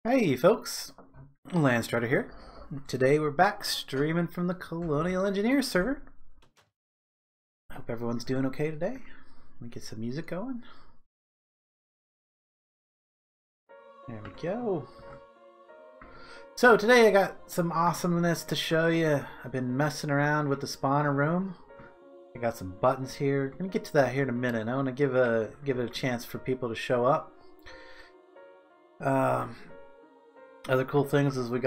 Hey folks, Landstryder here. Today we're back streaming from the Colonial Engineers server. Hope everyone's doing okay today. Let me get some music going. There we go. So today I got some awesomeness to show you. I've been messing around with the spawner room. I got some buttons here. I'm gonna get to that here in a minute. I want to give it a chance for people to show up. Other cool things is I've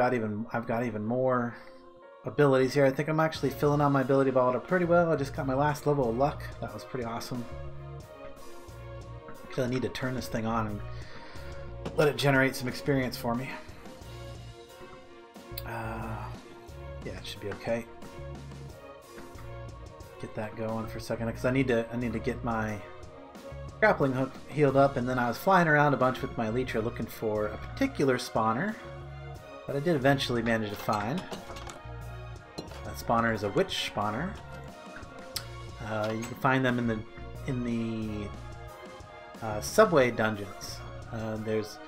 got even more abilities here. I think I'm actually filling out my ability ball pretty well. I just got my last level of luck. That was pretty awesome. Because I need to turn this thing on and let it generate some experience for me. Yeah, it should be okay. Get that going for a second because I need to get my grappling hook healed up, and then I was flying around a bunch with my Elytra looking for a particular spawner that I did eventually manage to find. That spawner is a witch spawner. You can find them in the subway dungeons. There's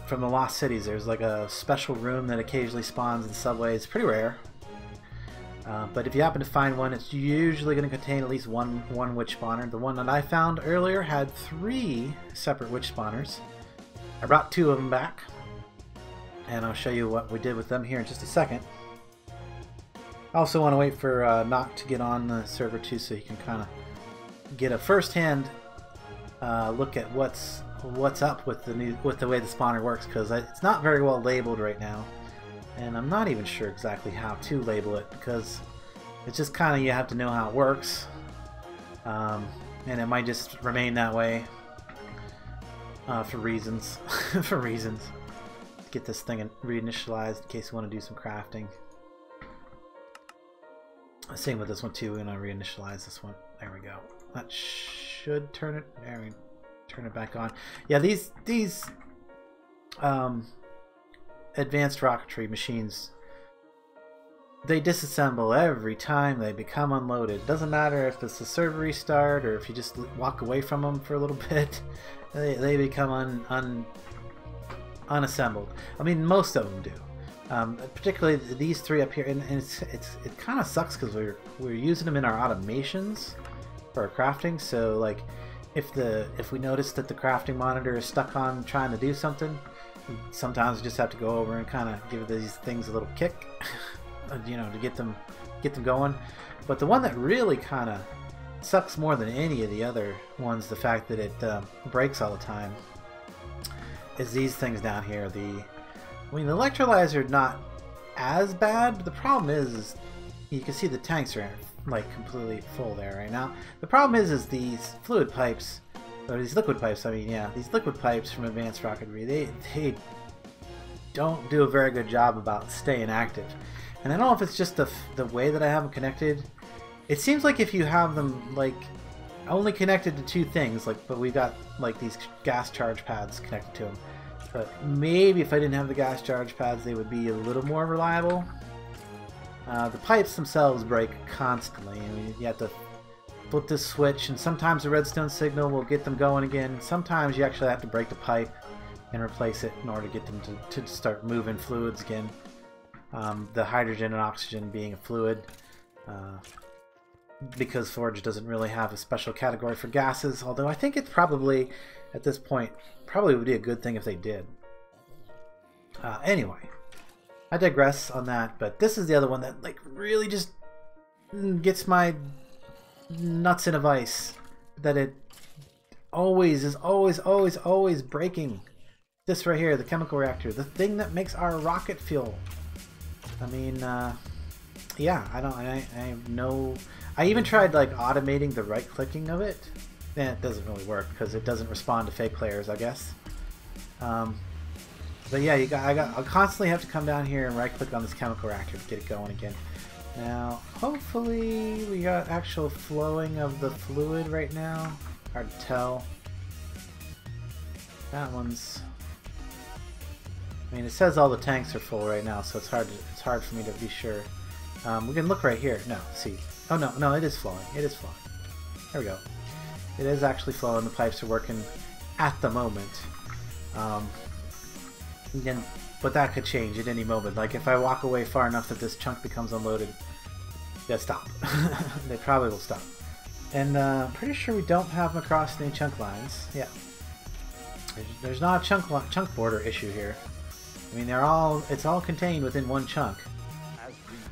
from the Lost Cities. There's like a special room that occasionally spawns in subways. It's pretty rare. But if you happen to find one, it's usually going to contain at least one witch spawner. The one that I found earlier had 3 separate witch spawners. I brought 2 of them back, and I'll show you what we did with them here in just a second. I also want to wait for Nacht to get on the server too, so you can kind of get a first-hand look at what's up with the way the spawner works, because it's not very well labeled right now. And I'm not even sure exactly how to label it, because it's just kind of, you have to know how it works, and it might just remain that way for reasons. For reasons. Get this thing reinitialized in case you want to do some crafting. Same with this one too. We're gonna reinitialize this one. There we go. That should turn it. There we turn it back on. Yeah, these advanced rocketry machines, they disassemble every time they become unloaded. It doesn't matter if it's a server restart or if you just walk away from them for a little bit. They become unassembled. I mean, most of them do. Particularly these 3 up here, and it kind of sucks because we're using them in our automations for our crafting. So like, if we notice that the crafting monitor is stuck on trying to do something, sometimes you just have to go over and kind of give these things a little kick, you know, to get them going. But the one that really kind of sucks more than any of the other ones, the fact that it breaks all the time, is these things down here. I mean, the electrolyzer not as bad, but the problem is you can see the tanks are like completely full there right now. The problem is these fluid pipes. Or these liquid pipes, I mean, yeah, these liquid pipes from advanced rocketry, they don't do a very good job about staying active. And I don't know if it's just the way that I have them connected. It seems like if you have them like only connected to 2 things, like, but we've got like these gas charge pads connected to them. But maybe if I didn't have the gas charge pads, they would be a little more reliable. The pipes themselves break constantly. I mean, you have to flip this switch, and sometimes the redstone signal will get them going again. Sometimes you actually have to break the pipe and replace it in order to get them to start moving fluids again. The hydrogen and oxygen being a fluid, because Forge doesn't really have a special category for gases, although I think it probably, at this point, probably would be a good thing if they did. Anyway, I digress on that, but this is the other one that like really just gets my nuts in a vice, that it always breaking. This right here, the chemical reactor, the thing that makes our rocket fuel. I mean, yeah, I have no. I even tried like automating the right clicking of it. It doesn't really work because it doesn't respond to fake players, I guess. But yeah, I'll constantly have to come down here and right click on this chemical reactor to get it going again. Now, hopefully we got actual flowing of the fluid right now. Hard to tell. That one's. I mean, it says all the tanks are full right now, so it's hard for me to be sure. We can look right here. No, see. Oh no, it is flowing. It is flowing. There we go. It is actually flowing. The pipes are working at the moment. And, but that could change at any moment. Like if I walk away far enough that this chunk becomes unloaded, they'll stop. They probably will stop. And pretty sure we don't have them across any chunk lines. Yeah. There's not a chunk border issue here. I mean, it's all contained within one chunk.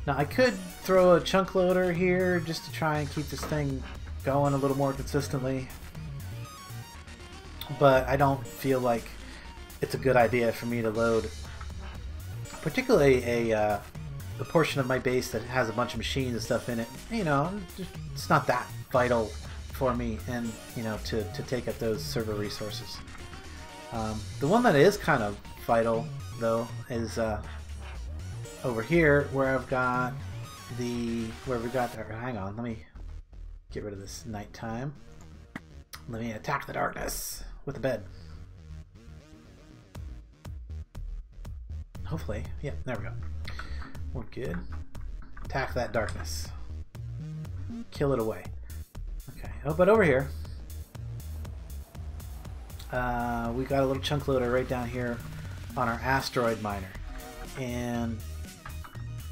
Now I could throw a chunk loader here just to try and keep this thing going a little more consistently, but I don't feel like it's a good idea for me to load particularly a portion of my base that has a bunch of machines and stuff in it. You know, it's not that vital for me, and you know, to take up those server resources. The one that is kind of vital though is over here where I've got hang on, let me get rid of this nighttime. Let me attack the darkness with the bed. Hopefully, yeah, there we go. We're good. Attack that darkness. Kill it away. Okay, oh, but over here, we got a little chunk loader right down here on our asteroid miner. And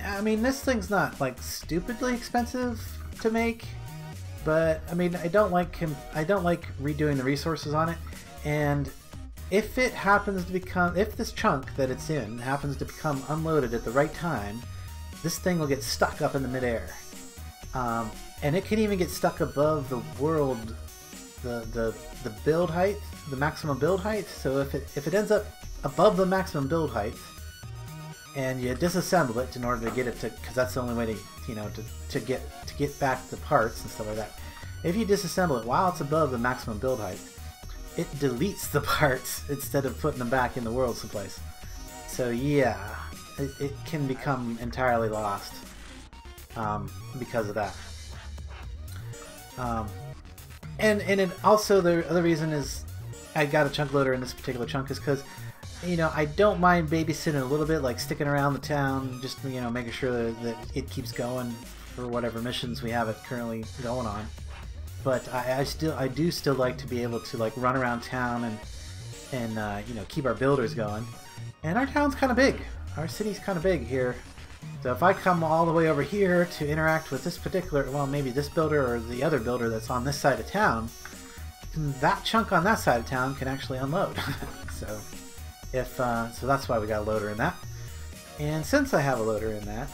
I mean, this thing's not like stupidly expensive to make, but I mean, I don't like redoing the resources on it. And if it happens to become, if this chunk that it's in happens to become unloaded at the right time, this thing will get stuck up in the midair. And it can even get stuck above the world, the build height, the maximum build height. So if it ends up above the maximum build height, and you disassemble it in order to get it to, because that's the only way to, you know, to get back the parts and stuff like that. If you disassemble it while it's above the maximum build height, it deletes the parts instead of putting them back in the world someplace. So yeah, it can become entirely lost because of that. And it also, the other reason is I got a chunk loader in this particular chunk is because, you know, I don't mind babysitting a little bit, like sticking around the town, just, you know, making sure that it keeps going for whatever missions we have it currently going on. But I do still like to be able to like run around town and you know, keep our builders going. And our town's kind of big. Our city's kind of big here. So if I come all the way over here to interact with this particular, well, maybe this builder or the other builder that's on this side of town, that chunk on that side of town can actually unload. So so that's why we got a loader in that. And since I have a loader in that,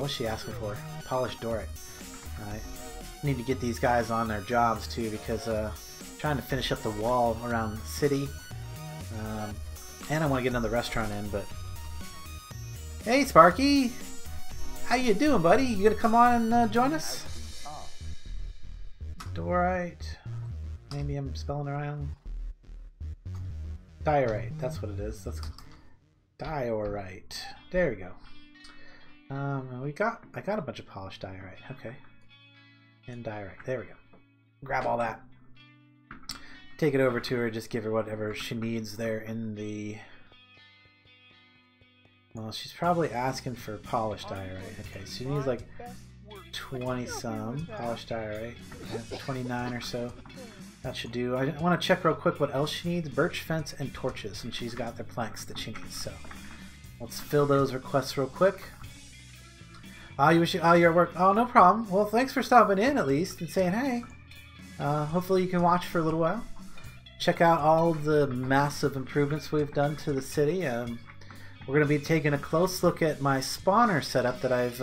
what's she asking for? Polished dorite. I need to get these guys on their jobs too, because trying to finish up the wall around the city, and I want to get another restaurant in. But hey, Sparky, how you doing, buddy? You gonna come on and join us? Dorite. Maybe I'm spelling around. Diorite, that's what it is. That's diorite. There we go. I got a bunch of polished diorite. Okay. And diorite. There we go. Grab all that. Take it over to her, just give her whatever she needs there in the... Well, she's probably asking for polished diorite. Okay, so she needs like 20 some polished diorite. 29 or so. That should do. I want to check real quick what else she needs. Birch fence and torches, and she's got the planks that she needs. So let's fill those requests real quick. Oh, you wish you, oh, you're at work. Oh, no problem. Well, thanks for stopping in at least and saying hey. Hopefully you can watch for a little while. Check out all the massive improvements we've done to the city. We're going to be taking a close look at my spawner setup that I've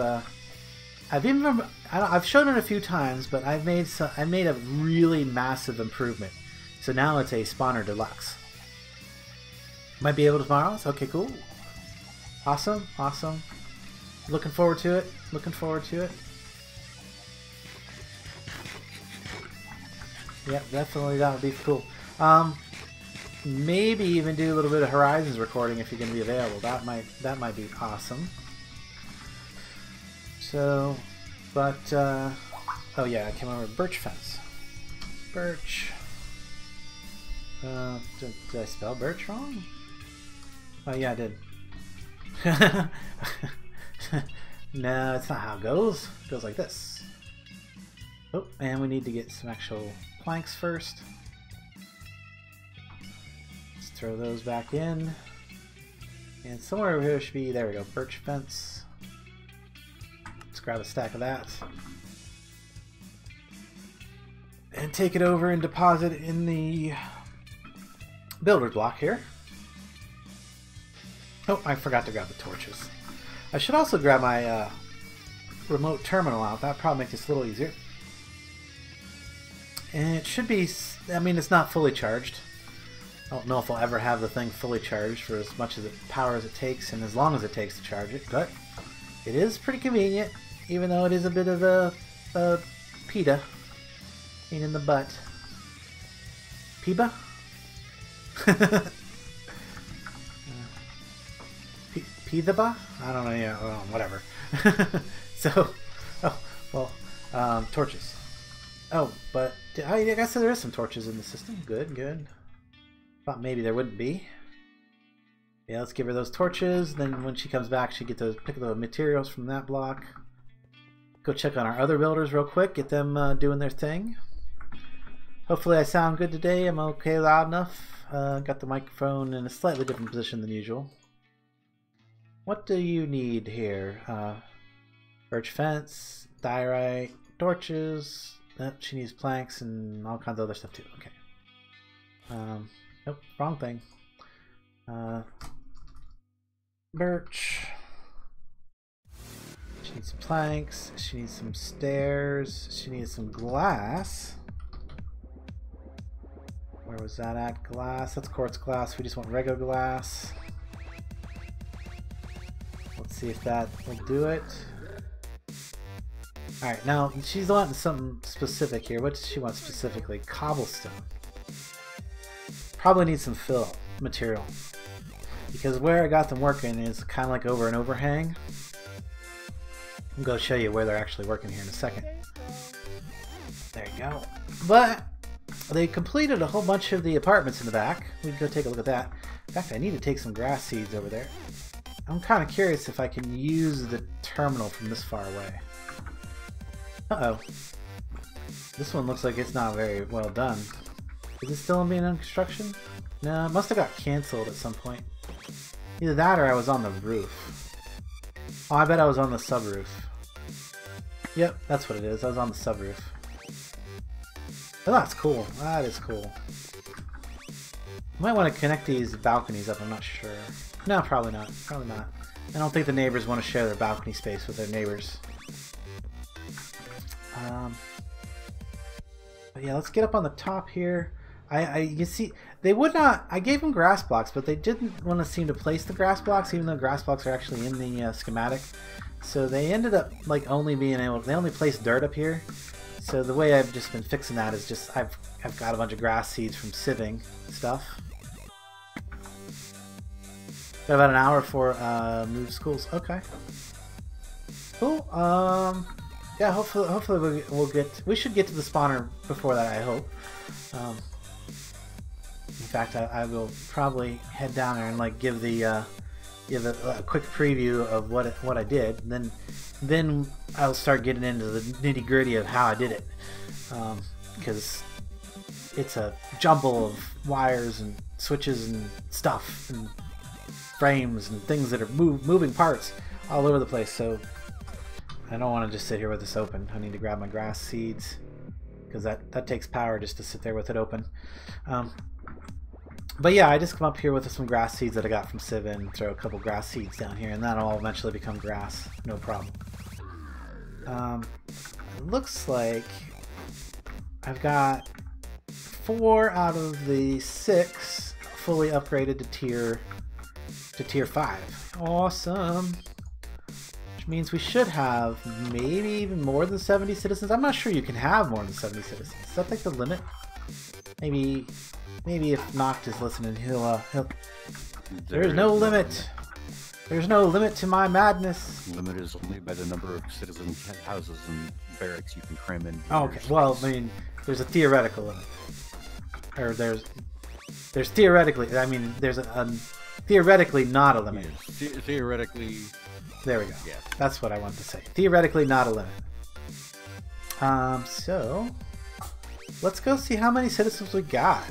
shown it a few times, but I made a really massive improvement. So now it's a spawner deluxe. Might be able to tomorrow. Okay, cool. Awesome, awesome. Looking forward to it. Looking forward to it. Yep, definitely that would be cool. Maybe even do a little bit of Horizons recording if you're going to be available. That might be awesome. So, but oh yeah, I came over birch fence. Birch. Did I spell birch wrong? Oh yeah, I did. No, it's not how it goes. It goes like this. Oh, and we need to get some actual planks first. Let's throw those back in. And somewhere over here should be, there we go, birch fence. Let's grab a stack of that. And take it over and deposit it in the builder block here. Oh, I forgot to grab the torches. I should also grab my remote terminal out. That probably makes this a little easier. And it should be, I mean, it's not fully charged. I don't know if I'll ever have the thing fully charged for as much as power as it takes and as long as it takes to charge it, but it is pretty convenient, even though it is a bit of a PETA. Pain in the butt. Peba? Peba? I don't know, yeah, well, whatever. So, oh, well, torches. Oh, but I guess there is some torches in the system. Good, good. Thought maybe there wouldn't be. Yeah, let's give her those torches. Then when she comes back, she gets to pick the materials from that block. Go check on our other builders real quick. Get them doing their thing. Hopefully I sound good today. I'm okay, loud enough. Got the microphone in a slightly different position than usual. What do you need here? Birch fence, diorite, torches. She needs planks and all kinds of other stuff too. Okay. Nope, wrong thing. Birch. She needs some planks. She needs some stairs. She needs some glass. Where was that at? Glass. That's quartz glass. We just want regular glass. Let's see if that will do it. Alright, now she's wanting something specific here. What does she want specifically? Cobblestone. Probably need some fill material. Because where I got them working is kind of like over an overhang. I'm going to show you where they're actually working here in a second. There you go. But they completed a whole bunch of the apartments in the back. We can go take a look at that. In fact, I need to take some grass seeds over there. I'm kind of curious if I can use the terminal from this far away. Uh-oh. This one looks like it's not very well done. Is it still being in construction? No, it must have got canceled at some point. Either that or I was on the roof. Oh, I bet I was on the subroof. Yep, that's what it is. I was on the subroof. Oh, that's cool. That is cool. Might want to connect these balconies up, I'm not sure. No, probably not. Probably not. I don't think the neighbors want to share their balcony space with their neighbors. But yeah, let's get up on the top here. You see, they would not. I gave them grass blocks, but they didn't want to seem to place the grass blocks, even though grass blocks are actually in the schematic. So they ended up like only being able. They only placed dirt up here. So the way I've just been fixing that is just I've got a bunch of grass seeds from sieving stuff. Got about an hour for move schools. Okay. Cool. Yeah. Hopefully we should get to the spawner before that. I hope. In fact, I will probably head down there and like give a quick preview of what I did. And then I'll start getting into the nitty gritty of how I did it, because it's a jumble of wires and switches and stuff and frames and things that are moving parts all over the place. So I don't want to just sit here with this open. I need to grab my grass seeds because that takes power just to sit there with it open. But yeah, I just come up here with some grass seeds that I got from Civ and throw a couple grass seeds down here, and that'll all eventually become grass, no problem. It looks like I've got 4 out of the 6 fully upgraded to tier 5. Awesome. Which means we should have maybe even more than 70 citizens. I'm not sure you can have more than 70 citizens. Is that like the limit? Maybe if Nacht is listening, he'll There's no limit. There's no limit to my madness. Limit is only by the number of citizen houses and barracks you can cram in. Oh, okay. Well, I mean, there's a theoretical limit. Or there's theoretically, I mean, there's a theoretically not a limit. Yeah, theoretically. There we go. Yeah. That's what I wanted to say. Theoretically not a limit. So let's go see how many citizens we got.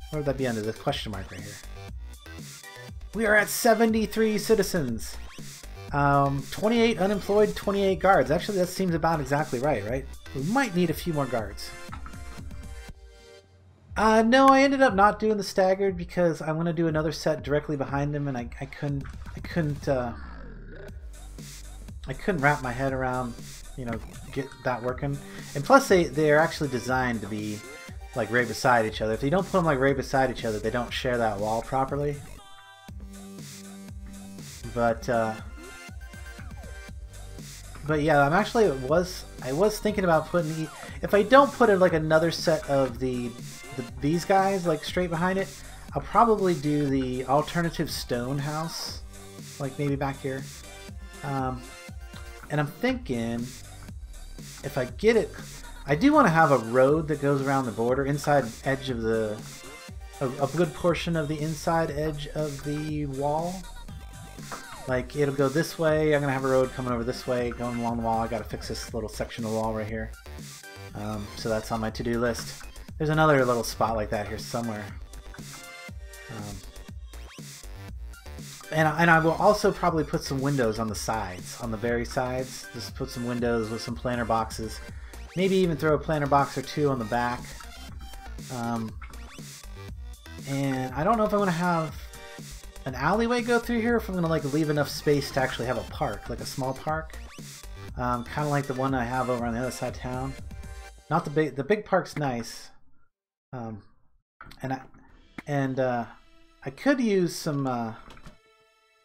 Where would that be under this question mark right here? We are at 73 citizens. 28 unemployed, 28 guards. Actually, that seems about exactly right? We might need a few more guards. No, I ended up not doing the staggered because I want to do another set directly behind him, and I couldn't wrap my head around, you know, get that working. And plus, they're actually designed to be like right beside each other. If you don't put them like right beside each other, they don't share that wall properly. But yeah, I was thinking about putting, if I don't put in like another set of these guys like straight behind it, I'll probably do the alternative stone house, like maybe back here. And I'm thinking if I get it, I do want to have a road that goes around the border, inside edge of a good portion of the inside edge of the wall. Like, it'll go this way, I'm going to have a road coming over this way, going along the wall. I got to fix this little section of wall right here. So that's on my to-do list. There's another little spot like that here somewhere. And I will also probably put some windows on the sides, on the very sides. Just put some windows with some planter boxes. Maybe even throw a planter box or two on the back. And I don't know if I want to have an alleyway go through here, if I'm going to like leave enough space to actually have a park, like a small park. Kind of like the one I have over on the other side of town. Not the big park's nice. And I could use some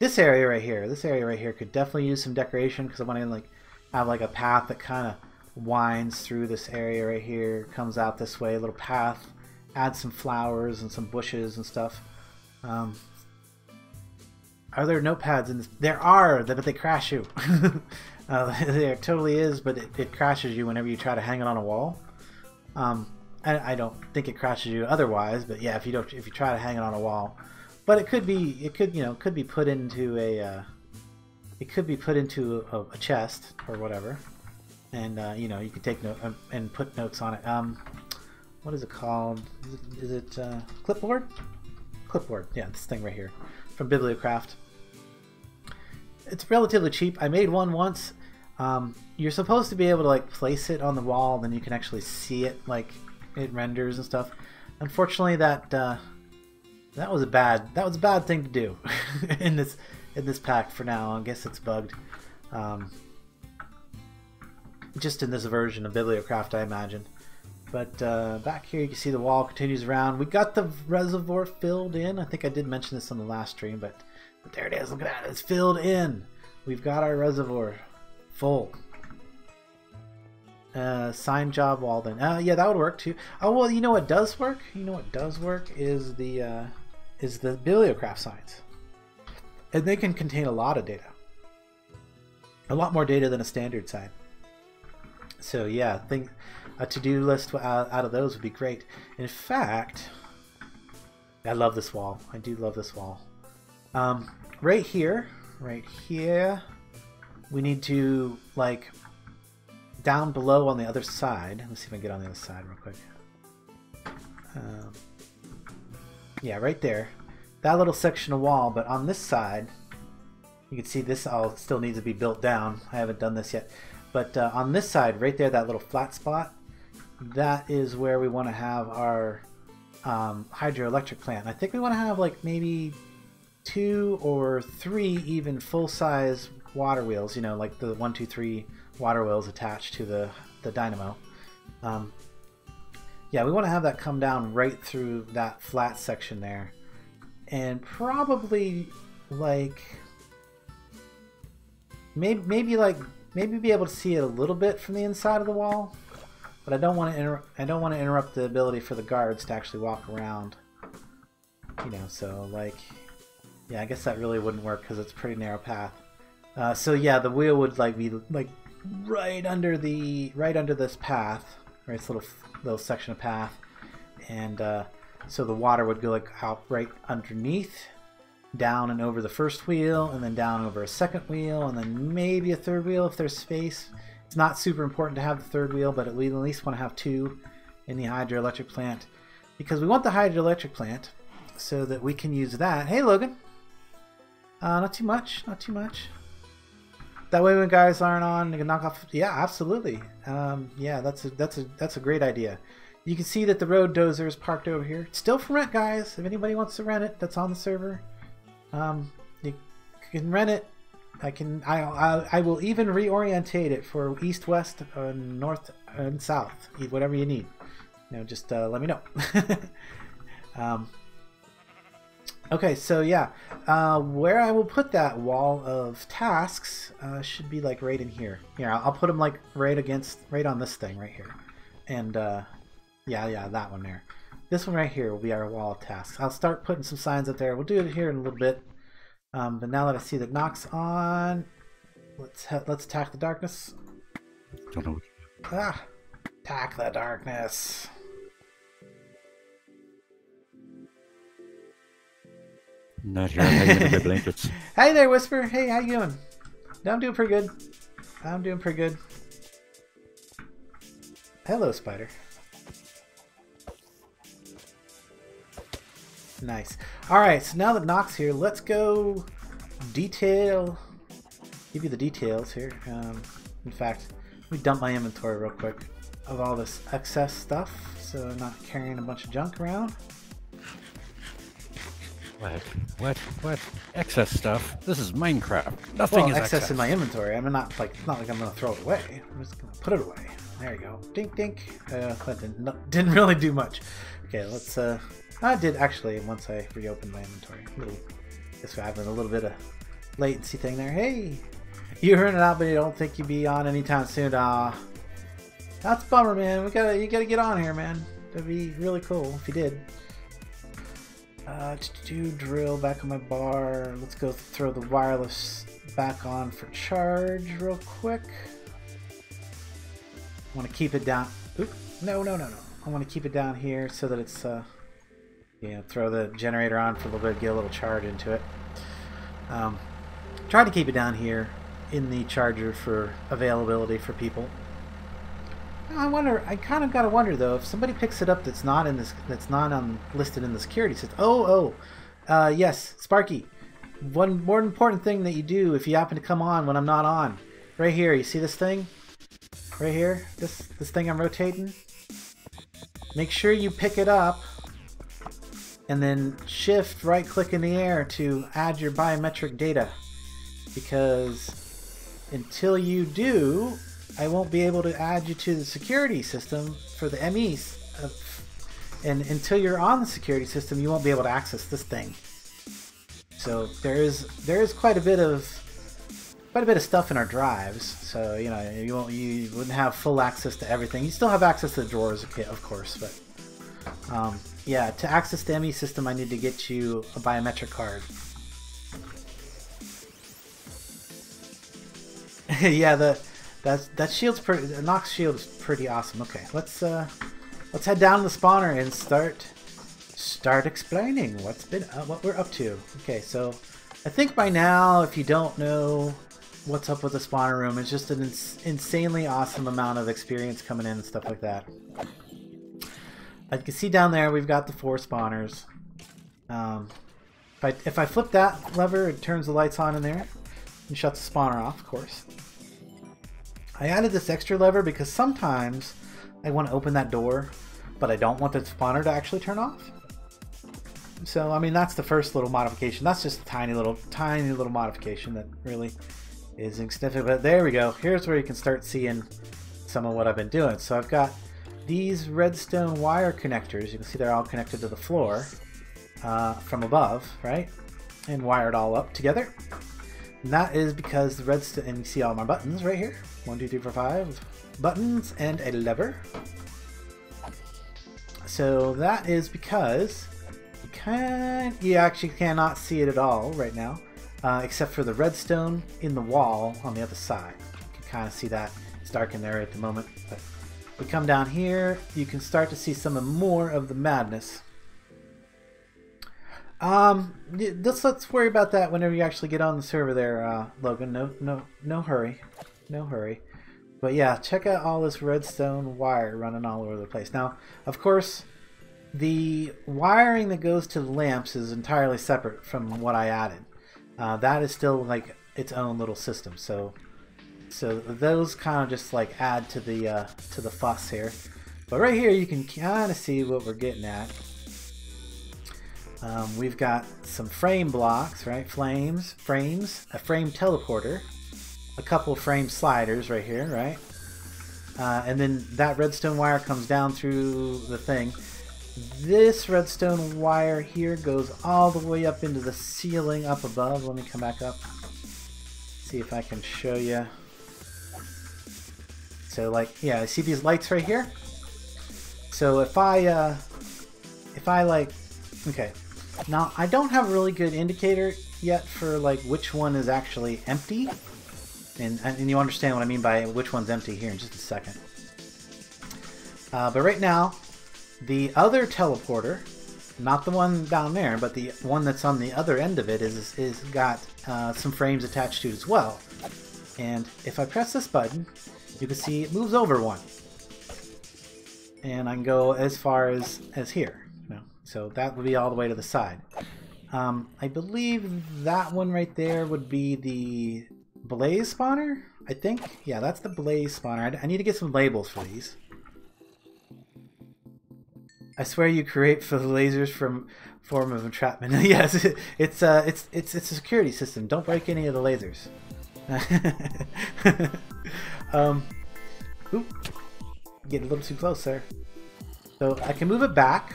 this area right here. This area right here could definitely use some decoration because I want to like have like a path that kind of winds through this area right here, comes out this way, a little path, add some flowers and some bushes and stuff. Are there notepads in this? There are, but they crash you. There totally is, but it crashes you whenever you try to hang it on a wall. I don't think it crashes you otherwise, but yeah, if you try to hang it on a wall, but it could be put into a chest or whatever, and you know, you could take note and put notes on it. What is it called? Is it clipboard? Clipboard, yeah, this thing right here from Bibliocraft. It's relatively cheap. I made one once. You're supposed to be able to like place it on the wall, then you can actually see it, like it renders and stuff. Unfortunately, that was a bad thing to do in this pack for now. I guess it's bugged. Just in this version of Bibliocraft, I imagine. But back here you can see the wall continues around. We got the reservoir filled in. I think I did mention this on the last stream, but there it is. Look at that. It's filled in. We've got our reservoir full. Sign job wall then. Yeah, that would work too. Oh, well, you know what does work? You know what does work is the Bibliocraft signs. And they can contain a lot of data. A lot more data than a standard sign. So yeah, I think a to-do list out of those would be great. In fact, I love this wall. I do love this wall. Right here, we need to, like, down below on the other side. Let's see if I can get on the other side real quick. Yeah, right there. That little section of wall, but on this side, you can see this all still needs to be built down. I haven't done this yet. But on this side, right there, that little flat spot, that is where we want to have our hydroelectric plant. I think we want to have like maybe 2 or 3 even full-size water wheels, you know, like the 1, 2, 3 water wheels attached to the dynamo. Yeah, we want to have that come down right through that flat section there. And probably like maybe be able to see it a little bit from the inside of the wall, but I don't want to interrupt the ability for the guards to actually walk around. You know, so like, yeah, I guess that really wouldn't work because it's a pretty narrow path. So yeah, the wheel would like be like right under this path, right? This little section of path, and so the water would go like out right underneath, down and over the first wheel, and then down over a second wheel, and then maybe a third wheel if there's space. It's not super important to have the third wheel, but we at least want to have 2 in the hydroelectric plant, because we want the hydroelectric plant so that we can use that. Hey Logan, Not too much. Not too much. That way, when guys aren't on, they can knock off. Yeah, absolutely. Yeah, that's a great idea. You can see that the road dozer is parked over here. It's still for rent, guys. If anybody wants to rent it, that's on the server. You can rent it. I will even reorientate it for east, west, north, and south. Whatever you need. Just let me know. Okay, so yeah, where I will put that wall of tasks should be like right in here. Here, I'll put them like right on this thing right here, and yeah, that one there. This one right here will be our wall of tasks. I'll start putting some signs up there. We'll do it here in a little bit. But now that I see that Nox on, let's attack the darkness. Don't know. Attack the darkness. Not here. I'm hiding in my blankets. Hey there, Whisper. Hey, how you doing? I'm doing pretty good. I'm doing pretty good. Hello, Spider. Nice. Alright, so now that Nox here, let's go give you the details here. In fact, let me dump my inventory real quick of all this excess stuff so I'm not carrying a bunch of junk around. What? Excess stuff? This is Minecraft. Nothing is excess in my inventory. I mean, it's not like I'm going to throw it away. I'm just going to put it away. There you go. Dink, dink. That didn't really do much. Okay, let's... I did actually once I reopened my inventory. Guess we're having a little bit of latency thing there. Hey! You heard it out, but you don't think you'd be on anytime soon. That's a bummer, man. You gotta get on here, man. That'd be really cool if you did. To drill back on my bar. Let's go throw the wireless back on for charge real quick. I want to keep it down. Oop, no. I want to keep it down here so that it's throw the generator on for a little bit, get a little charge into it. Try to keep it down here in the charger for availability for people. I kind of gotta wonder though, if somebody picks it up that's not listed in the security system. Yes, Sparky. One more important thing that you do if you happen to come on when I'm not on. Right here, you see this thing? Right here? This thing I'm rotating? Make sure you pick it up and then shift right click in the air to add your biometric data. Because until you do, I won't be able to add you to the security system for the MEs. And until you're on the security system, you won't be able to access this thing. So there is quite a bit of stuff in our drives. So you wouldn't have full access to everything. You still have access to the drawers, of course, but yeah, to access the ME system, I need to get you a biometric card. Yeah, that shield's pretty. The Nox shield is pretty awesome. Okay, let's head down to the spawner and start explaining what we're up to. Okay, so I think by now, if you don't know what's up with the spawner room, it's just an insanely awesome amount of experience coming in and stuff like that. As you can see down there, we've got the 4 spawners. If I flip that lever, it turns the lights on in there and shuts the spawner off, of course. I added this extra lever because sometimes I want to open that door, but I don't want the spawner to actually turn off. So, I mean, that's the first little modification. That's just a tiny little modification that really is insignificant. But there we go. Here's where you can start seeing some of what I've been doing. So I've got these redstone wire connectors. You can see they're all connected to the floor from above, right? And wired all up together. And that is because the redstone, and you see all my buttons right here. 1, 2, 3, 4, 5 buttons and a lever. So that is because you actually cannot see it at all right now, except for the redstone in the wall on the other side. You can kind of see that. It's dark in there at the moment, but we come down here, you can start to see some more of the madness. Let's worry about that whenever you actually get on the server there, Logan. No hurry. No hurry. But yeah, check out all this redstone wire running all over the place. Now, of course, the wiring that goes to the lamps is entirely separate from what I added. that is still like its own little system. So those kind of just like add to the fuss here. But right here you can kind of see what we're getting at. We've got some frame blocks, right? Frames, a frame teleporter, a couple frame sliders right here, right? And then that redstone wire comes down through the thing. This redstone wire here goes all the way up into the ceiling up above. Let me come back up. See if I can show you. So like, yeah, see these lights right here? So if I like, okay. Now I don't have a really good indicator yet for like which one is actually empty. And you understand what I mean by which one's empty here in just a second. But right now, the other teleporter, not the one down there, but the one that's on the other end of it is got some frames attached to it as well. And if I press this button, you can see it moves over one. And I can go as far as here. So that would be all the way to the side. I believe that one right there would be the blaze spawner, I think. Yeah, that's the blaze spawner. I need to get some labels for these. I swear you create for the lasers from form of entrapment. Yes, it's a security system. Don't break any of the lasers. Oop, getting a little too close there. So I can move it back.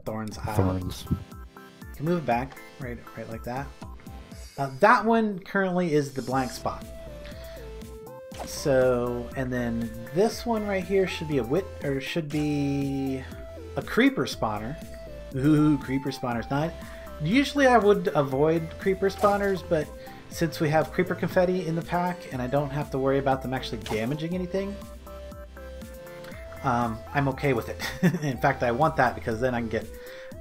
Thorns. I can move it back, right like that. That one currently is the blank spot. So, and then this one right here should be a creeper spawner. Ooh, creeper spawners. Not usually I would avoid creeper spawners, but since we have creeper confetti in the pack and I don't have to worry about them actually damaging anything, I'm okay with it. In fact, I want that because then I can get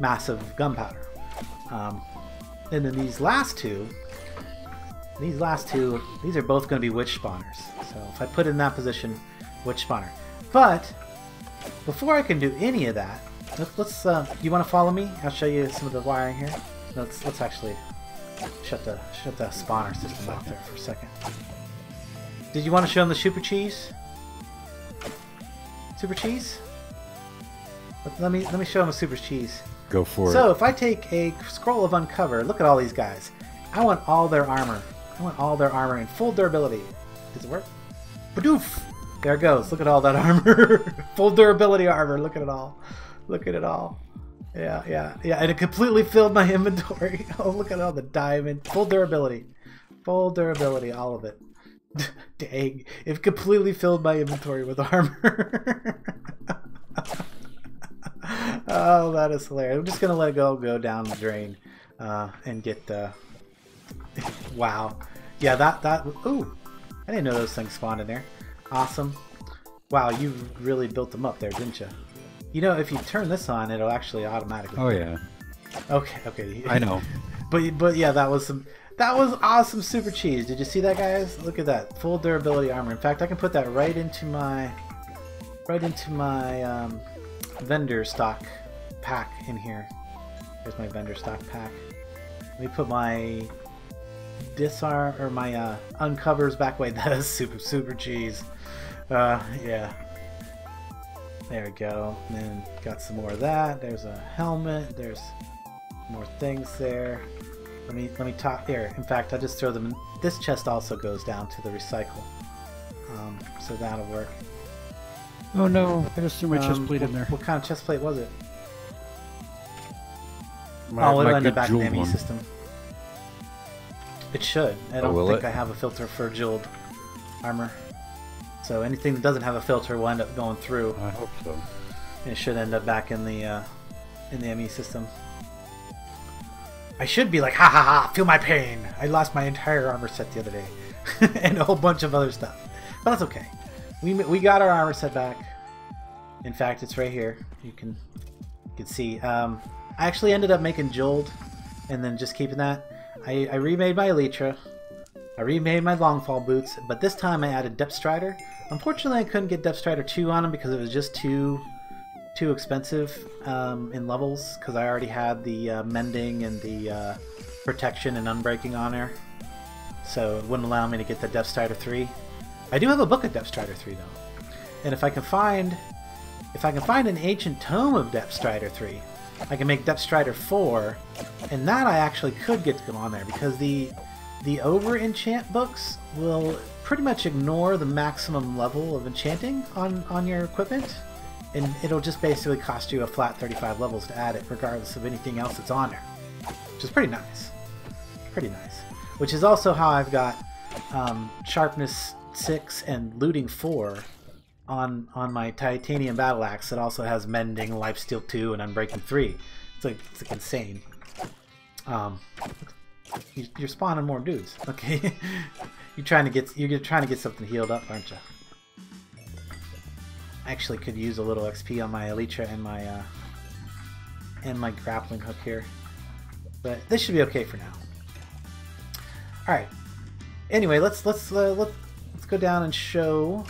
massive gunpowder. And then these last two, these are both going to be witch spawners. So if I put it in that position, witch spawner. But before I can do any of that, let's you want to follow me? I'll show you some of the wiring here. Let's actually shut the spawner system off there for a second. Did you want to show them the super cheese? Super cheese? Let me show them a super cheese. Go for it. So if I take a scroll of uncover, look at all these guys. I want all their armor. I want all their armor in full durability. Does it work? Badoof! There it goes. Look at all that armor. Full durability armor. Look at it all. Look at it all. Yeah. And it completely filled my inventory. Oh, look at all the diamond. Full durability. Full durability. All of it. Dang. It completely filled my inventory with armor. Oh, that is hilarious. I'm just going to let it go down the drain and get... Wow. Yeah, that... Ooh. I didn't know those things spawned in there. Awesome. Wow, you really built them up there, didn't you? You know, if you turn this on, it'll actually automatically... Oh, yeah. Okay. I know. But yeah, that was awesome super cheese. Did you see that, guys? Look at that. Full durability armor. In fact, I can put that right into my vendor stock pack in here. Here's my vendor stock pack. Let me put my disarm or my uncovers back. Wait, that is super cheese. Yeah. There we go. And then got some more of that. There's a helmet. There's more things there. Let me talk here. In fact, I'll just throw them in. This chest also goes down to the recycle. So that'll work. Oh no, I just threw my chest plate in there. What kind of chest plate was it? It'll end up back in the ME system. It should. I don't think I have a filter for jeweled armor. So anything that doesn't have a filter will end up going through. I hope so. And it should end up back in the ME system. I should be like, ha ha ha, feel my pain. I lost my entire armor set the other day. And a whole bunch of other stuff. But that's okay. We got our armor set back. In fact, it's right here. You can see. I actually ended up making jeweled and then just keeping that. I remade my elytra. I remade my longfall boots, but this time I added Depthstrider. Unfortunately, I couldn't get Depthstrider 2 on them because it was just too expensive in levels, because I already had the mending and the protection and unbreaking on there, so it wouldn't allow me to get the Delux 3. I do have a book of Delux 3 though, and if I can find an ancient tome of Delux 3, I can make Delux 4, and that I actually could get to go on there, because the over enchant books will pretty much ignore the maximum level of enchanting on your equipment, and it'll just basically cost you a flat 35 levels to add it, regardless of anything else that's on there, which is pretty nice. Pretty nice. Which is also how I've got Sharpness 6 and Looting 4 on my Titanium Battle Axe that also has Mending, Lifesteal 2, and Unbreaking 3. It's like insane. You're spawning more dudes. Okay, you're trying to get something healed up, aren't you? Actually, could use a little XP on my Elytra and my grappling hook here, but this should be okay for now. All right. Anyway, let's go down and show.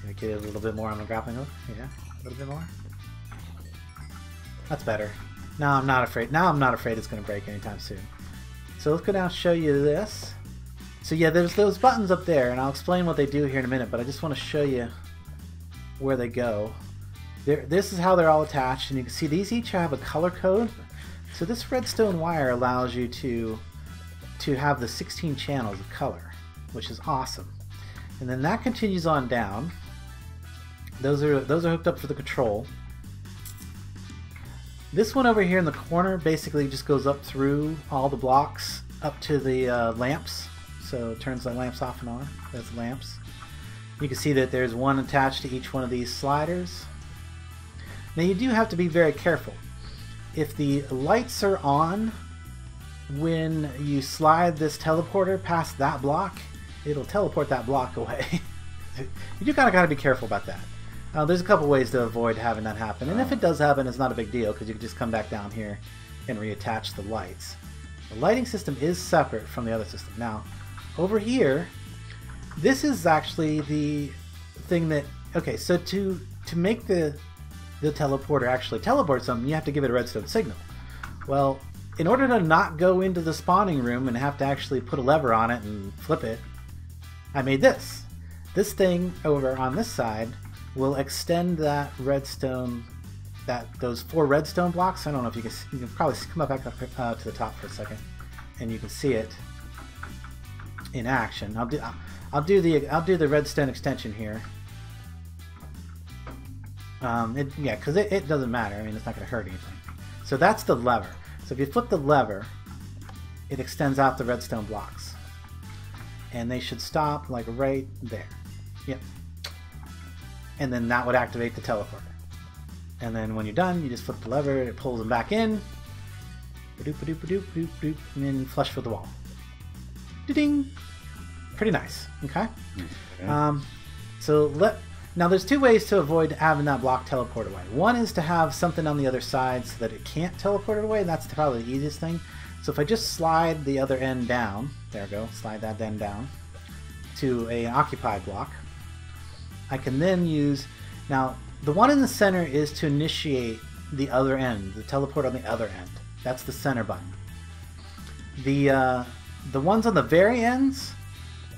Let's get a little bit more on the grappling hook. Yeah, a little bit more. That's better. Now I'm not afraid. Now I'm not afraid it's going to break anytime soon. So let's go down and show you this. So yeah, there's those buttons up there, and I'll explain what they do here in a minute, but I just want to show you where they go. This is how they're all attached, and you can see these each have a color code. So this redstone wire allows you to have the 16 channels of color, which is awesome. And then that continues on down. Those are hooked up for the control. This one over here in the corner basically just goes up through all the blocks up to the lamps. So it turns the lamps off and on. That's lamps. You can see that there's one attached to each one of these sliders. Now you do have to be very careful. If the lights are on when you slide this teleporter past that block, it'll teleport that block away. You do kind of got to be careful about that. There's a couple ways to avoid having that happen, and if it does happen, it's not a big deal, because you can just come back down here and reattach the lights. The lighting system is separate from the other system. Now, over here, this is actually the thing that... Okay, so to make the teleporter actually teleport something, you have to give it a redstone signal. Well, in order to not go into the spawning room and have to actually put a lever on it and flip it, I made this. This thing over on this side will extend that redstone, those 4 redstone blocks. I don't know if you can probably come back up to the top for a second, and you can see it in action. I'll do the redstone extension here. Yeah, because it doesn't matter. I mean, it's not going to hurt anything. So that's the lever. So if you flip the lever, it extends out the redstone blocks, and they should stop like right there. Yep. And then that would activate the teleporter. And then when you're done, you just flip the lever, it pulls them back in. And then flush with the wall. Ding! Pretty nice. Okay? Now there's 2 ways to avoid having that block teleport away. One is to have something on the other side so that it can't teleport it away, and that's probably the easiest thing. So if I just slide the other end down, there we go, slide that end down to an occupied block, I can then use... Now, the one in the center is to initiate the other end, the teleport on the other end. That's the center button. The ones on the very ends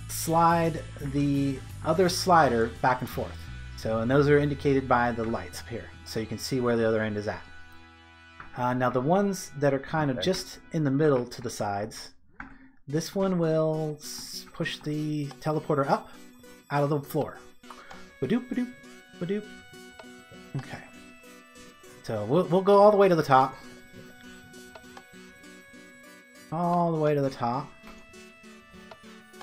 slide the other slider back and forth. So, and those are indicated by the lights up here, so you can see where the other end is at. Now the ones that are kind of just in the middle to the sides, this one will push the teleporter up out of the floor. Ba-doop, ba-doop, ba-doop. Okay. So we'll go all the way to the top. All the way to the top.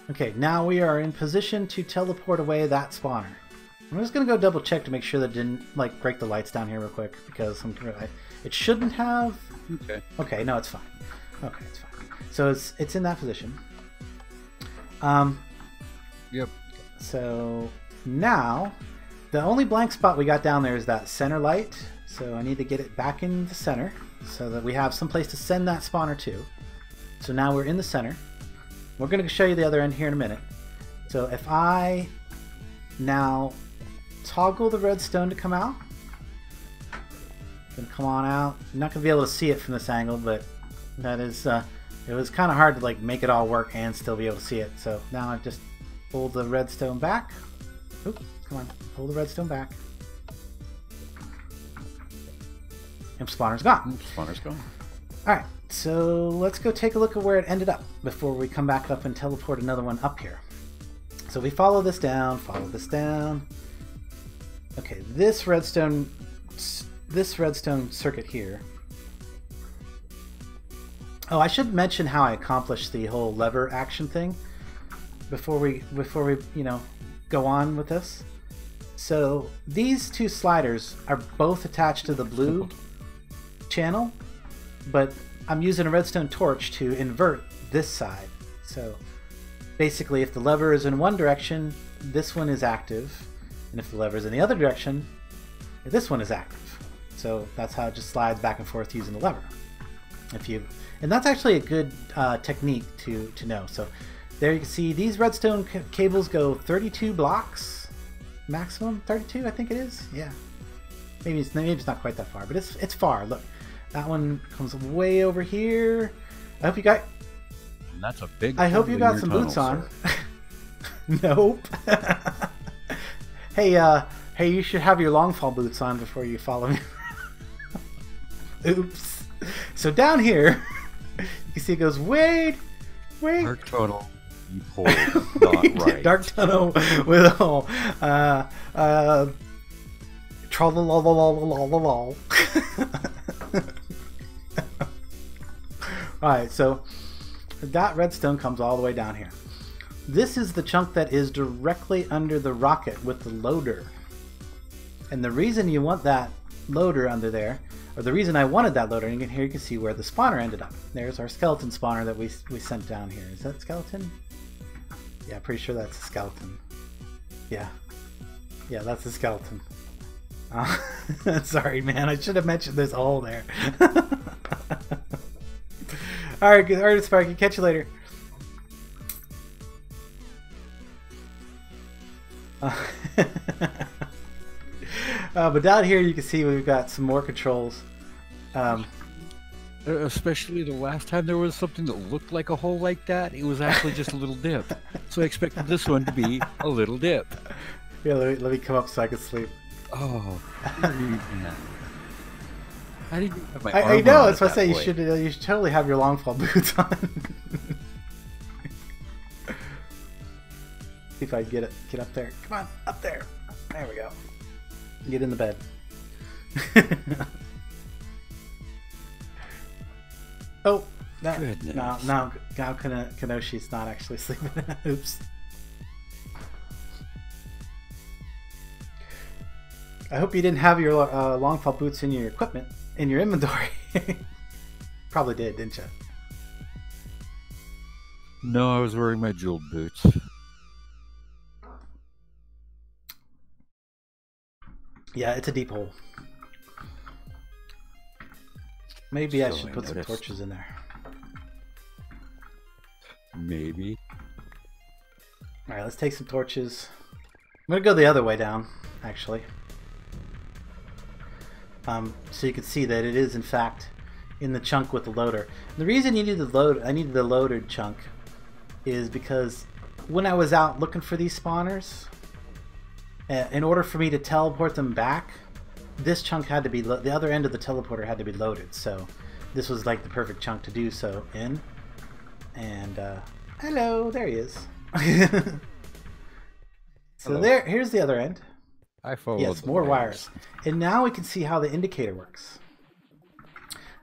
Okay, now we are in position to teleport away that spawner. I'm just going to go double check to make sure that it didn't like break the lights down here real quick, because it shouldn't have. Okay. Okay, no, it's fine. Okay, it's fine. So it's in that position. Yep. So now the only blank spot we got down there is that center light. So I need to get it back in the center so that we have some place to send that spawner to. So now we're in the center. We're going to show you the other end here in a minute. So if I now toggle the redstone to come out, it's going to come on out. You're not going to be able to see it from this angle, but That is, it was kind of hard to like make it all work and still be able to see it. So now I've just pulled the redstone back. Oop, come on, pull the redstone back. And spawner's gone. Spawner's gone. All right, so let's go take a look at where it ended up before we come back up and teleport another one up here. So we follow this down, Okay, this redstone circuit here. Oh, I should mention how I accomplished the whole lever action thing before we go on with this. So these two sliders are both attached to the blue channel, but I'm using a redstone torch to invert this side. So basically, if the lever is in one direction, this one is active, and if the lever is in the other direction, this one is active. So that's how it just slides back and forth using the lever. And that's actually a good technique to know. So there you can see these redstone cables go 32 blocks maximum. 32, I think it is. Yeah, maybe it's not quite that far, but it's far. Look, that one comes way over here. I hope you got. And that's a big. I hope you got some boots on. Nope. Hey, you should have your long fall boots on before you follow me. Oops. So down here, you can see it goes way. Dark tunnel. You pulled not right. Dark tunnel with all trollolololololol. Alright, so that redstone comes all the way down here. This is the chunk that is directly under the rocket with the loader. And the reason you want that loader under there, or the reason I wanted that loader, and here you can see where the spawner ended up. There's our skeleton spawner that we sent down here. Is that skeleton? Yeah, pretty sure that's a skeleton. Yeah, that's a skeleton. Sorry, man. I should have mentioned this hole there. Alright, Sparky. Catch you later. But down here you can see we've got some more controls. Especially the last time there was something that looked like a hole like that, it was actually just a little dip. So I expected this one to be a little dip. Yeah, let me come up so I can sleep. Oh, I didn't have my I know. That's what I say. You should totally have your long fall boots on. See if I can get up there. Come on, up there. There we go. Get in the bed. Oh, now Kanoshi's not actually sleeping. Oops. I hope you didn't have your long fall boots in your equipment, in your inventory. Probably did, didn't you? No, I was wearing my jeweled boots. Yeah, it's a deep hole. Maybe I should put some torches in there. Maybe. Alright, let's take some torches. I'm going to go the other way down, actually. So you can see that it is, in fact, in the chunk with the loader. The reason you need I needed the loaded chunk is because when I was out looking for these spawners, in order for me to teleport them back, this chunk had to be, the other end of the teleporter had to be loaded, so this was like the perfect chunk to do so in. And, hello, there he is. So here's the other end. I followed. Yes, more wires. And now we can see how the indicator works.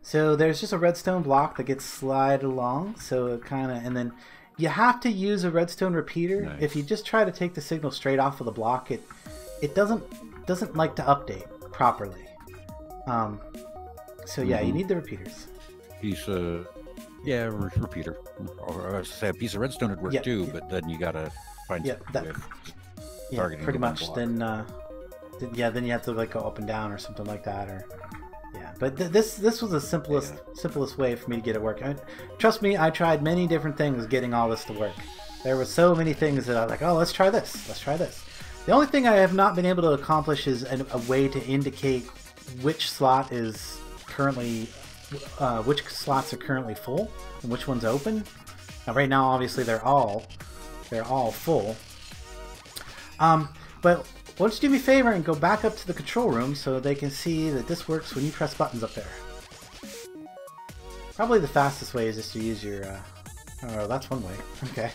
So there's just a redstone block that gets slid along, so it kind of, and then you have to use a redstone repeater. Nice. If you just try to take the signal straight off of the block, it doesn't like to update properly. So yeah, you need the repeaters. Repeater. Or I was say a piece of redstone would work too, but then you gotta find targeting. Pretty much. Then you have to like go up and down or something like that, or But this was the simplest way for me to get it working. Trust me, I tried many different things getting all this to work. There were so many things that I was like, oh, let's try this. Let's try this. The only thing I have not been able to accomplish is a way to indicate which slot is currently which slots are currently full and which one's open. Now, right now, obviously, they're all full. But why don't you do me a favor and go back up to the control room so they can see that this works when you press buttons up there. Probably the fastest way is just to use your... oh, that's one way. Okay.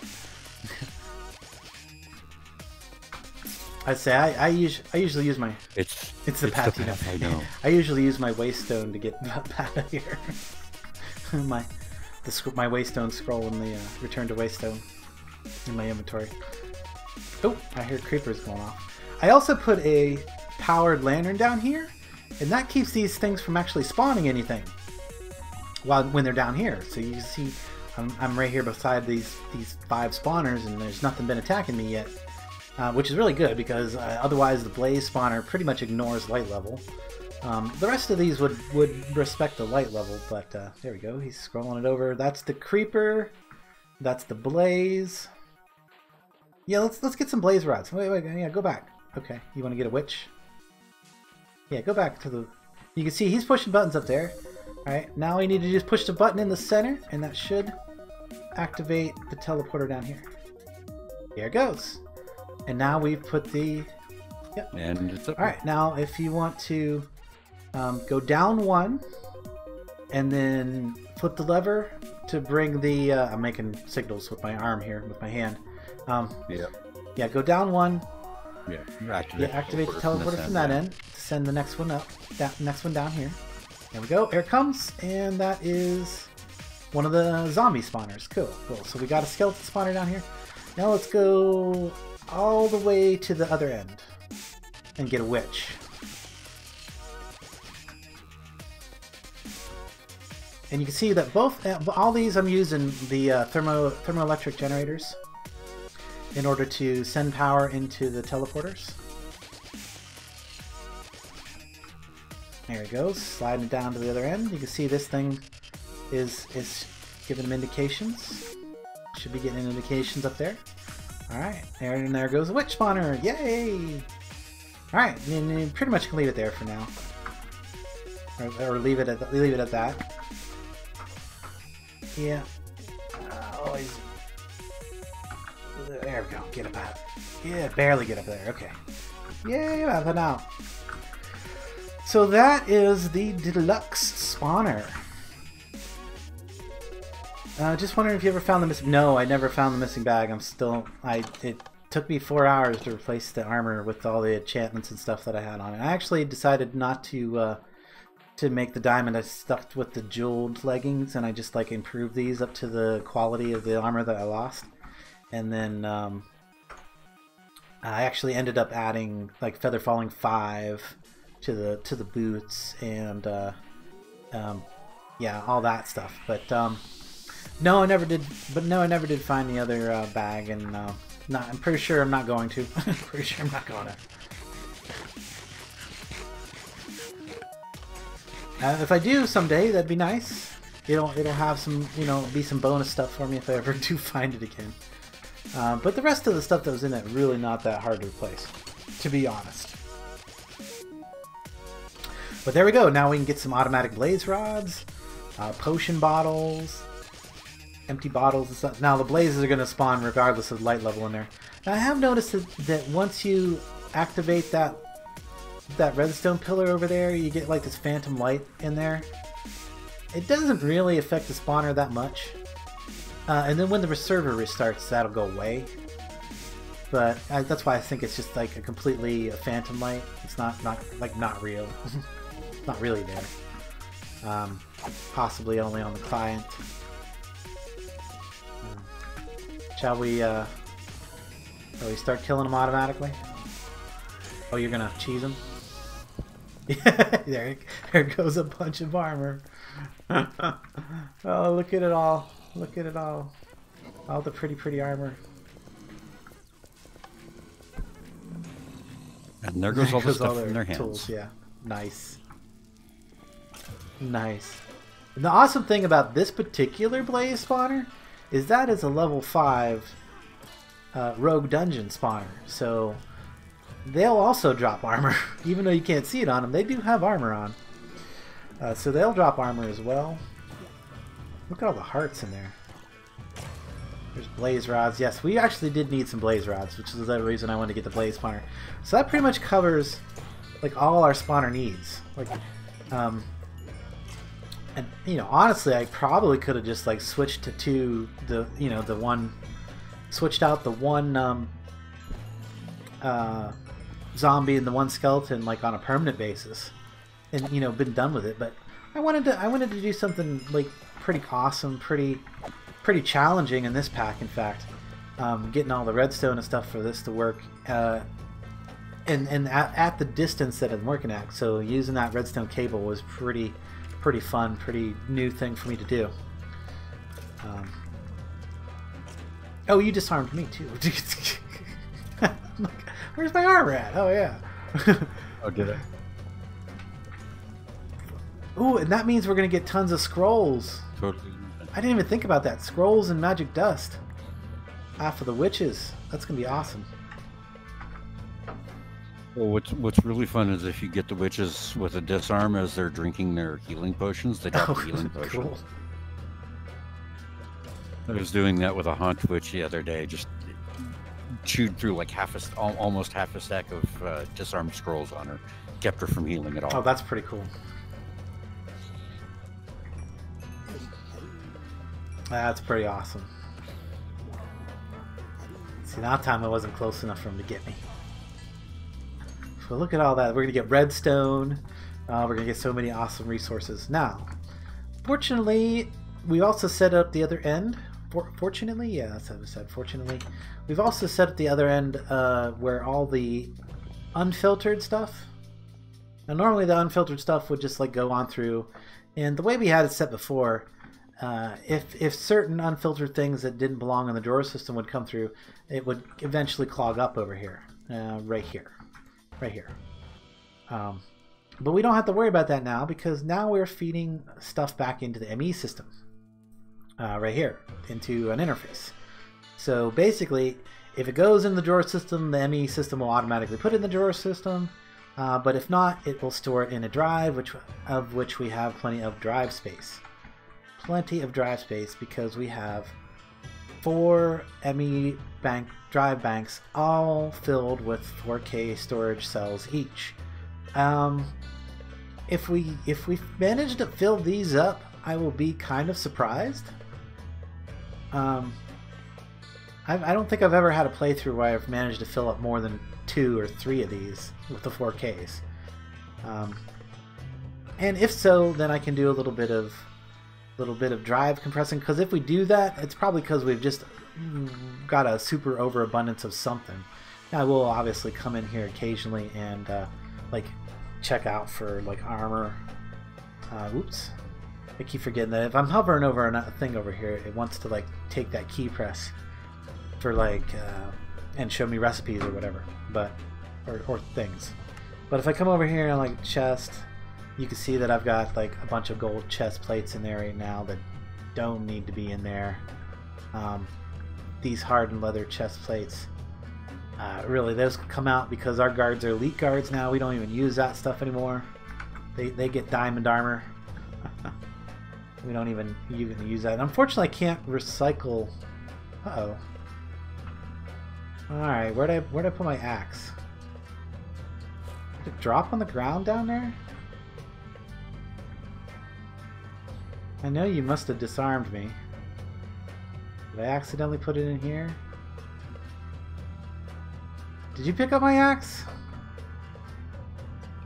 I'd say I usually use my... It's the path, you know. I know. I usually use my waystone to get out of here. my waystone scroll in the return to waystone in my inventory. Oh, I hear creepers going off. I also put a powered lantern down here, and that keeps these things from actually spawning anything when they're down here. So you see, I'm right here beside these 5 spawners, and there's nothing been attacking me yet, which is really good because otherwise the blaze spawner pretty much ignores light level. The rest of these would respect the light level, but there we go. He's scrolling it over. That's the creeper. That's the blaze. Yeah, let's get some blaze rods. Wait, yeah, go back. Okay, you want to get a witch? Yeah, go back to the... You can see he's pushing buttons up there. Alright, now we need to just push the button in the center, and that should activate the teleporter down here. Here it goes. And now we've put the... Yep. And it's up. Alright, now if you want to go down 1, and then flip the lever to bring the... I'm making signals with my arm here, with my hand. Yeah, go down 1. Yeah, activate the teleporter from that end to send the next one up. Next one down here. There we go. Here it comes, and that is one of the zombie spawners. Cool. So we got a skeleton spawner down here. Now let's go all the way to the other end and get a witch. And you can see that all these I'm using the thermoelectric generators in order to send power into the teleporters. There it goes, sliding it down to the other end. You can see this thing is giving them indications. Should be getting indications up there. Alright, and there goes the witch spawner! Yay! Alright, and you pretty much can leave it there for now. Or leave it at that. Yeah. Always. There we go. Get up out. Yeah, barely get up there. Okay. Yay, up and out. So that is the Deluxe spawner. Just wondering if you ever found the missing... No, I never found the missing bag. It took me 4 hours to replace the armor with all the enchantments and stuff that I had on it. I actually decided not to make the diamond. I stuck with the jeweled leggings, and I just like improved these up to the quality of the armor that I lost. And then I actually ended up adding like Feather Falling 5 to the boots and yeah, all that stuff. But no, I never did. But no, I never did find the other bag, and I'm pretty sure I'm not going to. Pretty sure I'm not going to. If I do someday, that'd be nice. It'll have some, be some bonus stuff for me if I ever do find it again. But the rest of the stuff that was in it really not that hard to replace, to be honest. But there we go. Now we can get some automatic blaze rods, potion bottles, empty bottles and stuff. Now the blazes are going to spawn regardless of light level in there. Now I have noticed that once you activate that redstone pillar over there, you get like this phantom light in there. It doesn't really affect the spawner that much. And then when the server restarts, that'll go away. But that's why I think it's just like a phantom light. It's not real. Not really there. Possibly only on the client. Shall we start killing them automatically? Oh, you're gonna cheese them? there goes a bunch of armor. Oh, look at it all. Look at it all. All the pretty armor. And there goes all the stuff in their hands. Tools, yeah. Nice. Nice. And the awesome thing about this particular blaze spawner is that it's a level 5 rogue dungeon spawner. So they'll also drop armor. Even though you can't see it on them, they do have armor on. So they'll drop armor as well. Look at all the hearts in there. There's blaze rods. Yes, we actually did need some blaze rods, which is the reason I wanted to get the blaze spawner. So that pretty much covers like all our spawner needs. Like, and you know, honestly, I probably could have just like switched to switched out the one zombie and the one skeleton like on a permanent basis, and you know, been done with it. But I wanted to do something like pretty awesome, pretty challenging in this pack. In fact, getting all the redstone and stuff for this to work, and at the distance that I'm working at. So using that redstone cable was pretty fun, pretty new thing for me to do. Oh, you disarmed me too. Like, where's my armor at? Oh yeah. Oh, did I? Ooh, and that means we're gonna get tons of scrolls. Totally. I didn't even think about that. Scrolls and magic dust. For the witches. That's gonna be awesome. Well, what's really fun is if you get the witches with a disarm as they're drinking their healing potions, they drop a healing potion. Cool. I was doing that with a haunt witch the other day. Just chewed through like almost half a stack of disarmed scrolls on her. Kept her from healing at all. Oh, that's pretty cool. That's pretty awesome. See, that time I wasn't close enough for him to get me. So look at all that. We're going to get redstone. We're going to get so many awesome resources. Now, fortunately, we also set up the other end. Fortunately? Yeah, that's how we said. Fortunately. We've also set up the other end where all the unfiltered stuff. Now, normally the unfiltered stuff would just like go on through. And the way we had it set before, if certain unfiltered things that didn't belong in the drawer system would come through, it would eventually clog up over here. Right here. But we don't have to worry about that now, because now we're feeding stuff back into the ME system. Right here, into an interface. So basically, if it goes in the drawer system, the ME system will automatically put it in the drawer system. But if not, it will store it in a drive, of which we have plenty of drive space. Plenty of drive space, because we have 4 ME drive banks, all filled with 4K storage cells each. If we manage to fill these up, I will be kind of surprised. I don't think I've ever had a playthrough where I've managed to fill up more than 2 or 3 of these with the 4Ks. And if so, then I can do a little bit of drive compressing, because if we do that, it's probably because we've just got a super overabundance of something. Now, I will obviously come in here occasionally and like check out for like armor. Oops. I keep forgetting that if I'm hovering over a thing over here, it wants to like take that key press for like and show me recipes or whatever, but or things. But if I come over here and like chest, you can see that I've got like a bunch of gold chest plates in there right now that don't need to be in there. These hardened leather chest plates, really, those come out because our guards are elite guards now. We don't even use that stuff anymore. They get diamond armor. We don't even use that. Unfortunately, I can't recycle. Uh-oh. Alright, where'd I put my axe? Did it drop on the ground down there? I know you must have disarmed me. Did I accidentally put it in here? Did you pick up my axe?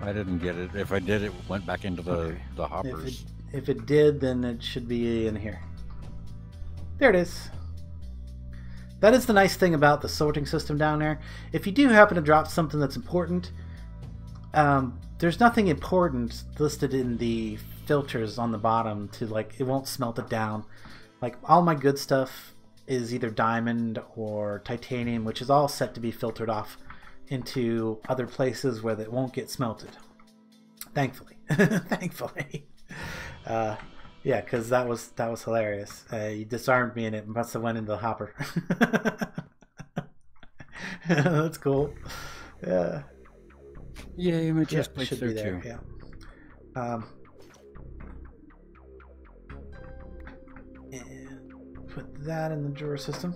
I didn't get it. If I did, it went back into the hoppers. If it did, then it should be in here. There it is. That is the nice thing about the sorting system down there. If you do happen to drop something that's important, there's nothing important listed in the filters on the bottom to like, it won't smelt it down. Like all my good stuff is either diamond or titanium, which is all set to be filtered off into other places where it won't get smelted. Thankfully. Thankfully. Yeah, because that was hilarious. You disarmed me and it must have went into the hopper. That's cool. Yeah. Yeah, my chest plates there too. Yeah. put that in the drawer system.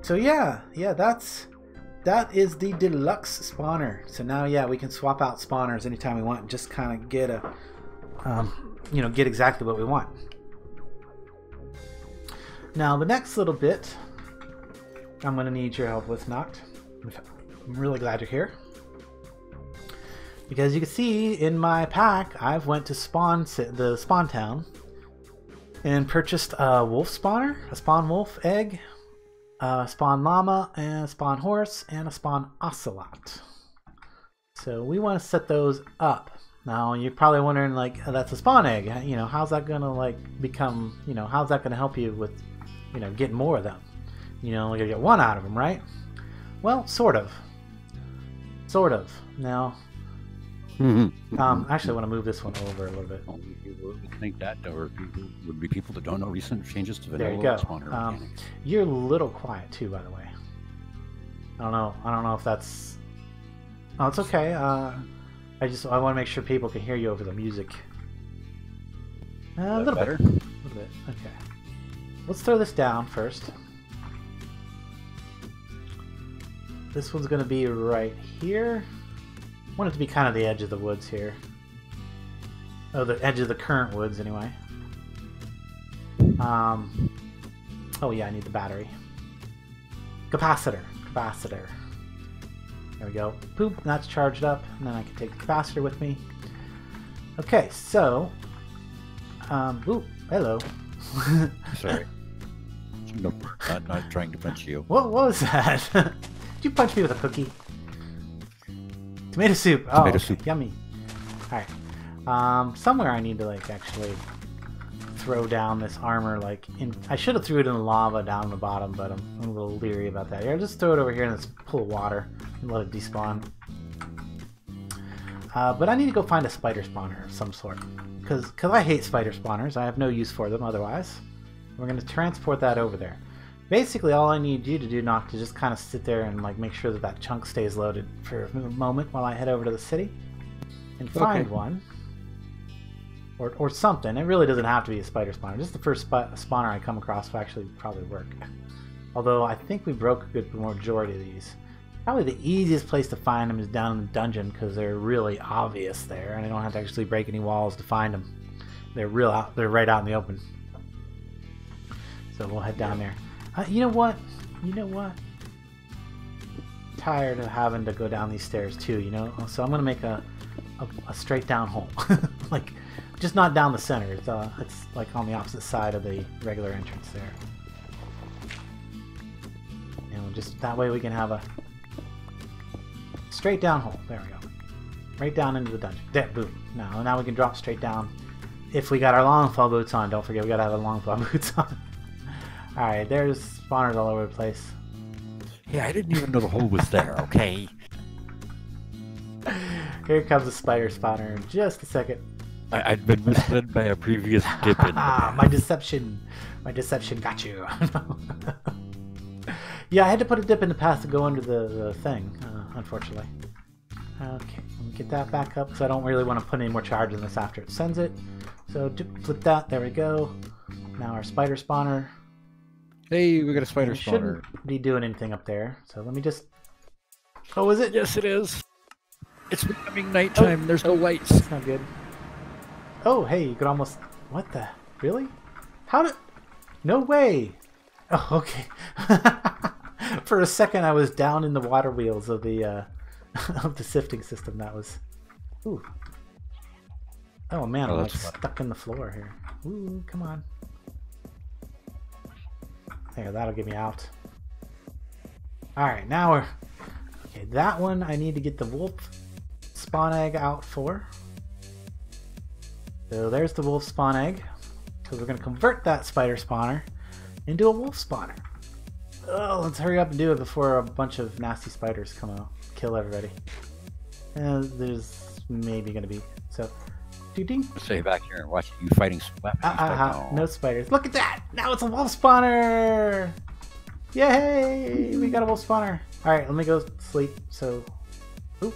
So yeah, that is the deluxe spawner. So now, yeah, we can swap out spawners anytime we want and just kind of get a, get exactly what we want. Now, the next little bit I'm going to need your help with, Nacht. I'm really glad you're here. Because you can see in my pack, I've went to the spawn town and purchased a wolf spawner, a spawn wolf egg, a spawn llama, and a spawn horse, and a spawn ocelot. So we want to set those up. Now you're probably wondering, like, that's a spawn egg. How's that gonna become? How's that gonna help you with, getting more of them? You're gonna get one out of them, right? Well, sort of. Now, actually, I want to move this one over a little bit. I think that would be people that don't know recent changes to vanilla. There you go. Spawner mechanics. You're a little quiet too, by the way. I don't know if that's. Oh, it's okay. I want to make sure people can hear you over the music. A little better. bit. A little bit. Okay. Let's throw this down first. This one's going to be right here. I want it to be kind of the edge of the woods here. Oh, the edge of the current woods, anyway. Oh yeah, I need the battery. Capacitor. There we go. Boop, that's charged up. And then I can take the capacitor with me. Okay, so... ooh, hello. Sorry. No, not trying to punch you. What was that? Did you punch me with a cookie? Tomato soup. Oh, Tomato soup. Yummy. Alright. Somewhere I need to, actually throw down this armor, I should have threw it in the lava down the bottom, but I'm a little leery about that. Here, just throw it over here in this pool of water and let it despawn. But I need to go find a spider spawner of some sort. Because I hate spider spawners. I have no use for them otherwise. We're going to transport that over there. Basically, all I need you to do, Nacht, is just kind of sit there and make sure that chunk stays loaded for a moment while I head over to the city and find one. Or something. It really doesn't have to be a spider spawner. Just the first spawner I come across will actually probably work. Although I think we broke a good majority of these. Probably the easiest place to find them is down in the dungeon because they're really obvious there, and I don't have to actually break any walls to find them. They're right out in the open. So we'll head down there. You know what? Tired of having to go down these stairs too. So I'm gonna make a straight down hole, just not down the center. It's on the opposite side of the regular entrance there. Just that way we can have a straight down hole. There we go. Right down into the dungeon. There, boom. Now we can drop straight down. If we got our long fall boots on, don't forget we gotta have our long fall boots on. Alright, there's spawners all over the place. Yeah, I didn't even know the hole was there, okay? Here comes the spider spawner in just a second. I'd been misled by a previous dip in. My deception got you. Yeah, I had to put a dip in the path to go under the thing, unfortunately. Okay, let me get that back up because I don't really want to put any more charge in this after it sends it. So flip that, there we go. Now our spider spawner. Hey, we got a spider spawner. Shouldn't be doing anything up there, so let me just... Oh, is it? Yes, it is. It's becoming nighttime. There's no lights. That's not good. Oh, hey, you could almost... What the... Really? How did... No way! Oh, okay. For a second, I was down in the water wheels of the of the sifting system. That was... Ooh. Oh, man, I'm stuck in the floor here. Ooh, come on. There, that'll get me out. Alright, now we're... Okay, that one I need to get the wolf spawn egg out for. So there's the wolf spawn egg. Because we're going to convert that spider spawner into a wolf spawner. Oh, let's hurry up and do it before a bunch of nasty spiders come out. Kill everybody. There's maybe going to be... So... Ding. Stay back here and watch you fighting no spiders. Look at that! Now it's a wolf spawner! Yay! We got a wolf spawner. Alright, let me go sleep. So... Oop.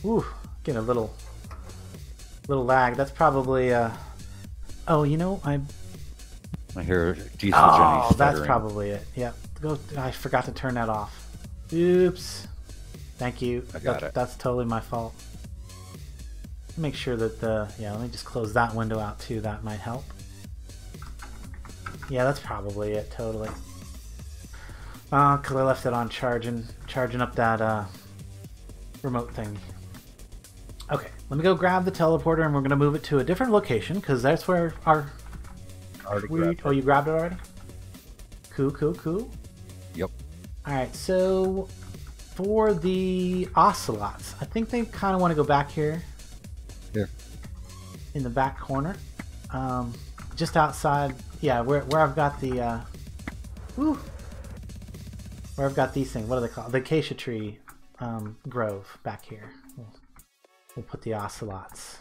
Ooh, getting a little lag. That's probably oh, you know, I hear diesel oh, Jenny that's stuttering. probably it. Yep. Go. I forgot to turn that off. Oops. Thank you. I got it. That's totally my fault. Make sure that yeah, let me just close that window out too. That might help. Yeah, that's probably it. Totally. Because I left it on charging up that remote thing. Okay, let me go grab the teleporter and we're going to move it to a different location because that's where our... Oh, you grabbed it already? Cool. Yep. Alright, so for the ocelots, I think they kind of want to go back here. Here. In the back corner. Just outside, yeah, where I've got the... where I've got these things, what are they called? The acacia tree grove back here. We'll put the ocelots.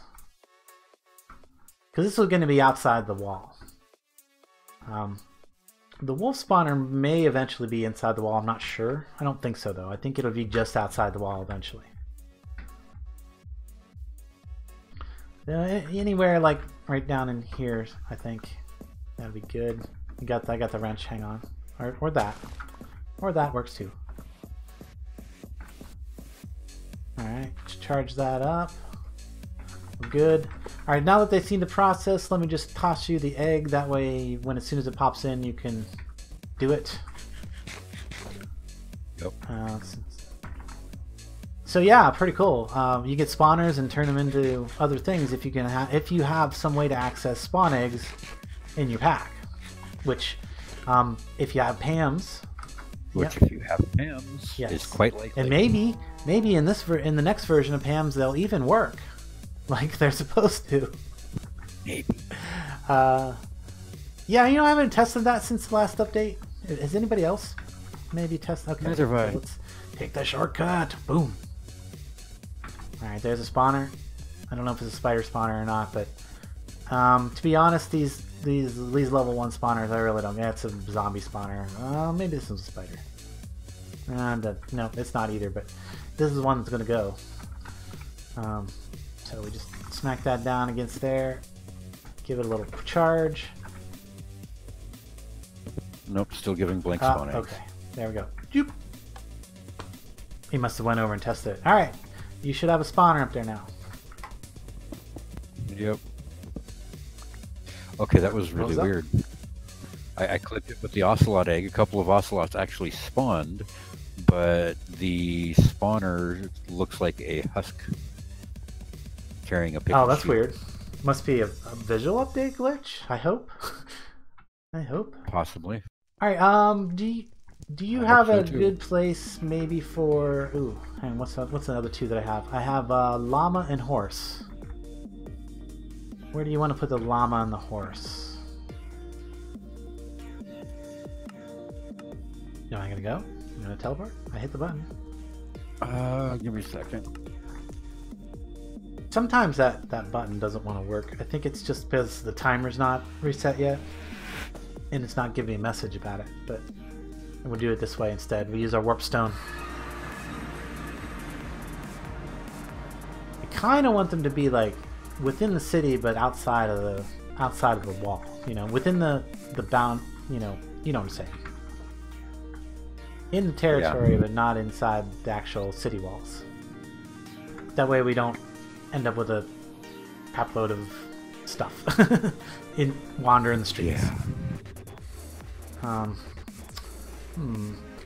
Because this is going to be outside the wall. The wolf spawner may eventually be inside the wall, I'm not sure. I don't think so though. I think it'll be just outside the wall eventually. Anywhere like right down in here, I think. That'd be good. I got the wrench, hang on. Or that. Or that works too. Alright, charge that up. We're good. Alright, now that they've seen the process, let me just toss you the egg. That way, as soon as it pops in, you can do it. Yep. So yeah, pretty cool. You get spawners and turn them into other things if you have some way to access spawn eggs in your pack. Which, if you have Pam's. Which, yep. if you have Pam's, yes. is quite likely. And maybe in the next version of Pam's, they'll even work, like they're supposed to. Maybe. Yeah, I haven't tested that since the last update. Has anybody else maybe tested? Okay, neither have I. Let's take the shortcut. Boom. All right, there's a spawner. I don't know if it's a spider spawner or not, but to be honest, these level 1 spawners, I really don't. Yeah, it's a zombie spawner. Maybe this is a spider. No, it's not either, but this is one that's going to go. So we just smack that down against there. Give it a little charge. Nope, still giving blank spawn eggs. Okay, there we go. Joop. He must have went over and tested it. Alright, you should have a spawner up there now. Yep. Okay, that was really weird. I clicked it with the ocelot egg. A couple of ocelots actually spawned, but the spawner looks like a husk carrying a pickle. Oh, that's weird. Must be a visual update glitch, I hope. I hope. Possibly. Alright, do you have a good place maybe for... Ooh, hang on, what's another two that I have? I have llama and horse. Where do you want to put the llama and the horse? No, I'm gonna go. I'm gonna teleport. I hit the button. Give me a second. Sometimes that button doesn't want to work. I think it's just because the timer's not reset yet, and it's not giving me a message about it. But we'll do it this way instead. We use our warp stone. I kind of want them to be like within the city, but outside of the wall. Within the bound. You know what I'm saying. In the territory, but not inside the actual city walls. That way we don't end up with a crapload of stuff wandering the streets. Yeah.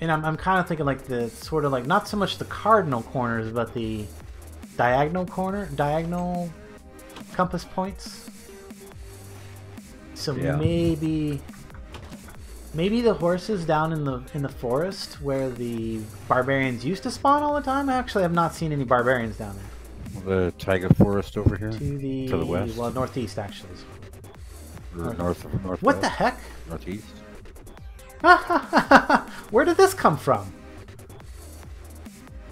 And I'm kind of thinking like the sort of like not so much the cardinal corners, but the diagonal compass points. So maybe the horses down in the forest where the barbarians used to spawn all the time. I actually have not seen any barbarians down there. The taiga forest over here? To the west? Well, northeast actually. Or northwest? What the heck? Northeast? Where did this come from?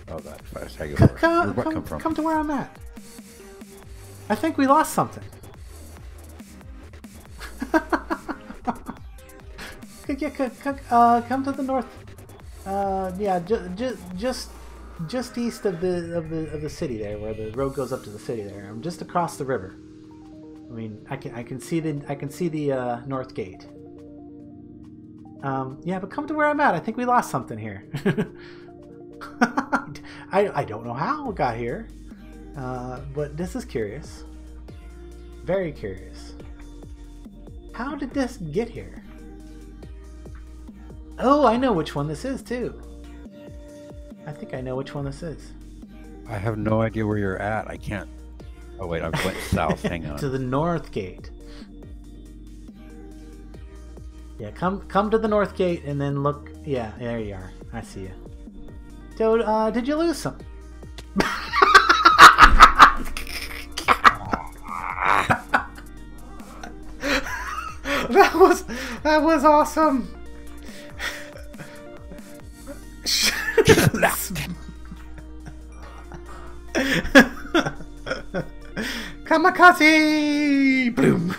Oh, that taiga forest. Where'd what come from? Come to where I'm at. I think we lost something. Come to the north. Yeah, just just east of the city there, where the road goes up to the city there. I'm just across the river. I mean, I can see the north gate. Yeah, but come to where I'm at. I think we lost something here. I don't know how it got here, but this is curious. Very curious. How did this get here? Oh, I know which one this is too. I think I know which one this is. I have no idea where you're at. I can't. Oh wait, I went south. Hang on. To the north gate. Yeah, come to the north gate and then look. Yeah, there you are. I see you. Dude, did you lose some? That was awesome. Kamikaze! Bloom.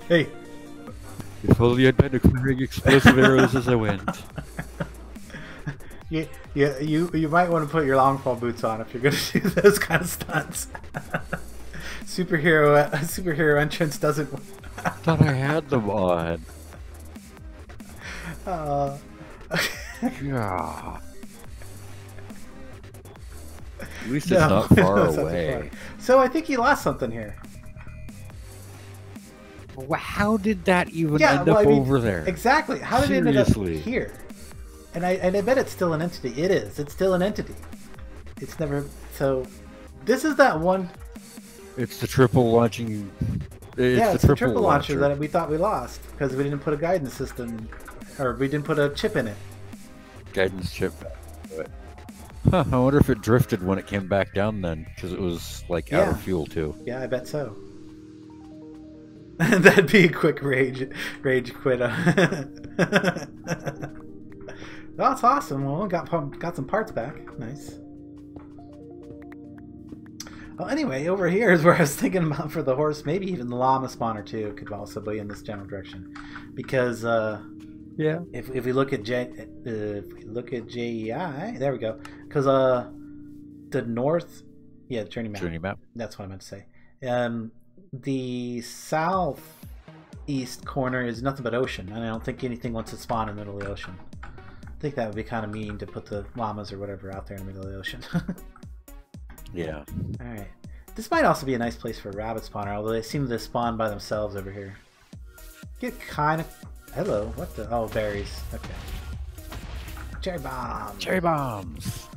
Hey. If only I'd been clearing explosive arrows as I went. You might want to put your longfall boots on if you're going to do those kind of stunts. Superhero entrance doesn't. I thought I had them on. Yeah. At least it's not far away. So I think you lost something here. Well, how did that even end up over there? Exactly. How did it end up here? And I bet it's still an entity. It is. It's still an entity. It's never. So this is that one. It's the triple launching. It's the triple launcher that we thought we lost because we didn't put a guidance system, or we didn't put a chip in it. Guidance chip. Huh, I wonder if it drifted when it came back down then, because it was like out of fuel too. Yeah, I bet so. That'd be a quick rage quit. That's awesome. Well, got some parts back. Nice. Well, anyway, over here is where I was thinking about for the horse. Maybe even the llama spawner too could also be in this general direction, because yeah. If we look at JEI, there we go. Because the north, journey map. Journey map. That's what I meant to say. The southeast corner is nothing but ocean, and I don't think anything wants to spawn in the middle of the ocean. I think that would be kind of mean to put the llamas or whatever out there in the middle of the ocean. Yeah. All right. This might also be a nice place for a rabbit spawner, although they seem to spawn by themselves over here. Get kind of. Hello, what the? Oh, berries. Okay. Cherry bombs. Cherry bombs.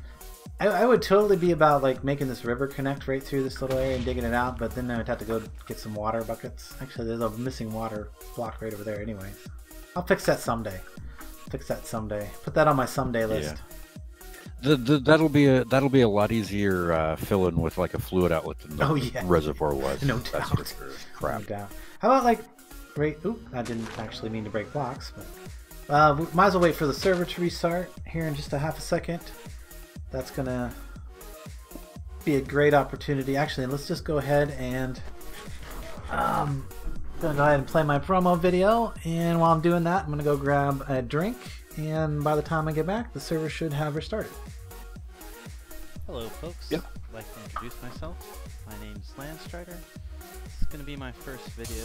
I would totally be about like making this river connect right through this little area and digging it out, but then I would have to go get some water buckets. Actually, there's a missing water block right over there anyways. I'll fix that someday. Put that on my someday list. Yeah. That'll be a lot easier filling with like a fluid outlet than the reservoir was. No doubt. Crap. No doubt. How about like oop, I didn't actually mean to break blocks, but we might as well wait for the server to restart here in just a half a second. That's gonna be a great opportunity. Actually, let's just go ahead and play my promo video, and while I'm doing that, I'm gonna go grab a drink, and by the time I get back, the server should have restarted. Hello folks, Yep. I'd like to introduce myself. My name's Landstryder. This is gonna be my first video.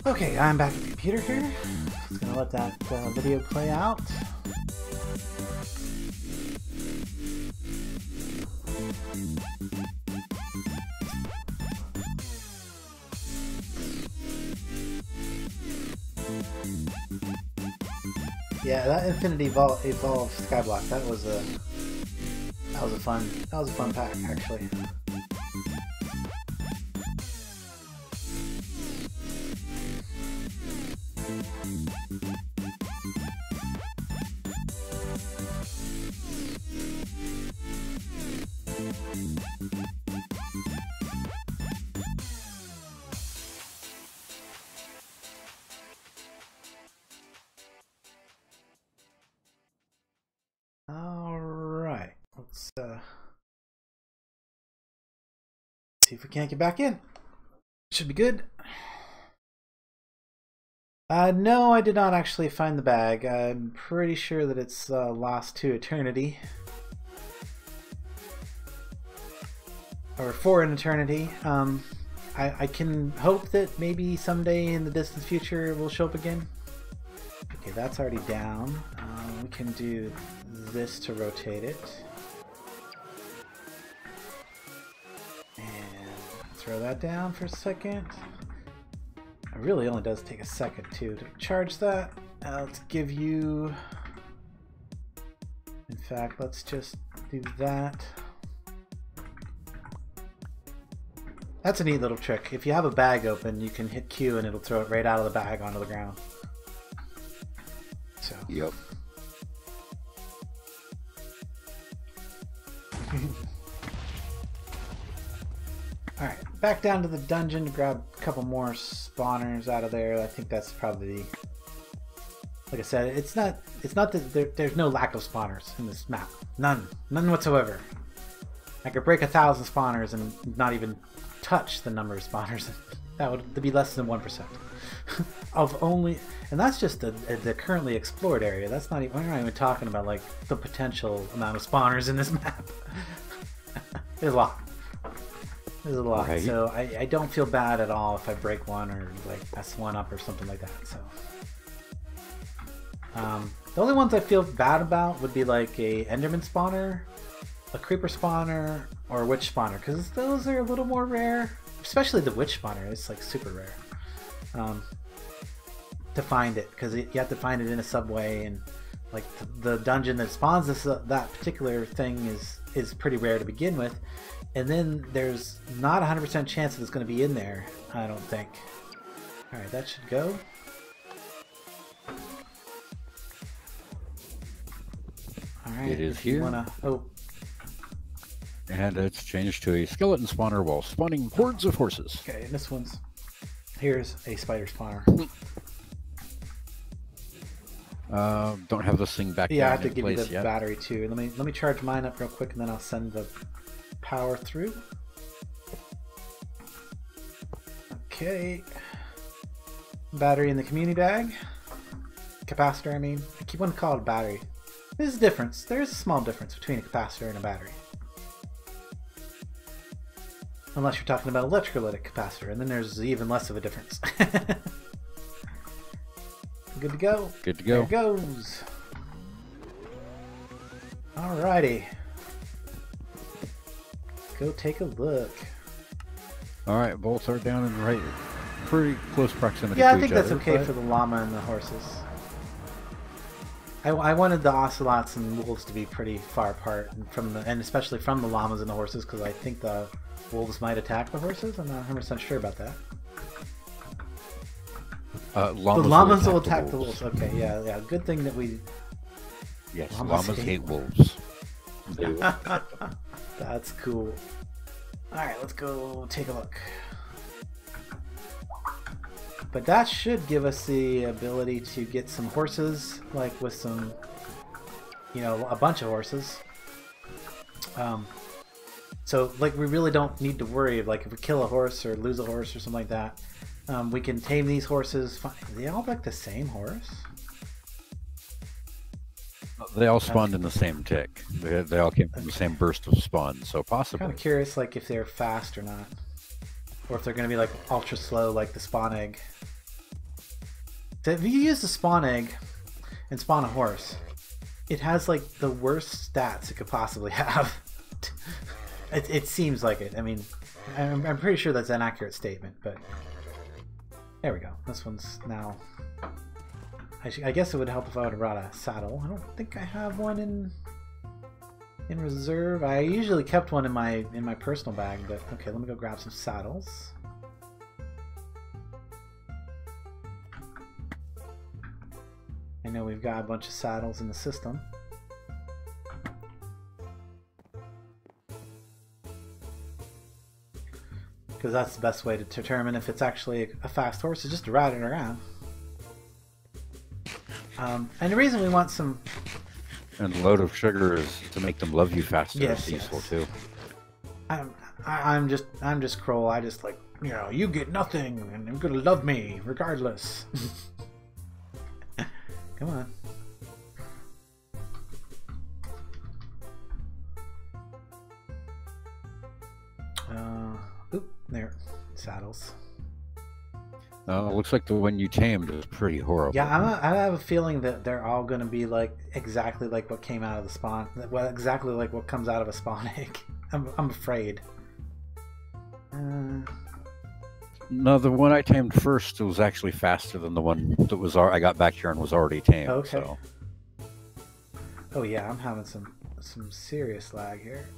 Okay, I'm back at the computer here. Just gonna let that video play out. Yeah, that Infinity Evolved Skyblock, that was a fun pack actually. Alright, let's see if we can't get back in. Should be good. No, I did not actually find the bag. I'm pretty sure that it's lost to eternity. Or for an eternity. I can hope that maybe someday in the distant future it will show up again. Okay, that's already down. We can do this to rotate it. And throw that down for a second. It really only does take a second too to charge that. Let's give you... In fact, let's just do that. That's a neat little trick. If you have a bag open, you can hit Q and it'll throw it right out of the bag onto the ground. So. Yep. Alright, back down to the dungeon to grab a couple more spawners out of there. I think that's probably, like I said, it's not that there's no lack of spawners in this map. None whatsoever. I could break 1,000 spawners and not even touch the number of spawners. That would be less than 1% of only, and that's just the currently explored area. That's not even, we're not even talking about like the potential amount of spawners in this map. There's a lot. There's a lot. Right. So I don't feel bad at all if I break one or like mess one up or something like that. So the only ones I feel bad about would be like a Enderman spawner, a creeper spawner, or a witch spawner, because those are a little more rare. Especially the witch spawner, it's like super rare to find it, because you have to find it in a subway, and like the dungeon that spawns that particular thing is pretty rare to begin with, and then there's not 100% chance that it's going to be in there, I don't think. Alright, that should go. Alright, it is here. And it's changed to a skeleton spawner while spawning hordes of horses. Okay, and this one's... Here's a spider spawner. Don't have this thing back. Yeah, I have to give you the battery too. Let me charge mine up real quick, and then I'll send the power through. Okay. Battery in the community bag. Capacitor, I mean. I keep wanting to call it a battery. There's a difference. There's a small difference between a capacitor and a battery. Unless you're talking about electrolytic capacitor, and then there's even less of a difference. Good to go. Good to go. There it goes. Alrighty. Go take a look. Alright, bolts are down in pretty close proximity yeah, to I think each that's other, okay for the llama and the horses. I wanted the ocelots and wolves to be pretty far apart, and especially from the llamas and the horses, because I think the wolves might attack the horses. I'm not 100% sure about that. The llamas will attack the wolves. Okay, yeah. Good thing that we... Yes, llamas hate wolves. That's cool. Alright, let's go take a look. But that should give us the ability to get some horses, like with some, a bunch of horses. So, like, we really don't need to worry, like, if we kill a horse or lose a horse or something like that, we can tame these horses. Are they all like the same horse? They all spawned in the same tick. They all came from the same burst of spawn, so possibly. I'm kind of curious, like, if they're fast or not. Or if they're going to be, like, ultra slow, like the spawn egg. If you use the spawn egg and spawn a horse, it has like the worst stats it could possibly have. It seems like it. I mean, I'm pretty sure that's an accurate statement, but there we go. This one's now. I guess it would help if I would have brought a saddle. I don't think I have one in reserve. I usually kept one in my personal bag, but okay, let me go grab some saddles. I know we've got a bunch of saddles in the system. Because that's the best way to determine if it's actually a fast horse, is just to ride it around. And the reason we want some... And the load of sugar is to make them love you faster. Yes, it's useful too. I'm just Kroll. I just like, you know, you get nothing, and you're gonna love me regardless. Come on. Oop, there, saddles. It looks like the one you tamed is pretty horrible. Yeah, I have a feeling that they're all going to be like exactly like what came out of the spawn. Well, exactly like what comes out of a spawn egg. I'm afraid. No, the one I tamed first was actually faster than the one that was I got back here and was already tamed. Okay. So. Oh yeah, I'm having some serious lag here.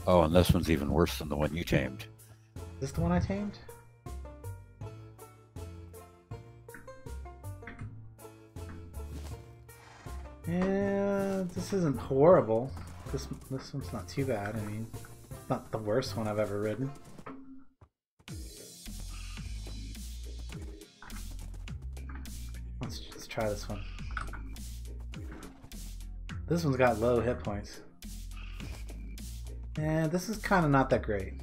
Oh, and this one's even worse than the one you tamed. Is this the one I tamed? Yeah, this isn't horrible. This one's not too bad. I mean, not the worst one I've ever ridden. Let's try this one. This one's got low hit points. Yeah, this is kind of not that great.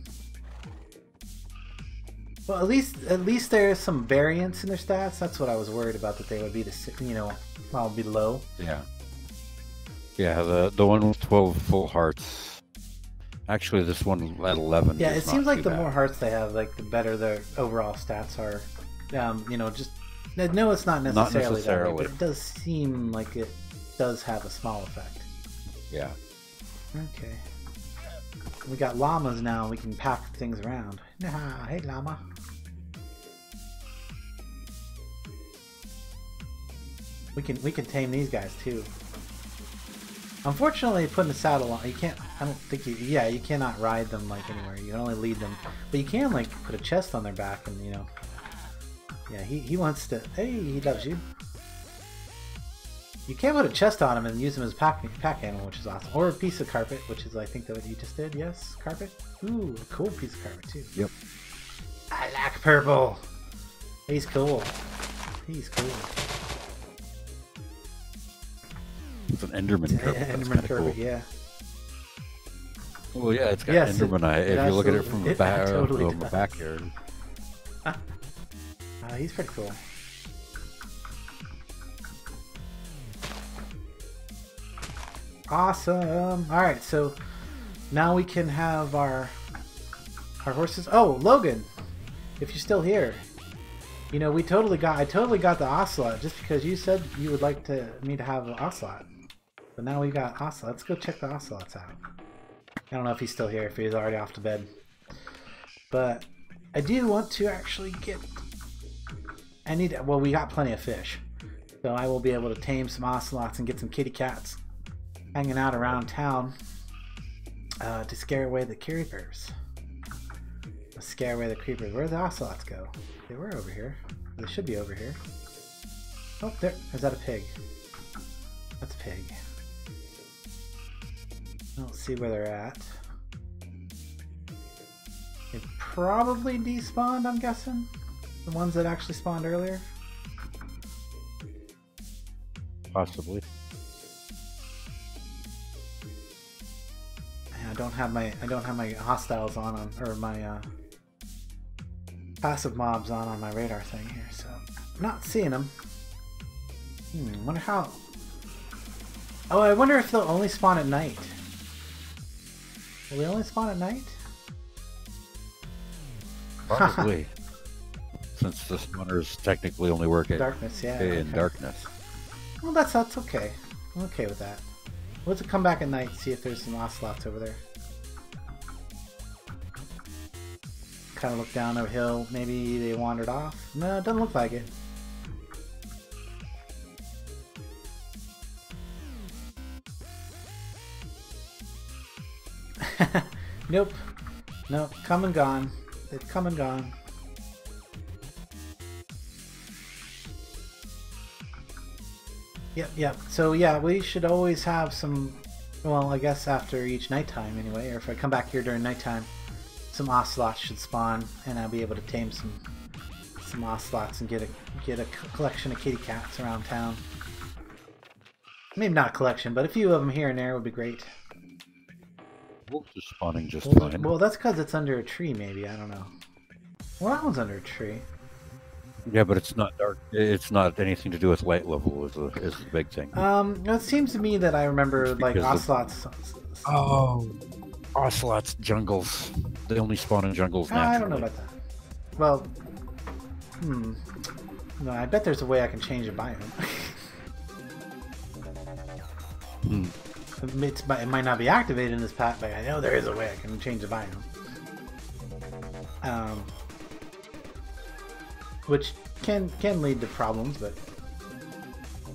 Well, at least there is some variance in their stats. That's what I was worried about, that they would be well, be low. Yeah. Yeah, the one with 12 full hearts. Actually, this one at 11. Yeah, is it seems not like too the bad. more hearts they have, like the better their overall stats are. You know, just no, it's not necessarily that way, but it does seem like it does have a small effect. Yeah. Okay. We got llamas now. We can pack things around. Hey, llama. We can tame these guys too. Unfortunately, putting a saddle on, you can't. I don't think you. Yeah, you cannot ride them like anywhere. You can only lead them, but you can like put a chest on their back, and you know. Yeah, he wants to. Hey, he loves you. You can put a chest on him and use him as pack animal, which is awesome. Or a piece of carpet, which is I think what you just did. Yes, carpet. Ooh, a cool piece of carpet too. Yep. I like purple. He's cool. He's cool. It's an Enderman carpet. That's Enderman kinda carpet, cool. yeah. Well, yeah, it's got Yes, Enderman eye. If you look at it from the back, totally from the does. backyard. He's pretty cool. Awesome. All right, so now we can have our horses. Oh, Logan, if you're still here, you know I totally got the ocelot just because you said you would like me to have an ocelot. But now we got ocelot. Let's go check the ocelots out. I don't know if he's still here, if he's already off to bed. But I do want to actually get. Well, we got plenty of fish, so I will be able to tame some ocelots and get some kitty cats hanging out around town to scare away the creepers. Let's scare away the creepers. Where did the ocelots go? They were over here. They should be over here. Oh, there. Is that a pig? That's a pig. I don't see where they're at. They probably despawned, I'm guessing. The ones that actually spawned earlier. Possibly. I don't have my hostiles on or my passive mobs on my radar thing here, so I'm not seeing them. Wonder how. Oh, I wonder if they'll only spawn at night. Will they only spawn at night? Probably. since the spawners technically only work Darkness, yeah. in okay. darkness. Well, that's okay. I'm okay with that. Let's come back at night, see if there's some ocelots over there. Kind of look down a hill. Maybe they wandered off. No, it doesn't look like it. Nope. Nope. Come and gone. They've come and gone. Yep. So yeah, we should always have some, well, I guess after each nighttime anyway, or if I come back here during nighttime, some ocelots should spawn, and I'll be able to tame some ocelots and get a collection of kitty cats around town. Maybe not a collection, but a few of them here and there would be great. Wolves are spawning just Well, fine. well, that's because it's under a tree, maybe. I don't know. Well, that one's under a tree. Yeah, but it's not dark. It's not anything to do with light level. Is the big thing. It seems to me that I remember like ocelots. Oh, ocelots, jungles. They only spawn in jungles naturally. I don't know about that. Well, no, I bet there's a way I can change a biome. It might not be activated in this pack, but I know there is a way I can change the biome. Which can lead to problems, but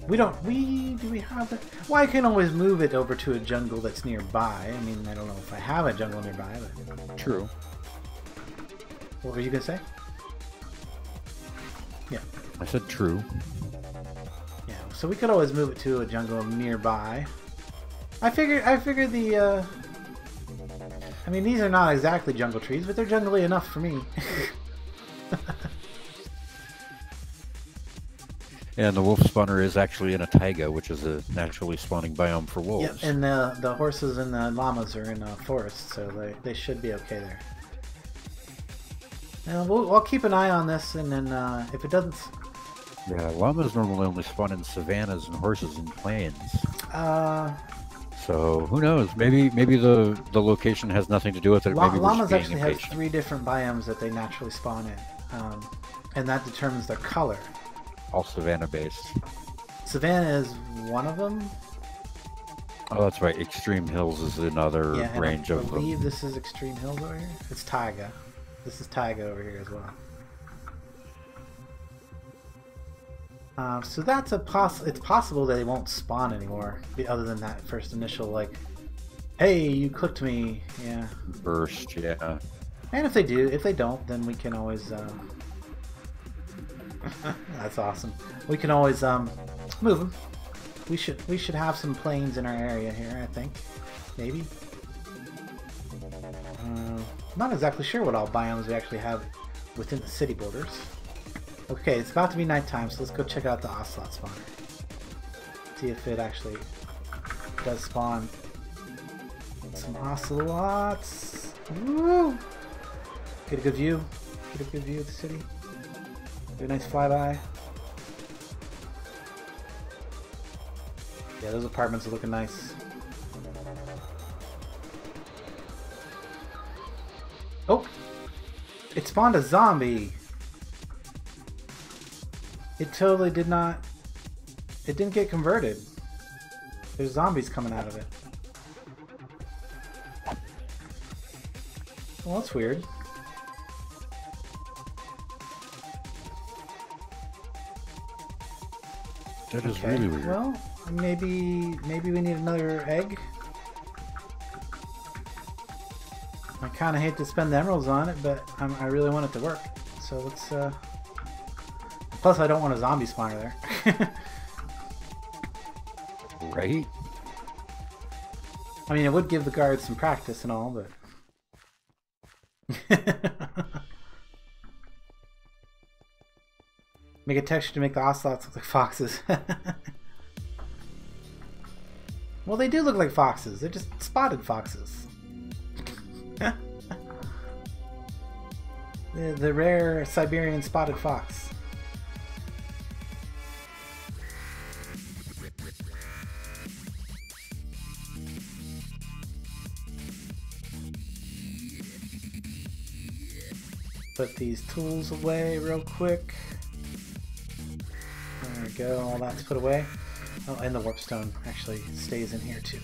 do we have it? Well, I can always move it over to a jungle that's nearby. I mean, I don't know if I have a jungle nearby, but... True. What were you gonna say? Yeah. I said true. Yeah, so we could always move it to a jungle nearby. I figured the, I mean, these are not exactly jungle trees, but they're jungly enough for me. And the wolf spawner is actually in a taiga, which is a naturally spawning biome for wolves. Yeah, and the horses and the llamas are in a forest, so they should be okay there. Now, we'll keep an eye on this, and then if it doesn't... Yeah, llamas normally only spawn in savannas and horses in plains. So who knows? Maybe the location has nothing to do with it. Maybe llamas actually have 3 different biomes that they naturally spawn in, and that determines their color. All savanna based. Savanna is one of them. Oh, that's right. Extreme Hills is another range of them. I believe this is Extreme Hills over here. It's taiga. This is taiga over here as well. So that's it's possible that they won't spawn anymore, other than that first initial, like, hey, you clicked me, yeah. Burst, yeah. And if they do, if they don't, then we can always, that's awesome. We can always, move them. We should have some plains in our area here, I think. Maybe. Not exactly sure what all biomes we actually have within the city borders. Okay, it's about to be nighttime, so let's go check out the ocelot spawner. See if it actually does spawn some ocelots. Woo! Get a good view. Get a good view of the city. Do a nice flyby. Yeah, those apartments are looking nice. Oh! It spawned a zombie! It totally did not... It didn't get converted. There's zombies coming out of it. Well, that's weird. That is really weird. Well, maybe we need another egg. I kind of hate to spend the emeralds on it, but I really want it to work. So let's... Plus, I don't want a zombie spawner there. Right? I mean, it would give the guards some practice and all, but... Make a texture to make the ocelots look like foxes. Well, they do look like foxes. They're just spotted foxes. The rare Siberian spotted fox. put these tools away real quick. There we go, all that's put away. Oh, and the warp stone actually stays in here too.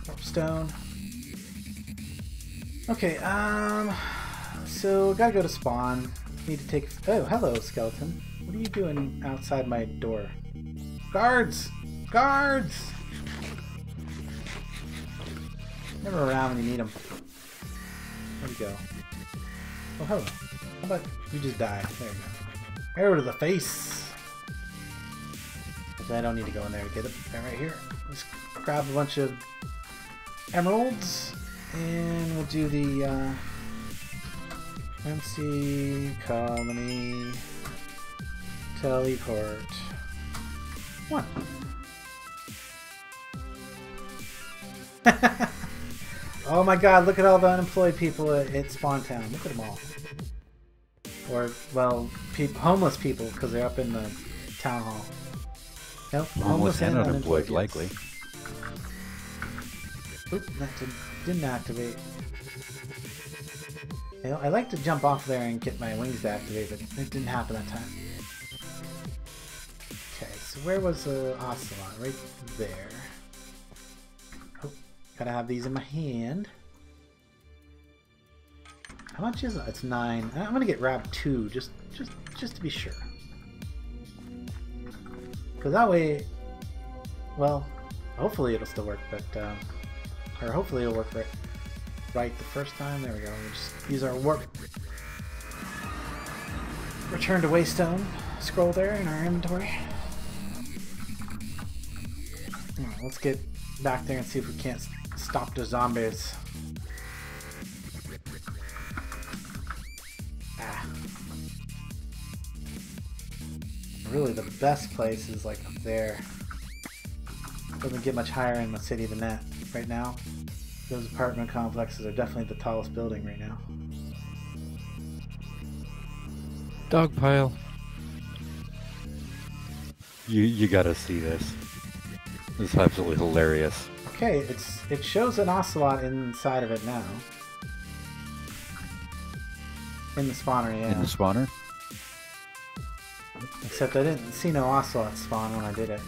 Warp stone. Okay, so gotta go to spawn. Need to take. Oh, hello, skeleton. What are you doing outside my door? Guards! Guards! Never around when you need them. Where'd he go? Oh, hello. How about you just die? There you go. Arrow to the face! I don't need to go in there to get it. They're right here. Let's grab a bunch of emeralds. And we'll do the MC colony teleport 1. Oh my god, look at all the unemployed people at Spawn Town. Look at them all. Or, well, homeless people, because they're up in the town hall. Nope, homeless and unemployed, likely. Oop, that didn't activate. You know, I like to jump off there and get my wings to activate, but it didn't happen that time. Okay, so where was the ocelot? Right there. Oh, gotta have these in my hand. How much is it? It's 9. I'm gonna get Rab 2 just to be sure. Because that way, well, hopefully it'll still work, but or hopefully it'll work right the first time. There we go. We'll just use our warp. Return to Waystone. Scroll there in our inventory. Alright, let's get back there and see if we can't stop the zombies. Ah. Really, the best place is like up there. Doesn't get much higher in the city than that right now. Those apartment complexes are definitely the tallest building right now. Dog pile. You gotta see this. This is absolutely hilarious. Okay, it shows an ocelot inside of it now. In the spawner, yeah. In the spawner? Except I didn't see no ocelot spawn when I did it.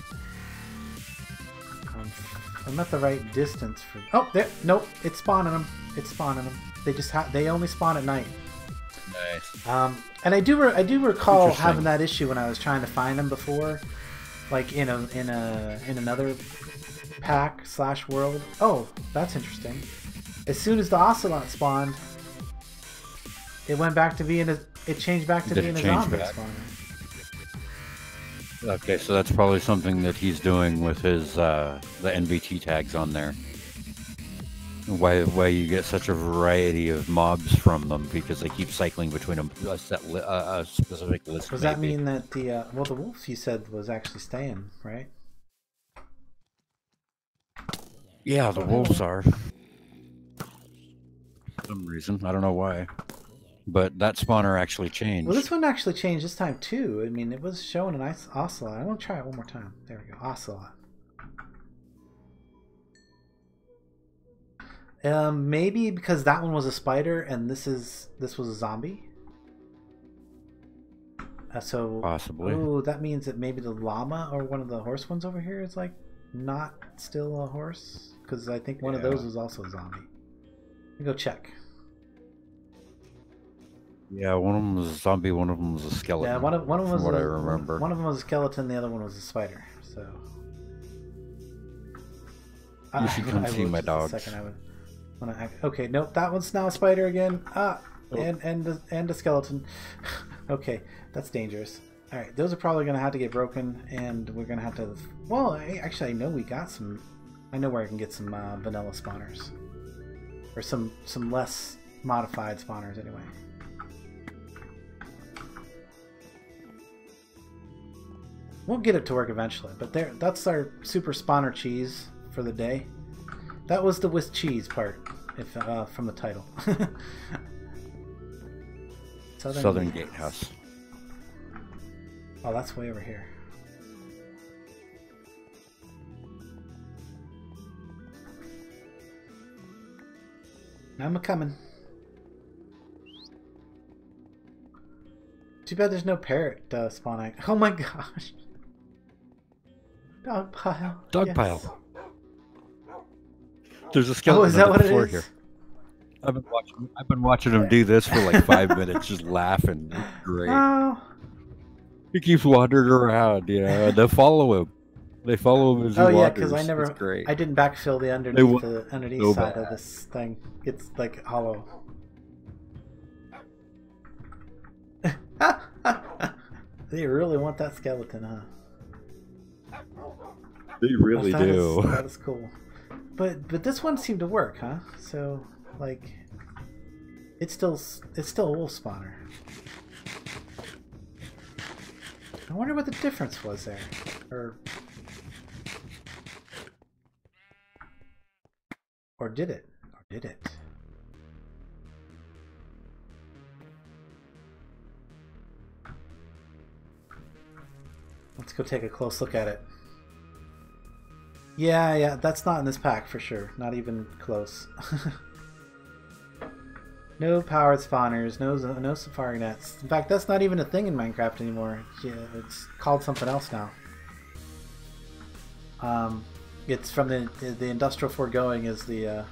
I'm at the right distance for. Oh, there! Nope, it's spawning them. It's spawning them. They just they only spawn at night. Nice. And I do recall having that issue when I was trying to find them before, like in another pack / world. Oh, that's interesting. As soon as the ocelot spawned, it went back to being it changed back to being a zombie spawner. Okay, so that's probably something that he's doing with his the NVT tags on there. Why you get such a variety of mobs from them, because they keep cycling between a specific list. Does that mean that the well, the wolf you said was actually staying, right? Yeah, the wolves are. For some reason, I don't know why. But that spawner actually changed. Well, this one actually changed this time too. I mean, it was showing a nice ocelot. I want to try it one more time. There we go, ocelot. Maybe because that one was a spider and this was a zombie. So possibly. Oh, that means that maybe the llama or one of the horse ones over here is like not still a horse, because I think one of those was also a zombie. Let me go check. Yeah, one of them was a zombie, one of them was a skeleton. Yeah, one of them was what I remember. One of them was a skeleton, the other one was a spider. So you should come see my dogs. Okay, nope, that one's now a spider again. And a skeleton. Okay, that's dangerous. All right, those are probably gonna have to get broken, and we're gonna have to. Well, actually, I know we got some. I know where I can get some vanilla spawners, or some less modified spawners anyway. We'll get it to work eventually, but that's our super spawner cheese for the day. That was the with cheese part, if from the title. Southern Gatehouse. Oh, that's way over here. I'm a coming. Too bad there's no parrot spawning. Oh my gosh. Dog pile. Dog Yes. pile. There's a skeleton Oh, is that on what the it floor is? here. I've been watching him do this for like 5 minutes, just laughing. It's great. Oh. He keeps wandering around, you know, and they follow him. They follow him as he Oh yeah, wanders. because It's great. I didn't backfill the underneath so side bad. of this thing. It's like hollow. They really want that skeleton, huh? They really do. That is cool. But this one seemed to work, huh? So like, it's still a wolf spawner. I wonder what the difference was there, or did it? Or did it? Let's go take a close look at it. Yeah, that's not in this pack for sure. Not even close. No powered spawners, no safari nets. In fact, that's not even a thing in Minecraft anymore. Yeah, it's called something else now. It's from the Industrial Foregoing is the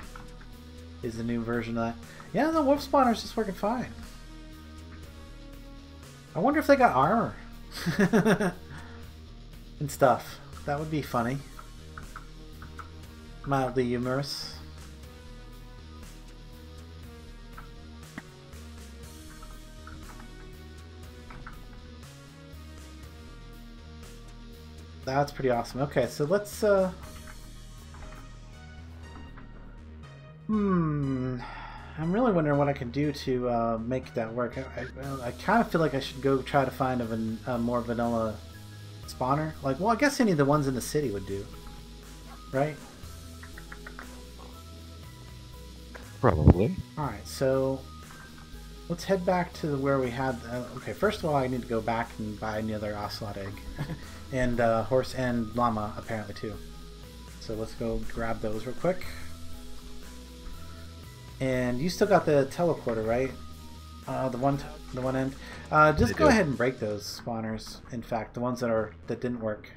new version of that. Yeah, the wolf spawner's just working fine. I wonder if they got armor and stuff. That would be funny. Mildly humorous. That's pretty awesome. Okay, so let's I'm really wondering what I can do to make that work. I kind of feel like I should go try to find a more vanilla spawner. Like, well, I guess any of the ones in the city would do, right? Probably. All right, so let's head back to where we had. Okay, first of all, I need to go back and buy another ocelot egg, and horse and llama apparently too. So let's go grab those real quick. And you still got the teleporter, right? The one end. Just go ahead and break those spawners. In fact, the ones that didn't work.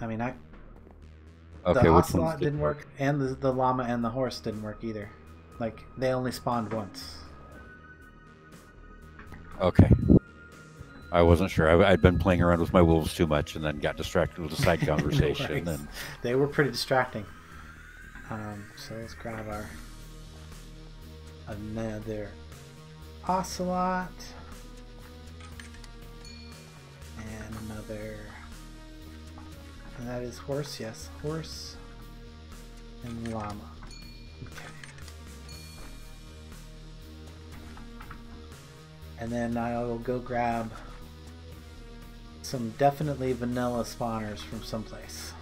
I mean, Okay, the which ocelot ones didn't work, and the llama and the horse didn't work either. Like, they only spawned once. Okay. I wasn't sure. I'd been playing around with my wolves too much and then got distracted with a side conversation. Nice. And They were pretty distracting. So let's grab another ocelot. And another... And that is horse, yes. Horse and llama. Okay. And then I'll go grab some definitely vanilla spawners from someplace.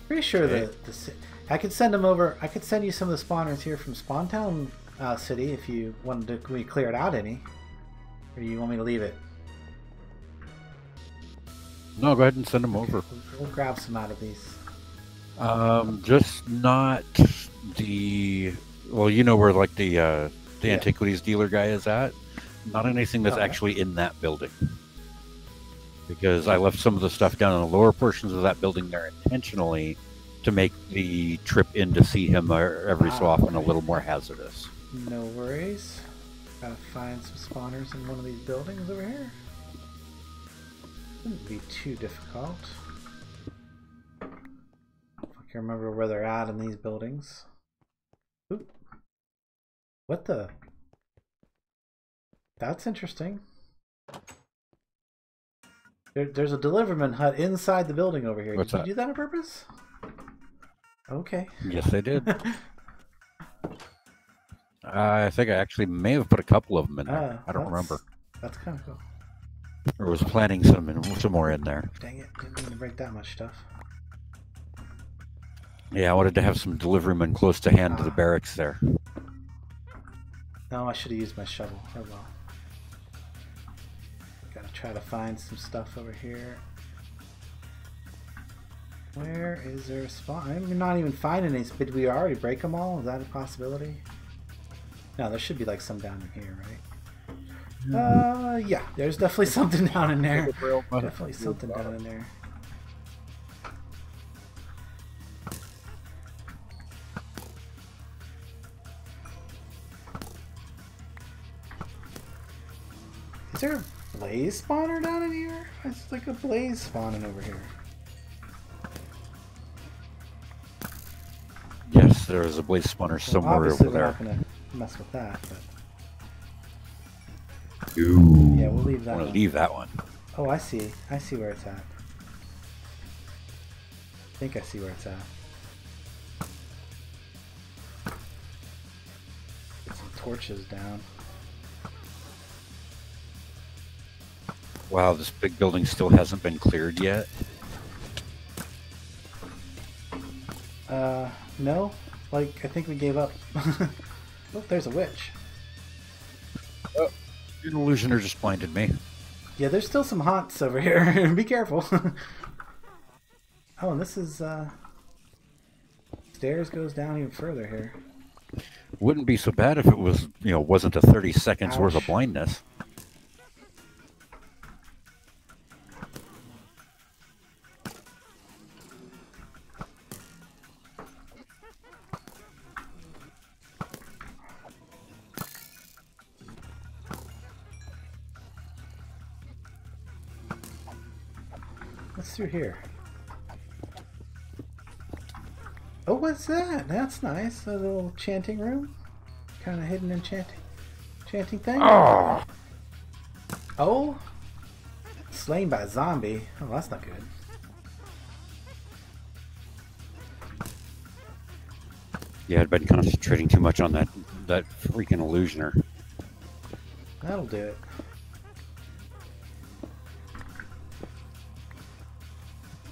Pretty sure I could send them over. I could send you some of the spawners here from Spawntown City if you wanted to clear it out any. Or do you want me to leave it? no, go ahead and send them over. We'll grab some out of these. Just not the. Well, you know where like the antiquities dealer guy is at. Not anything that's actually in that building. Because I left some of the stuff down in the lower portions of that building there intentionally to make the trip in to see him every so often a little more hazardous. No worries. Gotta find some spawners in one of these buildings over here. Shouldn't be too difficult. If I can remember where they're at in these buildings. Oop. What the? That's interesting. There's a deliverman hut inside the building over here. What's Did that? you do that on purpose? Okay. Yes, I did. I think I actually may have put a couple of them in there. I don't remember. That's kind of cool. Or was planning some more in there. Dang it, didn't mean to break that much stuff. Yeah, I wanted to have some deliverymen close to hand to the barracks there. No, I should have used my shovel. Oh well. Gotta try to find some stuff over here. Where is there a spawn? I'm not even finding any. Did we already break them all? Is that a possibility? No, there should be like some down in here, right? Yeah, there's definitely something down in there. Definitely something down in there. Is there a blaze spawner down in here? It's like a blaze spawning over here. Yes, there is a blaze spawner Well, somewhere obviously over we're there. not gonna mess with that, but Ooh. yeah, we'll leave that I'm one. gonna leave that one. Oh, I see. I see where it's at. I think I see where it's at. Get some torches down. Wow, this big building still hasn't been cleared yet. No. Like, I think we gave up. Oh, there's a witch. Oh, an illusioner just blinded me. Yeah, there's still some haunts over here. Be careful. Oh, and this is, stairs goes down even further here. Wouldn't be so bad if it was, wasn't a 30 seconds worth of Ouch. blindness. What's through here? Oh, what's that? That's nice. A little chanting room. Kind of hidden enchanting thing. Oh! Oh? Slain by a zombie. Oh, that's not good. Yeah, I'd been concentrating too much on that freaking illusioner. That'll do it.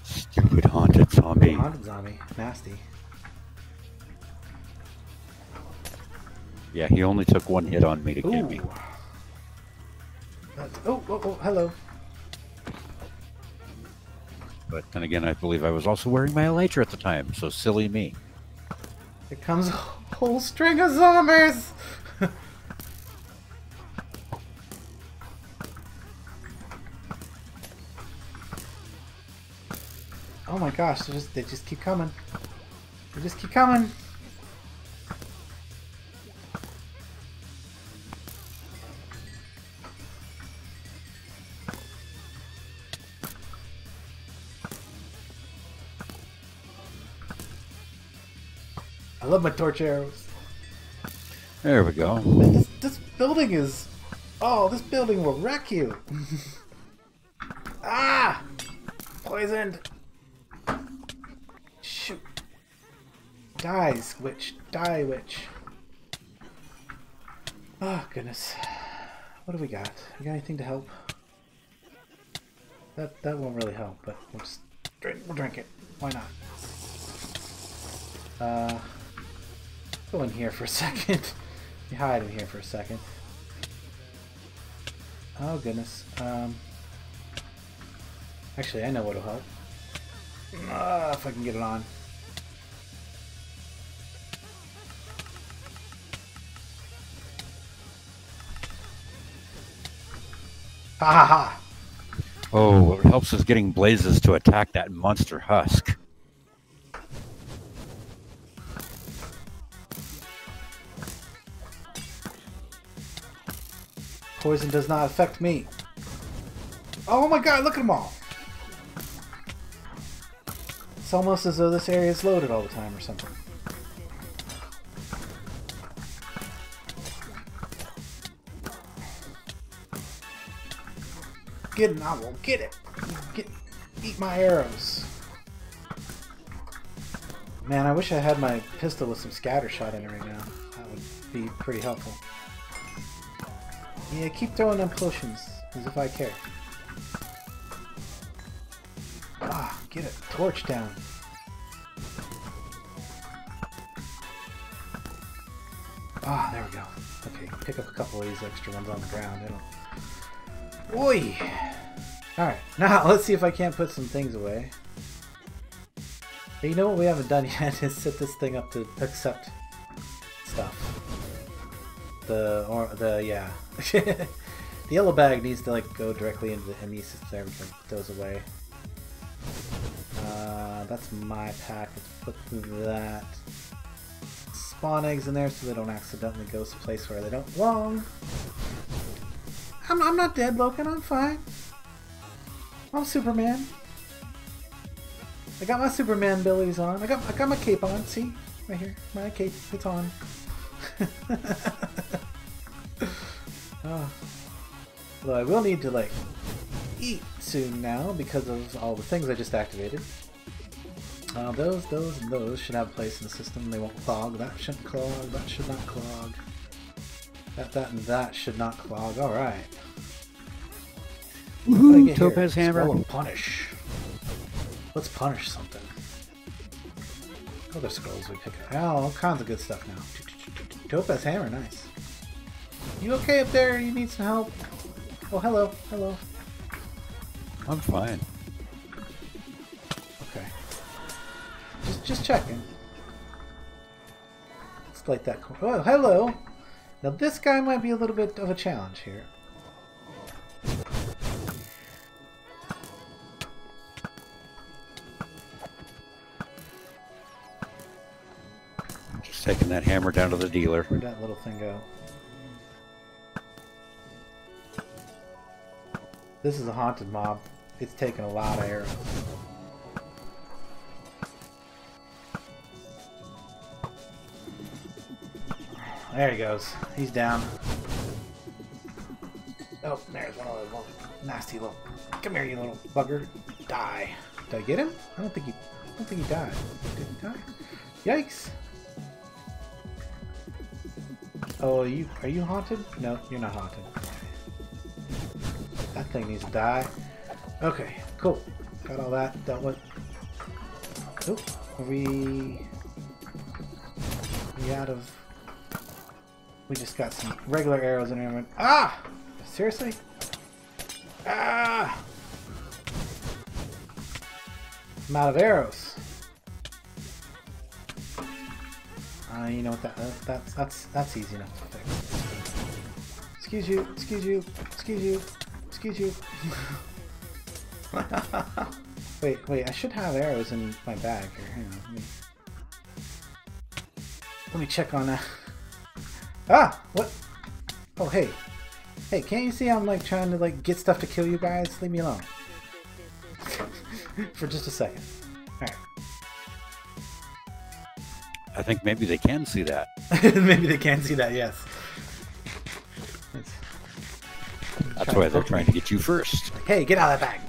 Stupid haunted zombie. Haunted zombie. Nasty. Yeah, he only took one hit on me to get me. Oh, hello. But then again, I believe I was also wearing my elytra at the time, so silly me. Here comes a whole string of zombies! Oh my gosh, they just keep coming. They just keep coming. I love my torch arrows. There we go. Man, this building is... Oh, this building will wreck you. Ah! Poisoned. Shoot. Die, witch. Die, witch. Oh, goodness. What do we got? We got anything to help? That won't really help, but we'll just drink it. Why not? Go in here for a second. You hide in here for a second. Oh goodness. Actually, I know what'll help. If I can get it on. Ha ha ha! Oh, what helps is getting blazes to attack that monster husk. Poison does not affect me. Oh my god, look at them all! It's almost as though this area is loaded all the time or something. Get it, I won't get it! Eat my arrows. Man, I wish I had my pistol with some scatter shot in it right now. That would be pretty helpful. Yeah, keep throwing them potions, as if I care. Ah, get a torch down. Ah, there we go. Okay, pick up a couple of these extra ones on the ground. It'll... Oi! Alright, now let's see if I can't put some things away. Hey, you know what we haven't done yet is set this thing up to accept stuff. Yeah. The yellow bag needs to like go directly into the ME system. Everything goes away. That's my pack. Let's put that. Spawn eggs in there so they don't accidentally go to a place where they don't belong. I'm not dead, Logan. I'm fine. I'm Superman. I got my Superman abilities on. I got my cape on. See, right here, my cape. It's on. Oh. Although I will need to like eat soon now because of all the things I just activated. Those, and those should have a place in the system. They won't clog. That shouldn't clog. That should not clog. That, and that should not clog. All right. Woohoo! Topaz hammer. Scroll of punish. Let's punish something. Other scrolls we pick up. Oh, all kinds of good stuff now. Topaz hammer, nice. You okay up there? You need some help? Oh, hello, hello. I'm fine. Okay. Just checking. Let's light that. Oh, hello. Now this guy might be a little bit of a challenge here. Just taking that hammer down to the dealer. Where'd that little thing go? This is a haunted mob. It's taking a lot of arrows. There he goes. He's down. Oh, there's one of those little nasty little. Come here, you little bugger. Die. Did I get him? I don't think he died. Did he die? Yikes! Oh, are you haunted? No, you're not haunted. That thing needs to die. Okay, cool. Got all that dealt with. Oop, are we out of? We just got some regular arrows in there. Ah! Seriously? Ah! I'm out of arrows. You know what? That's easy enough to fix. Excuse you. Excuse you. Excuse you. Excuse you. wait. I should have arrows in my bag here. Hang on. Let me check on that. Ah! What? Oh, hey. Hey, can't you see I'm like trying to like get stuff to kill you guys? Leave me alone. For just a second. Alright. I think maybe they can see that. Maybe they can see that, yes. That's why they're trying to get you first. Like, hey, get out of that bag!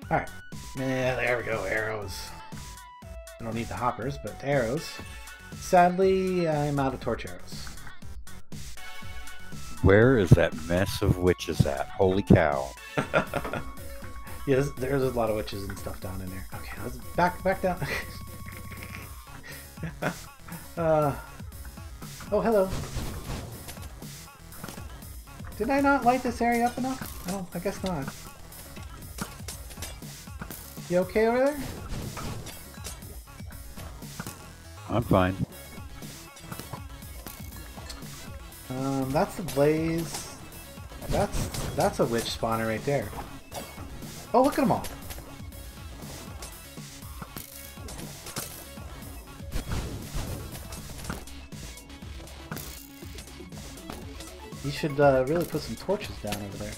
Alright. Yeah, there we go, arrows. I don't need the hoppers, but arrows. Sadly, I'm out of torch arrows. Where is that mess of witches at? Holy cow. Yeah, there's a lot of witches and stuff down in there. Okay, let's back down. Oh, hello. Did I not light this area up enough? I guess not. You okay over there? I'm fine. That's the blaze. That's a witch spawner right there. Oh, look at them all. You should really put some torches down over there.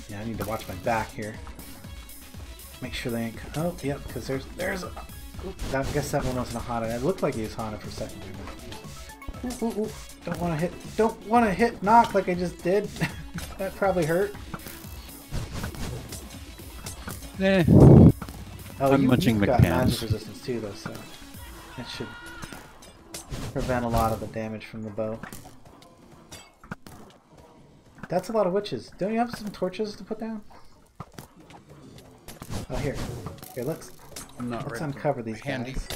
Yeah, I need to watch my back here. Make sure they ain't. Oh, yep, because there's a. I guess that one wasn't haunted. It looked like he was haunted for a second. Ooh. Don't want to hit knock like I just did. That probably hurt. Eh. Oh, I'm munching you've got magic McPans. resistance too, though, so that should prevent a lot of the damage from the bow. That's a lot of witches. Don't you have some torches to put down? Oh, here, let's uncover these handy. guys.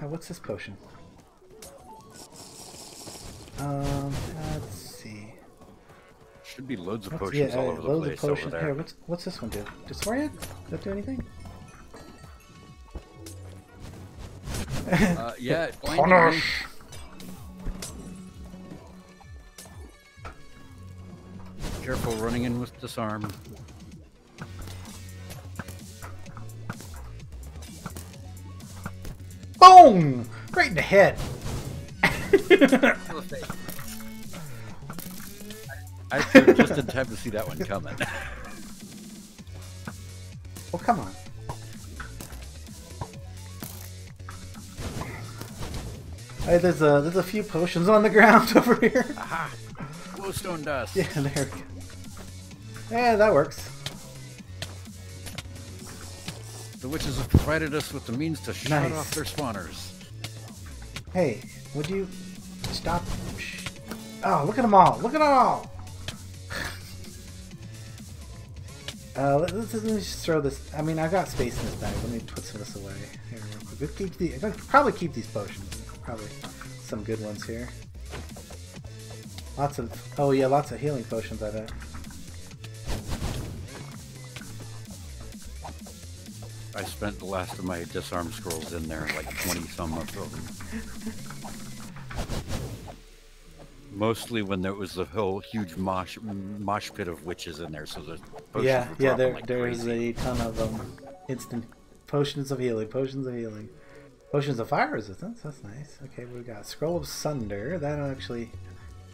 What's this potion? Let's see. Should be loads of potions all over the place over there. Here, what's this one do? Disorient? Does that do anything? Yeah, it blinded me. Careful running in with disarm. Boom! Right in the head. I flew just in time to see that one coming. Well, come on. Hey, there's a few potions on the ground over here. Aha! Glowstone dust. Yeah, there we go. Yeah, that works. The witches have provided us with the means to shut Nice. off their spawners. Hey, would you stop? Oh, look at them all! Look at them all! Let me just throw this. I mean, I got space in this bag. Let me put some of this away. Here, real quick. I could probably keep these potions. Probably some good ones here. Lots of. Oh yeah, lots of healing potions. I bet. I spent the last of my disarm scrolls in there, like 20 some of them. Mostly when there was the whole huge mosh pit of witches in there, so the potions Yeah, were yeah. dropping like There's crazy. a ton of instant potions of healing. Potions of healing. Potions of fire resistance. That's nice. Okay, we got scroll of sunder. That'll actually.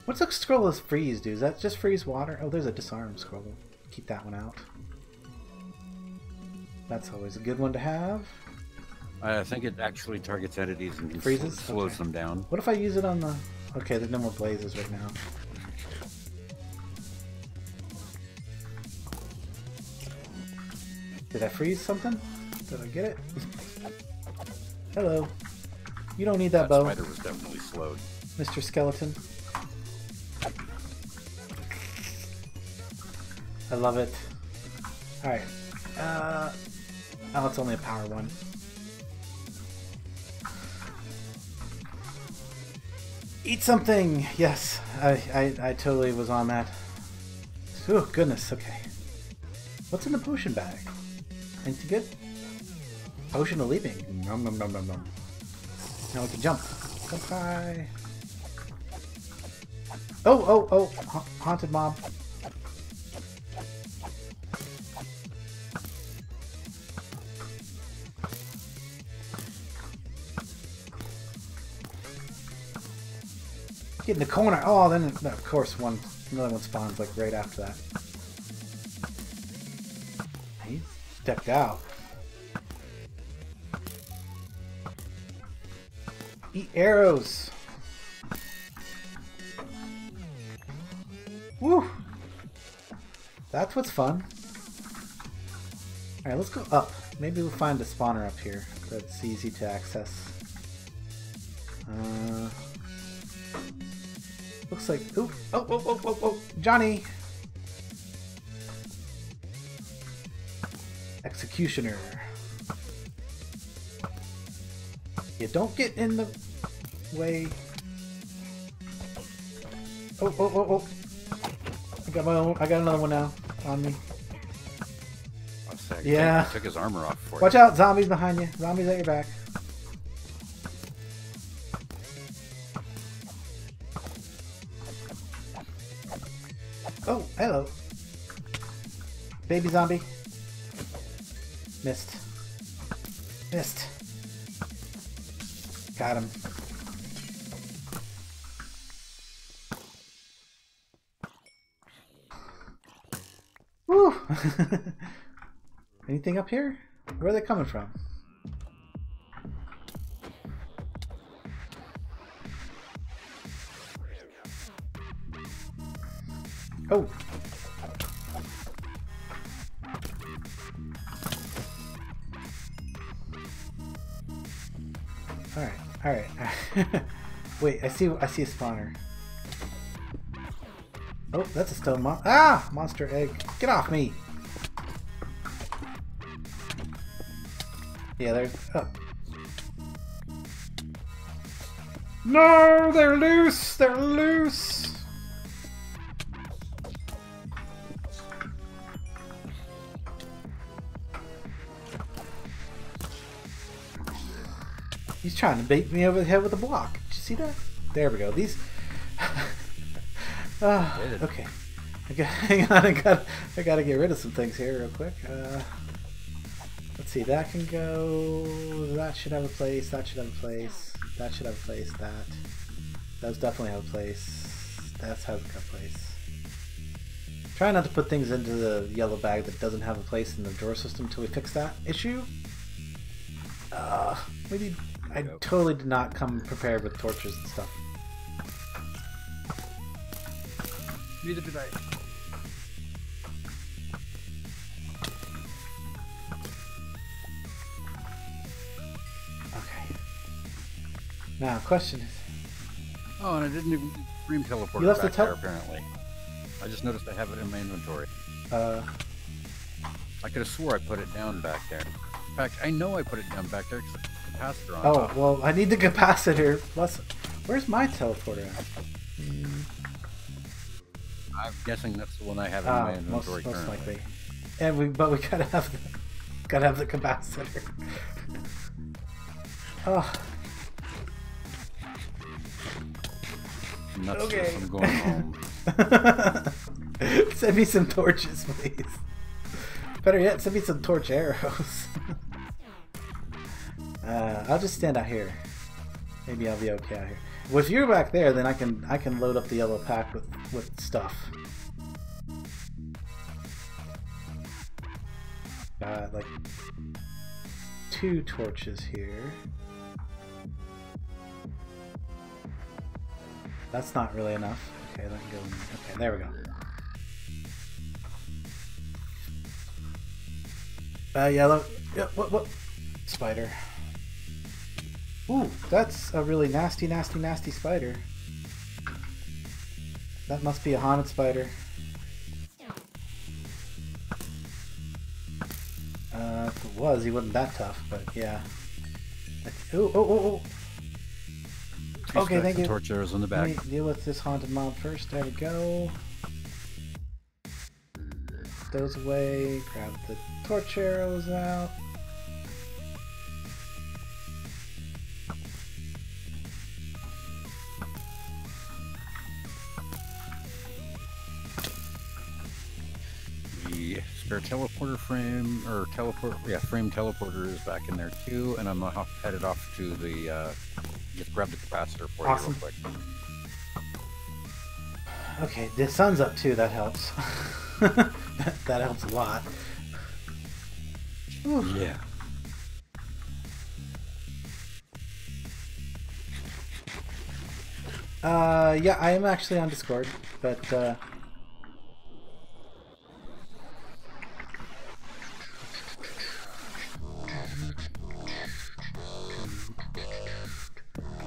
What's a scroll of freeze do? Is that just freeze water? Oh, there's a disarm scroll. Keep that one out. That's always a good one to have. I think it actually targets entities and Freezes? slows Okay. them down. What if I use it on the... Okay, there's no more blazes right now. Did I freeze something? Did I get it? Hello. You don't need that bow, Spider was definitely slowed. Mr. Skeleton. I love it. Alright. Oh, it's only a power one. Eat something! Yes, I totally was on that. Oh, goodness, okay. What's in the potion bag? Anything good? Potion of leaping. Nom nom nom nom nom. Now we can jump. Jump high. Oh! Haunted mob. Get in the corner. Oh, then of course another one spawns like right after that. He stepped out. Eat arrows. Woo! That's what's fun. Alright, let's go up. Maybe we'll find a spawner up here that's easy to access. Looks like... Ooh! Oh! Johnny! Executioner. Yeah, don't get in the way. Oh! I got another one now on me. Yeah. I took his armor off for Watch you. out, zombies behind you. Zombies at your back. Oh, hello. Baby zombie. Missed. Got him. Woo! Anything up here? Where are they coming from? Oh! Alright. Wait, I see a spawner. Oh, that's a stone monster egg. Get off me! Yeah, there's... Oh. No! They're loose! They're loose! He's trying to bait me over the head with a block. Did you see that? There we go. These. Okay. Hang on. I gotta get rid of some things here real quick. Let's see. That can go. That should have a place. That should have a place. That should have a place. That does definitely have a place. That has a place. Try not to put things into the yellow bag that doesn't have a place in the drawer system until we fix that issue. Maybe I totally did not come prepared with torches and stuff. Neither did I. Okay. Now, question is... Oh, and I didn't even stream teleport back there, apparently. I just noticed I have it in my inventory. I could have swore I put it down back there. In fact, I know I put it down back there because the capacitor on top. Well, I need the capacitor. Plus, where's my teleporter at? I'm guessing that's the one I have in my inventory most currently. likely. And but we gotta have the capacitor. Oh. Nuts, Okay. I'm going home. Send me some torches, please. Better yet, send me some torch arrows. I'll just stand out here. Maybe I'll be okay out here. Well, if you're back there, then I can load up the yellow pack with stuff. Got like 2 torches here. That's not really enough. Okay, let me go. Okay, there we go. Yellow. Yeah, what? Spider. Ooh, that's a really nasty spider. That must be a haunted spider. If it was, he wasn't that tough, but yeah. Oh. Okay, thank you. Torch arrows in the back. Let me deal with this haunted mob first. There we go. Put those away. Grab the torch arrows out. The spare teleporter frame, or frame teleporter is back in there too, and I'm headed off to the, just grab the capacitor for you real quick. Okay, the sun's up too, that helps. that helps a lot. Whew. Yeah. Yeah, I am actually on Discord, but,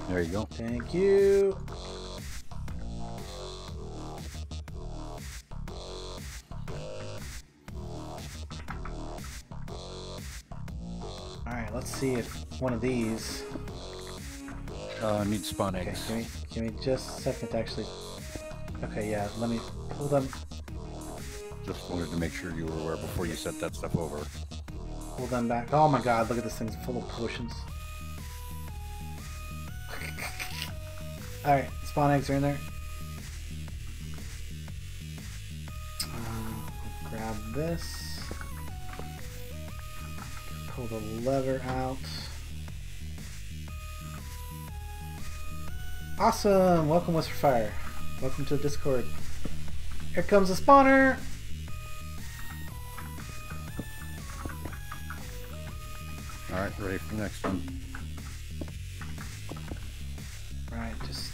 there you go. thank you. Alright, let's see if one of these... Need spawn Okay, eggs. give me just a second to actually... Okay, yeah, let me pull them... Just wanted to make sure you were aware before you set that stuff over. Pull them back. Oh my god, look at this thing's full of potions. Alright, spawn eggs are in there. Grab this. Pull the lever out. Awesome! Welcome, West for Fire. Welcome to the Discord. Here comes the spawner! Alright, ready for the next one. Right, just...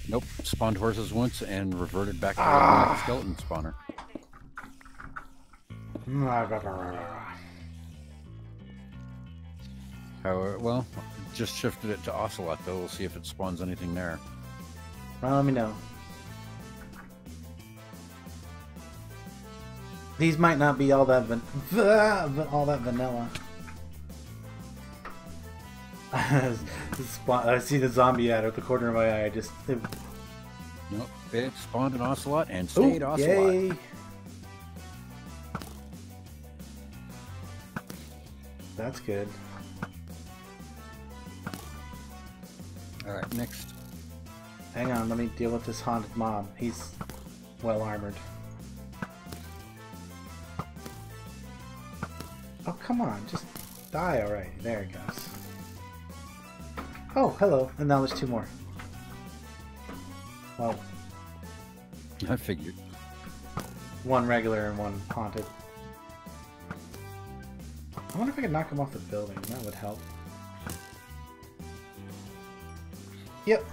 Nope, spawned horses once and reverted back to like a skeleton spawner. However, well, just shifted it to Ocelot though. We'll see if it spawns anything there. Well, let me know. These might not be all that vanilla. I see the zombie ad at the corner of my eye. Nope, it spawned an Ocelot and stayed Ocelot. Yay! That's good. Alright, next. Hang on, let me deal with this haunted mob. He's well armored. Oh, come on, just die already. There he goes. Oh, hello. And now there's 2 more. Well, I figured. 1 regular and 1 haunted. I wonder if I could knock him off the building. That would help. Yep.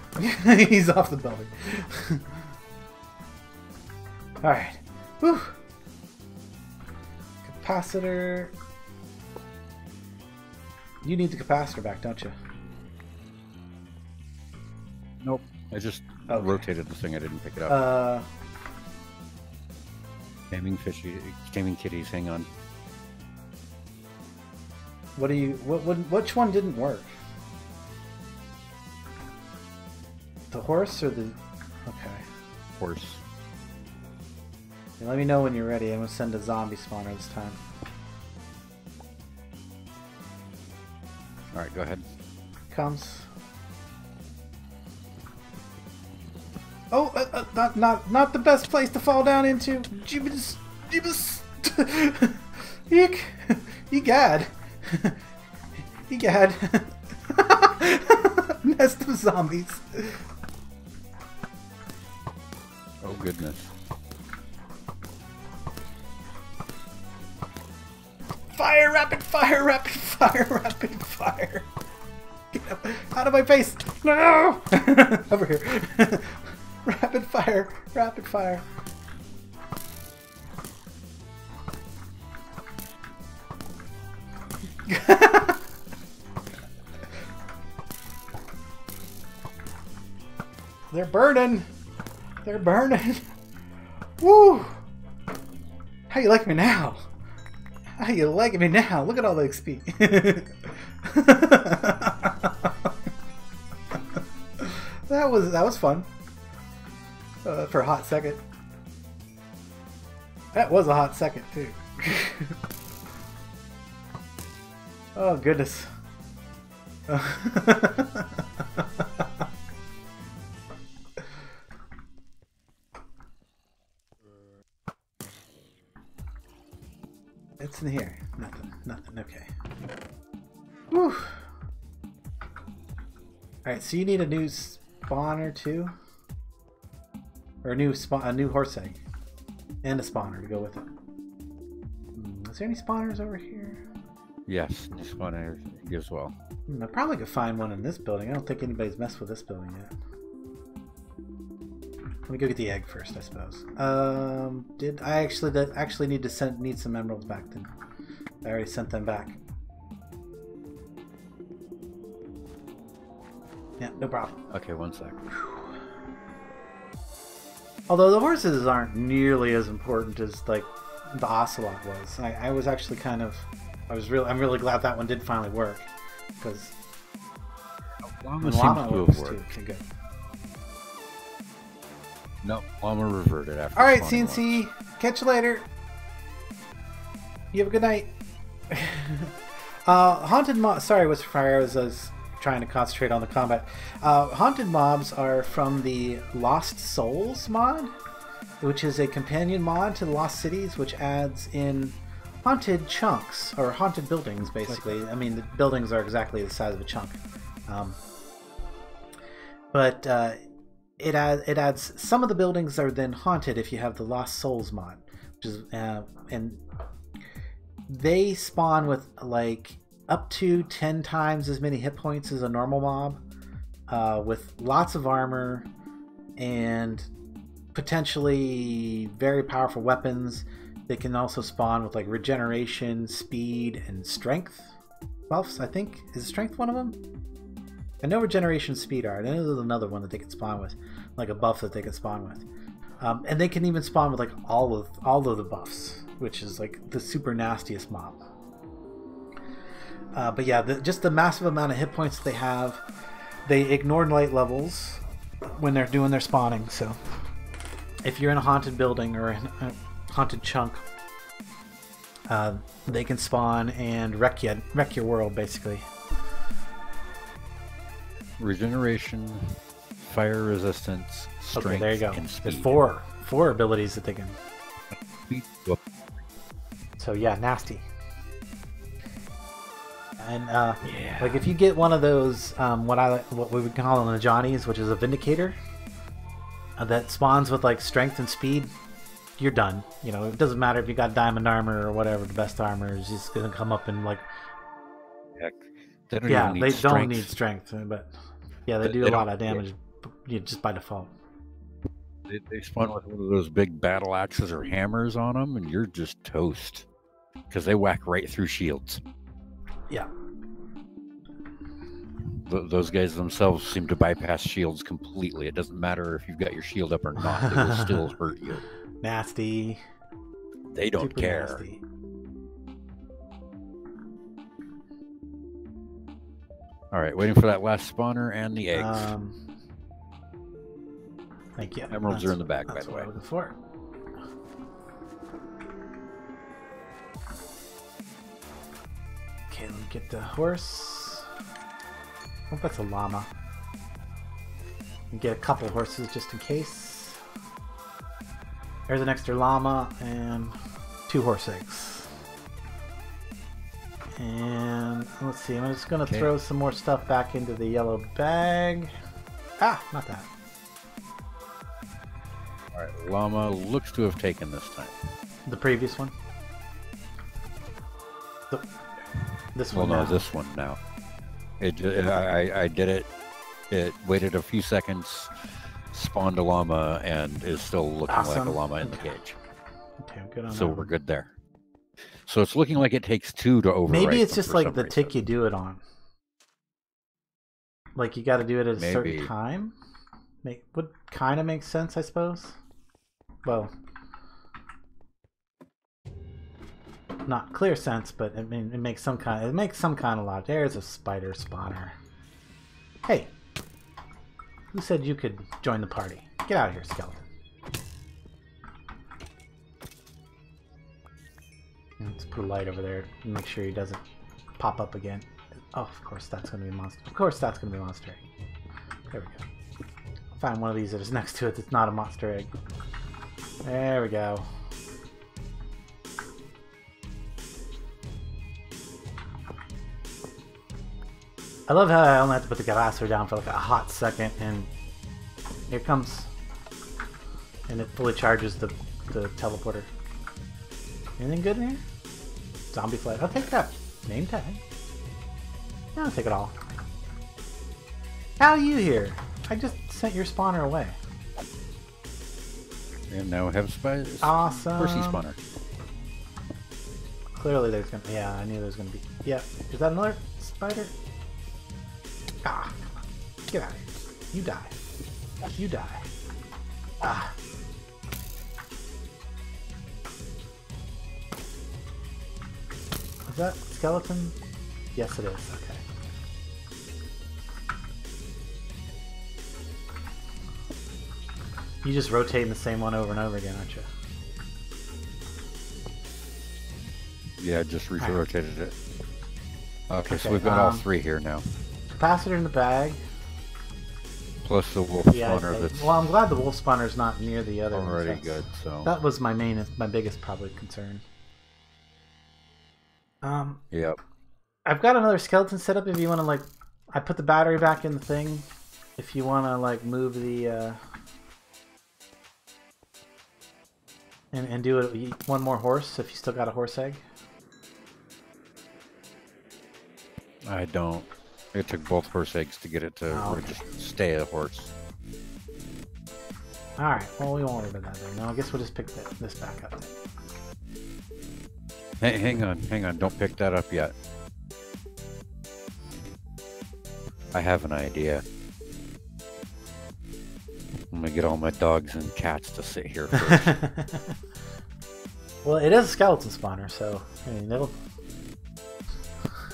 He's off the building. Alright. Whew. Capacitor. You need the capacitor back, don't you? Nope. I just rotated the thing. I didn't pick it up. Gaming kitties, hang on. What do you... which one didn't work? The horse or the... Okay. Horse. Yeah, let me know when you're ready. I'm going to send a zombie spawner this time. Alright, go ahead. Comes. Oh, not the best place to fall down into. Jeebus. Eek. Egad. Egad. Nest of zombies. Oh, goodness. Fire, rapid fire, rapid fire, rapid fire. Get out of my face. No! Over here. Rapid fire, rapid fire. They're burning. They're burning. Woo! How you like me now? How you liking me now? Look at all the XP. That was fun. For a hot second. That was a hot second too. Oh goodness. It's in here. Nothing. Okay. Whew. Alright, so you need a new spawner too? Or a new horse egg. And a spawner to go with it. Is there any spawners over here? Yes, the spawner as well. I probably could find one in this building. I don't think anybody's messed with this building yet. Let me go get the egg first, I suppose. Did I actually need to need some emeralds back then? I already sent them back. Yeah, no problem. Okay, 1 sec. Although the horses aren't nearly as important as like the ocelot was. I was actually kind of I'm really glad that one did finally work because llama works worked. too. Okay, good. No, llama reverted after. All right, spawning CNC. Catch you later. You have a good night. Haunted mob. Sorry, Whisper Fire. I was trying to concentrate on the combat. Haunted mobs are from the Lost Souls mod, which is a companion mod to the Lost Cities, which adds in haunted chunks or haunted buildings. Basically, I mean the buildings are exactly the size of a chunk, but it adds some of the buildings are then haunted if you have the Lost Souls mod, which is and they spawn with like up to 10 times as many hit points as a normal mob, with lots of armor and potentially very powerful weapons. They can also spawn with like regeneration, speed, and strength buffs. I think is strength one of them. I know regeneration and speed are. I know there's another one that they can spawn with, like a buff that they can spawn with, and they can even spawn with like all of the buffs, which is like the super nastiest mob. But yeah, just the massive amount of hit points they have. They ignore light levels when they're doing their spawning. So if you're in a haunted building or in a haunted chunk, they can spawn and wreck your world basically. regeneration, fire resistance, strength, Okay, there you go. and speed. There's four abilities that they can. Whoop. So yeah, nasty. And Yeah. like if you get one of those, what we would call them the Johnnies, which is a Vindicator, that spawns with like strength and speed, you're done. You know, it doesn't matter if you got diamond armor or whatever. The best armor is just gonna come up and like. Heck, they don't Yeah, even need they strength. don't need strength, but yeah, they do They a lot don't- of damage just by default. They spawn with one of those big battle axes or hammers on them, and you're just toast. Because they whack right through shields. Yeah. Those guys themselves seem to bypass shields completely. It doesn't matter if you've got your shield up or not. They will still hurt you. Nasty. They don't Super care. nasty. All right, waiting for that last spawner and the eggs. Thank you. Emeralds are in the back, by That's the what way. I'm looking for. Okay, let me get the horse. Oh, that's a llama. And get a couple horses just in case. There's an extra llama and 2 horse eggs. And let's see, I'm just gonna throw some more stuff back into the yellow bag. Ah, not that. All right, llama looks to have taken this time. The previous one. This Well, one. no, now. this one now. I did it. It waited a few seconds, spawned a llama, and is still looking like a Awesome. llama in the cage. Okay, I'm good on So that. we're good there. So it's looking like it takes 2 to overwrite. Maybe it's them just for like some the reason. tick you do it on. Like you got to do it at a certain Maybe. time. Would kind of make sense, I suppose. Well, not clear sense, but it makes some kind of logic. There's a spider spawner. Hey, who said you could join the party? Get out of here, skeleton. Let's put a light over there and make sure he doesn't pop up again. Oh, of course that's going to be a monster. Of course that's going to be a monster egg. There we go. I'll find one of these that is next to it that's not a monster egg. There we go. I love how I only have to put the glassware down for like a hot second, and here it comes. And it fully charges the teleporter. Anything good in here? Zombie flag. I'll take that. Name tag. Yeah, I'll take it all. How are you here? I just sent your spawner away. And now we have spiders. Awesome. Horsey spawner. Clearly there's gonna... Yeah, I knew there was gonna be... Yeah. Is that another spider? Ah. Get out of here. You die. You die. Ah. Is that skeleton? Yes, it is. Okay. You just rotating the same one over and over again, aren't you? Yeah, just Alright. rotated it. Okay, so Okay, we've got all 3 here now. Capacitor in the bag. Plus the wolf Yeah. spawner that's Well, I'm glad the wolf spawner's not near the other ones. already That's- good. So That was my biggest probably concern. yep. I've got another skeleton set up if you want to, like... I put the battery back in the thing. If you want to, like, move the... And do it one more horse if you still got a horse egg. I don't. It took both horse eggs to get it to Oh, okay. just stay a horse. Alright, well, we won't worry about that then. No, I guess we'll just pick this back up then. Hey, hang on. Don't pick that up yet. I have an idea. I'm gonna get all my dogs and cats to sit here first. Well, it is a skeleton spawner, so I mean, it'll...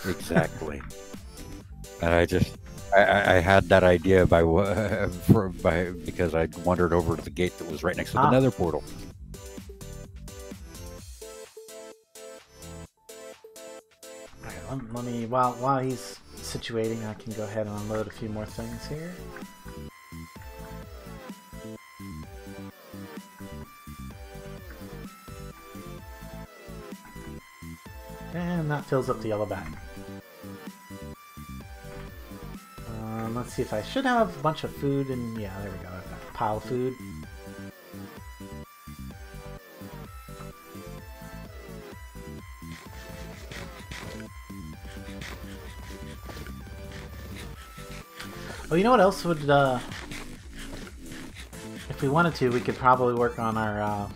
Exactly. And I had that idea because I wandered over to the gate that was right next to the nether portal. Alright, let me while he's situating, I can go ahead and unload a few more things here. And that fills up the yellow bag. Let's see if I should have a bunch of food and yeah, there we go. I've got a pile of food. Oh, you know what else would, if we wanted to, we could probably work on our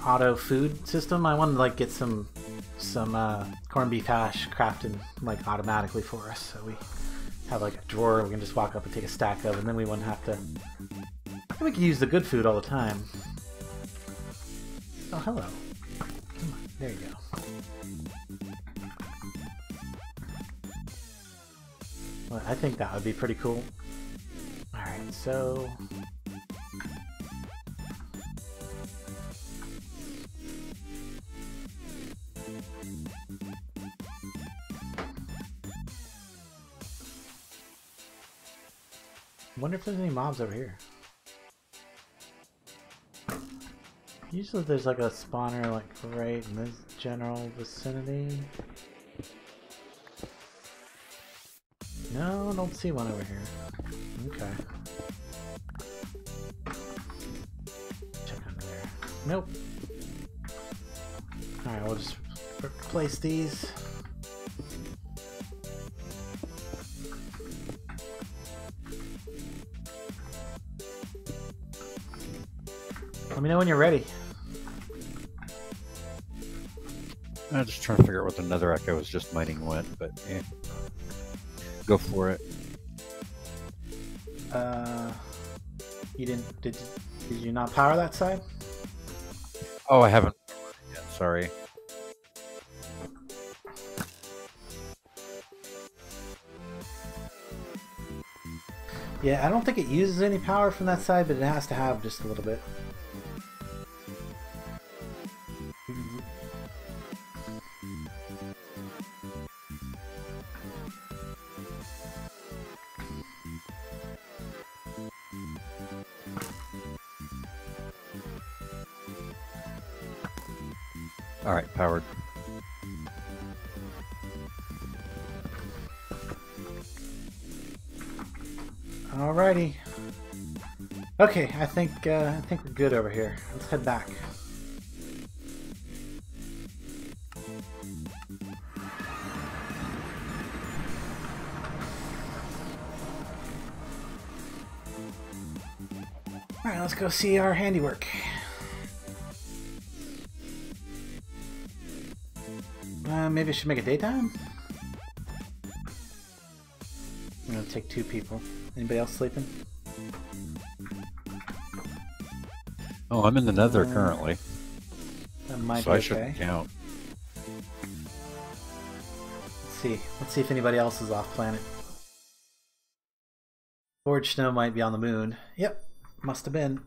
auto food system. I wanted to like get some corned beef hash crafted like automatically for us, so we have like a drawer we can just walk up and take a stack of, and then we wouldn't have to. We can use the good food all the time. Oh, hello. Come on, there you go. Well, I think that would be pretty cool. All right, so. I wonder if there's any mobs over here. Usually there's like a spawner like right in this general vicinity. No, don't see one over here. Okay. Check under there. Nope. Alright, we'll just replace these. Let me know when you're ready. I'm just trying to figure out what the netherrack I was just mining went, but yeah. Go for it. You didn't, did you not power that side? Oh, I haven't yet, sorry. Yeah, I don't think it uses any power from that side, but it has to have just a little bit. Alright, powered. Alrighty. Okay, I think we're good over here. Let's head back. Alright, let's go see our handiwork. Maybe I should make it daytime? I'm gonna take 2 people. Anybody else sleeping? Oh, I'm in the nether currently. That might So be I okay. shouldn't count. Let's see. Let's see if anybody else is off planet. Forge Snow might be on the moon. Yep, must have been.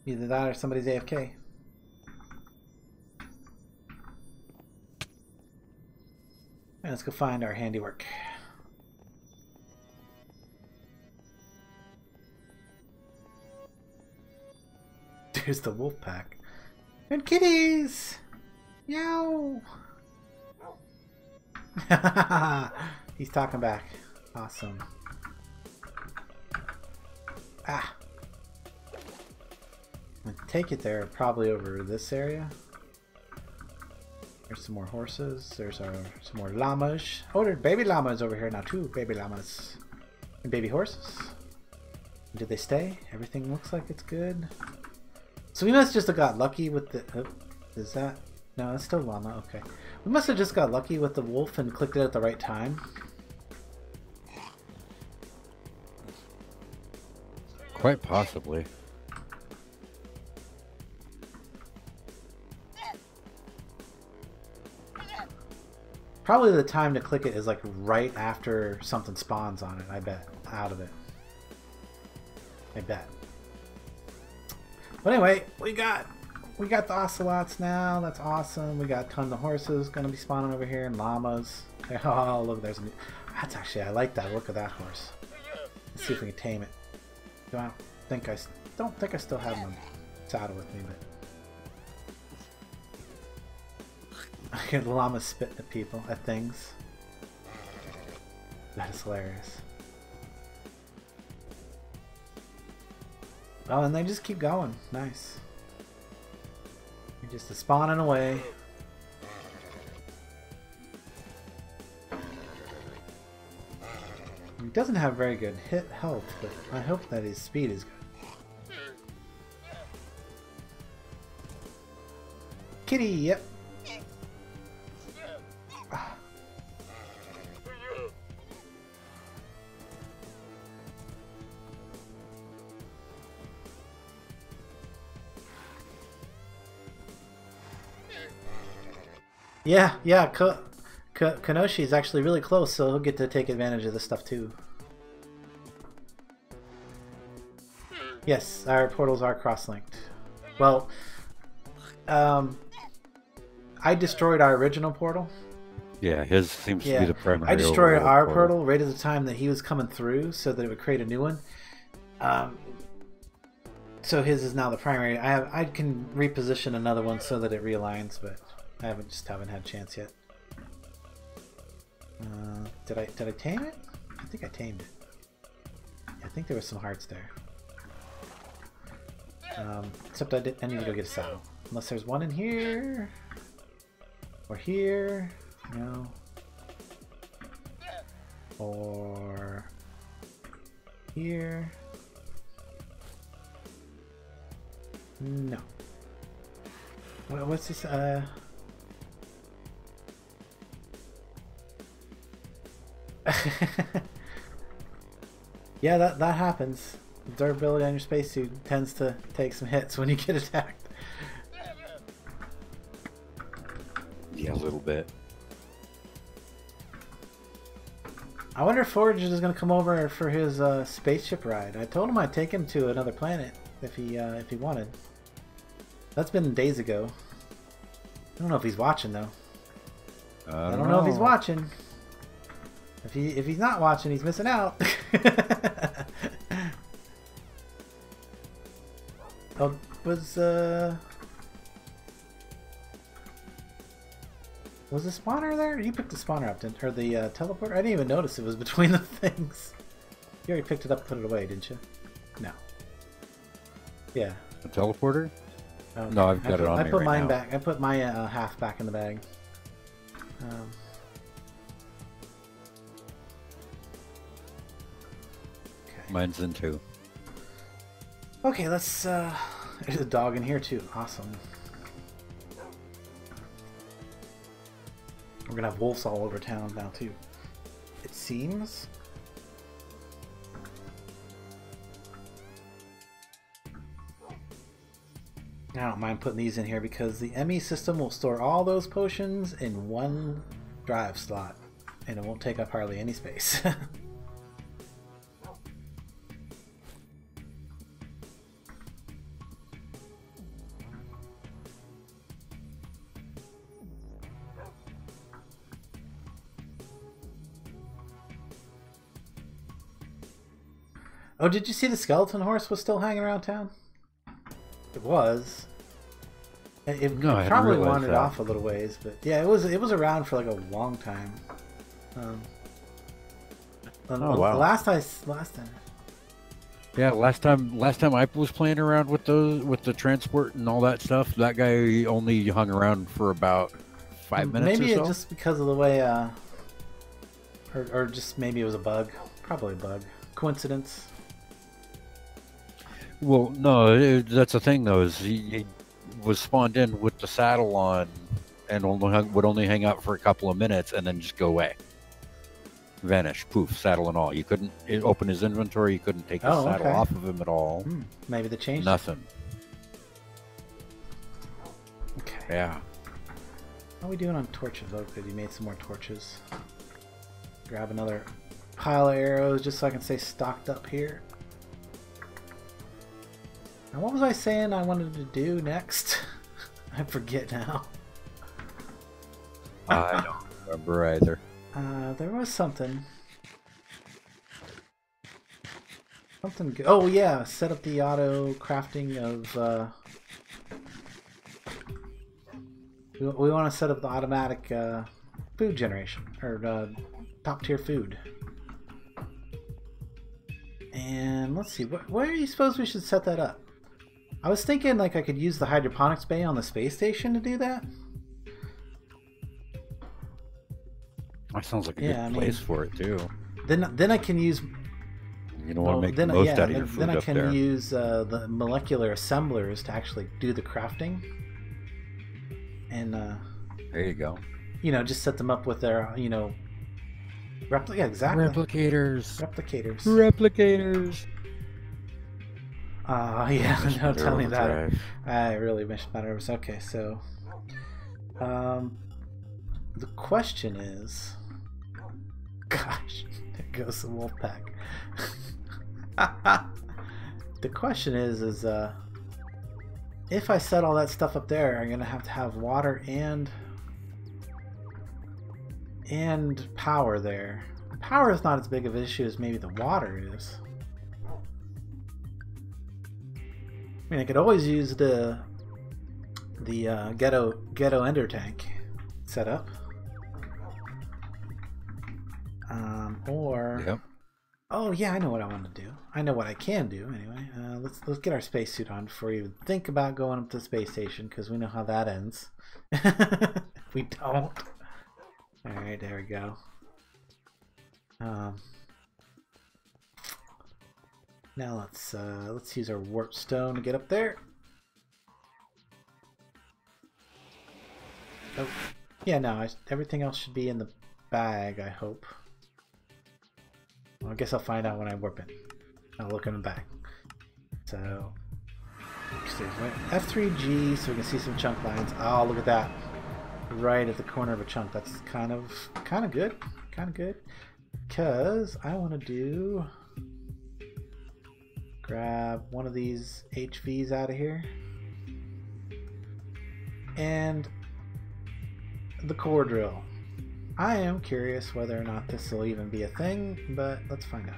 Either that or somebody's AFK. Alright, let's go find our handiwork. There's the wolf pack. And kitties! Meow! He's talking back. Awesome. Ah! I take it they're probably over this area. There's some more horses. There's some more llamas. Oh, there's baby llamas over here now too. Baby llamas. And baby horses. Did they stay? Everything looks like it's good. So we must just have got lucky with the... Oh, is that... No, that's still llama. Okay. We must have just got lucky with the wolf and clicked it at the right time. Quite possibly. Probably the time to click it is like right after something spawns on it, I bet. Out of it. I bet. But anyway, we got we got the ocelots now. That's awesome. We got tons of horses going to be spawning over here and llamas. Oh, look, there's a new... That's actually, I like that look of that horse. Let's see if we can tame it. Don't think I still have my saddle with me, but I hear the llamas spitting at people, at things. That is hilarious. Oh, and they just keep going. Nice. You're just spawning away. He doesn't have very good hit health, but I hope that his speed is good. Kitty, yep. Yeah, Kanoshi is actually really close, so he'll get to take advantage of this stuff too. Yes, our portals are cross-linked. Well, I destroyed our original portal. Yeah, his seems to be the primary. I destroyed our portal right at the time that he was coming through, so that it would create a new one. So his is now the primary. I can reposition another one so that it realigns, but I haven't had a chance yet. Did I tame it? I think I tamed it. Yeah, I think there were some hearts there. Except I need to go get a saddle. Unless there's one in here or here. No. Or here. No. What's this? Yeah, that happens. Durability on your spacesuit tends to take some hits when you get attacked. Yeah, a little bit. I wonder if Forge is going to come over for his spaceship ride. I told him I'd take him to another planet if he wanted. That's been days ago. I don't know if he's watching though. I don't know if he's watching. If he's not watching, he's missing out. Oh, was the spawner there? You picked the spawner up, didn't? Or the teleporter? I didn't even notice it was between the things. You already picked it up and put it away, didn't you? No. Yeah. A teleporter? Okay. No, I've got it on me I put right mine now. back. I put my half back in the bag. Okay. Mine's in too. Okay, let's. There's a dog in here too. Awesome. We're gonna have wolves all over town now too. It seems. I don't mind putting these in here because the ME system will store all those potions in one drive slot, and it won't take up hardly any space. Oh, did you see the skeleton horse was still hanging around town? It was. It No, I hadn't probably realized wandered that. off a little ways, but yeah, it was around for like a long time. Oh, wow. Last time. Yeah, last time I was playing around with the transport and all that stuff, that guy only hung around for about 5 minutes Maybe or so. it just because of the way, or just maybe it was a bug. Probably a bug. Coincidence. Well, no, that's the thing though, is he was spawned in with the saddle on and would only hang out for a couple of minutes and then just go away. Vanish, poof, saddle and all. You couldn't open his inventory, you couldn't take the saddle off of him at all. Maybe they changed Nothing. it. Okay. Yeah. How are we doing on torches? Oh, good, you made some more torches. Grab another pile of arrows just so I can stay stocked up here. Now, what was I saying I wanted to do next? I forget now. I don't remember either. There was something. Something good. Oh yeah, set up the auto crafting of. We want to set up the automatic food generation or top tier food. And let's see, where do you suppose we should set that up? I was thinking like I could use the hydroponics bay on the space station to do that. That sounds like a good place for it too. Then I can use. You don't want to make the most out of your food then I up can there. use the molecular assemblers to actually do the crafting. And there you go. You know, just set them up with their yeah, exactly. Replicators. Yeah, no, tell me that. Overdrive. I really miss my nerves. Okay, so the question is, gosh, there goes the wolf pack. The question is if I set all that stuff up there, I'm gonna have to have water and power there. Power is not as big of an issue as maybe the water is. I mean, I could always use the ghetto ender tank setup, or Yep. oh yeah, I know what I want to do. I know what I can do anyway. Let's get our spacesuit on before we even think about going up to the space station, because we know how that ends. We don't. All right, there we go. Now let's use our warp stone to get up there. Oh, yeah, no, everything else should be in the bag, I hope. Well, I guess I'll find out when I warp it. I'll look in the bag. So, F3G, so we can see some chunk lines. Oh, look at that! Right at the corner of a chunk. That's kind of good. Kind of good. Because I want to grab one of these HVs out of here. And the core drill. I am curious whether or not this will even be a thing, but let's find out.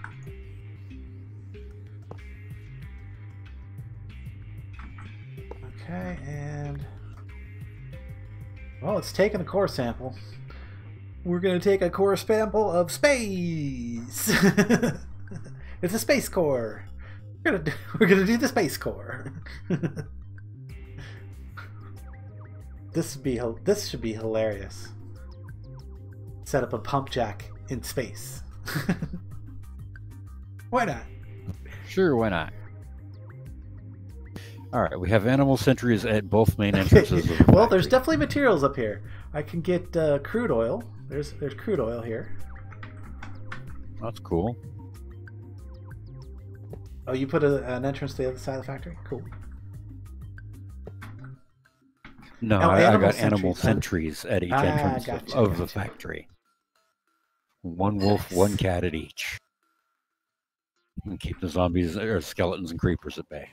Okay, and well, it's taking a core sample. We're going to take a core sample of space. It's a space core. We're gonna do the space core. This should be hilarious. Set up a pump jack in space. Why not? Sure, why not? Alright, we have animal sentries at both main entrances of the well, there's factory. definitely materials up here. I can get crude oil. There's crude oil here. That's cool. Oh, you put an entrance to the other side of the factory? Cool. No, Oh, I got sentries, animal huh? sentries at each entrance of the factory. One wolf, one cat at each. And keep the zombies or skeletons and creepers at bay.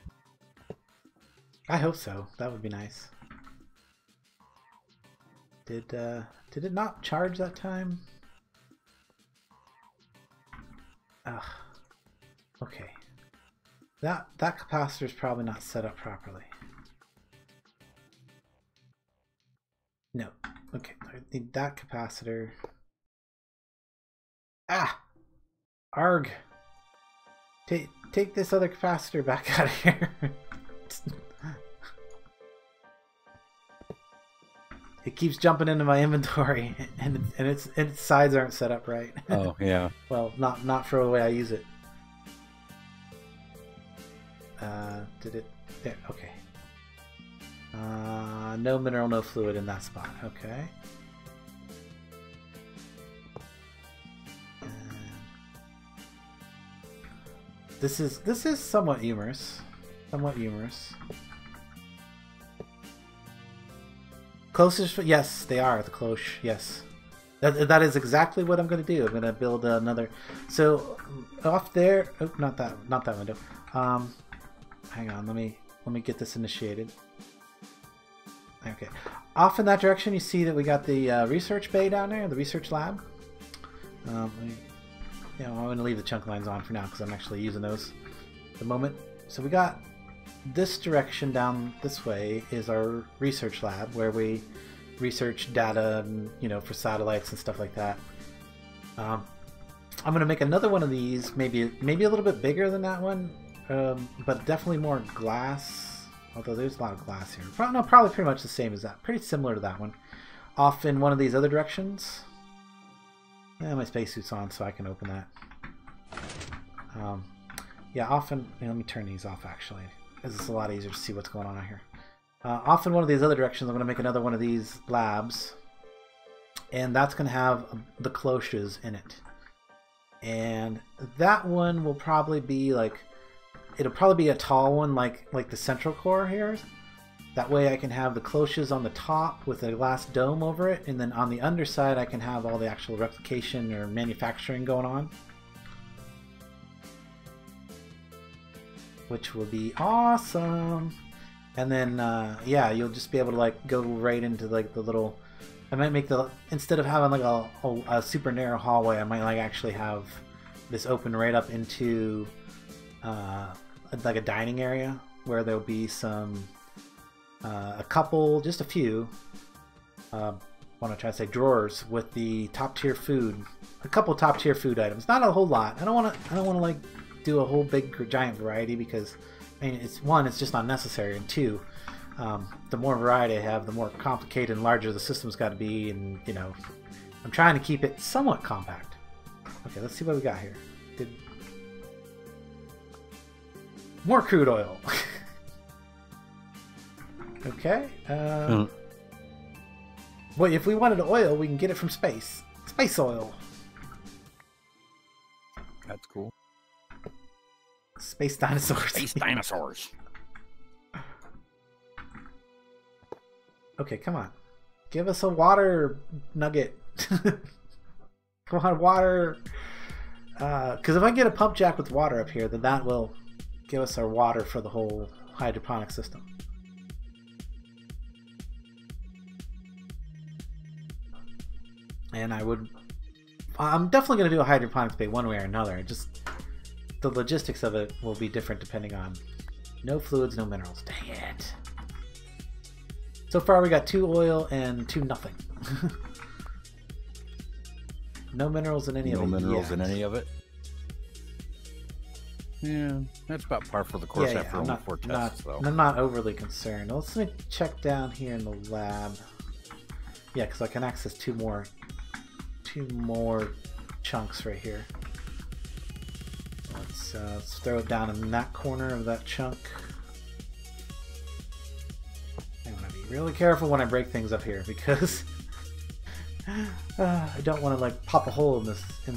I hope so. That would be nice. Did it not charge that time? Ugh. Okay. That capacitor is probably not set up properly. No. Okay. I need that capacitor. Ah! Arg! Take this other capacitor back out of here. It keeps jumping into my inventory, and its sides aren't set up right. Oh yeah. Well, not for the way I use it. Did it? There. Okay. No mineral, no fluid in that spot. Okay. This is somewhat humorous. Somewhat humorous. Closest, yes, they are the cloche. Yes, that is exactly what I'm going to do. I'm going to build another. So off there, oh, not that window. Hang on, let me get this initiated. Okay. Off in that direction, you see that we got the research bay down there, the research lab. I'm going to leave the chunk lines on for now because I'm actually using those at the moment. So we got this direction down this way is our research lab where we research data, and, for satellites and stuff like that. I'm going to make another one of these, maybe a little bit bigger than that one, but definitely more glass. Although there's a lot of glass here. Probably pretty much the same as that. Pretty similar to that one. Off in one of these other directions. Yeah, my spacesuit's on, so I can open that. Yeah, often... let me turn these off, actually. Because it's a lot easier to see what's going on out here. Off in one of these other directions, I'm going to make another one of these labs. And that's going to have the cloches in it. And that one will probably be like... It'll probably be a tall one like the central core here. That way I can have the cloches on the top with a glass dome over it, and then on the underside I can have all the actual replication or manufacturing going on. Which will be awesome. And then yeah, you'll just be able to go right into the little... I might make instead of having a super narrow hallway, I might actually have this open right up into like a dining area where there'll be some just a few want to try to say drawers with the top tier food, a couple top tier food items, not a whole lot. I don't want to do a whole big giant variety because it's just not necessary, and two, the more variety I have, the more complicated and larger the system's got to be, and I'm trying to keep it somewhat compact. Okay, let's see what we got here. More crude oil. Okay. Well, if we wanted oil, we can get it from space. Space oil. That's cool. Space dinosaurs. Space dinosaurs. Okay, come on. Give us a water nugget. Come on, water. Because if I get a pump jack with water up here, then that will give us our water for the whole hydroponic system. And I'm definitely going to do a hydroponics bay one way or another. Just the logistics of it will be different depending on... No fluids, no minerals. Dang it. So far we got 2 oil and 2 nothing. No minerals in any of it. No minerals in any of it? Yeah, that's about par for the course after only 4 tests, though. I'm not overly concerned. Let's check down here in the lab. Yeah, because I can access 2 more chunks right here. Let's throw it down in that corner of that chunk. I want to be really careful when I break things up here because I don't want to pop a hole in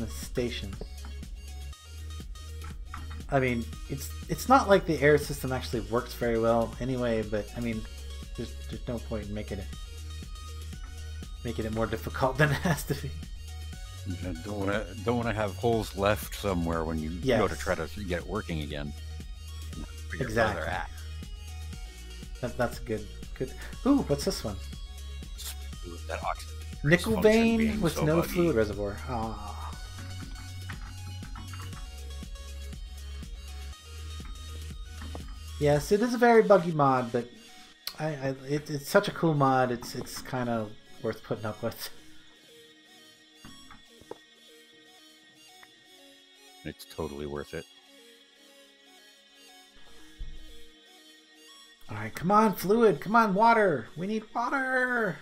this station. I mean, it's not like the air system actually works very well anyway, but I mean, there's no point in making it more difficult than it has to be. You don't want to have holes left somewhere when you go to try to get it working again. Exactly. That's good. Ooh, what's this one? That oxygen. Nickel vein with no fluid reservoir. Ah. Yes, it is a very buggy mod, but it's such a cool mod. It's kind of worth putting up with. It's totally worth it. All right, come on, fluid. Come on, water. We need water.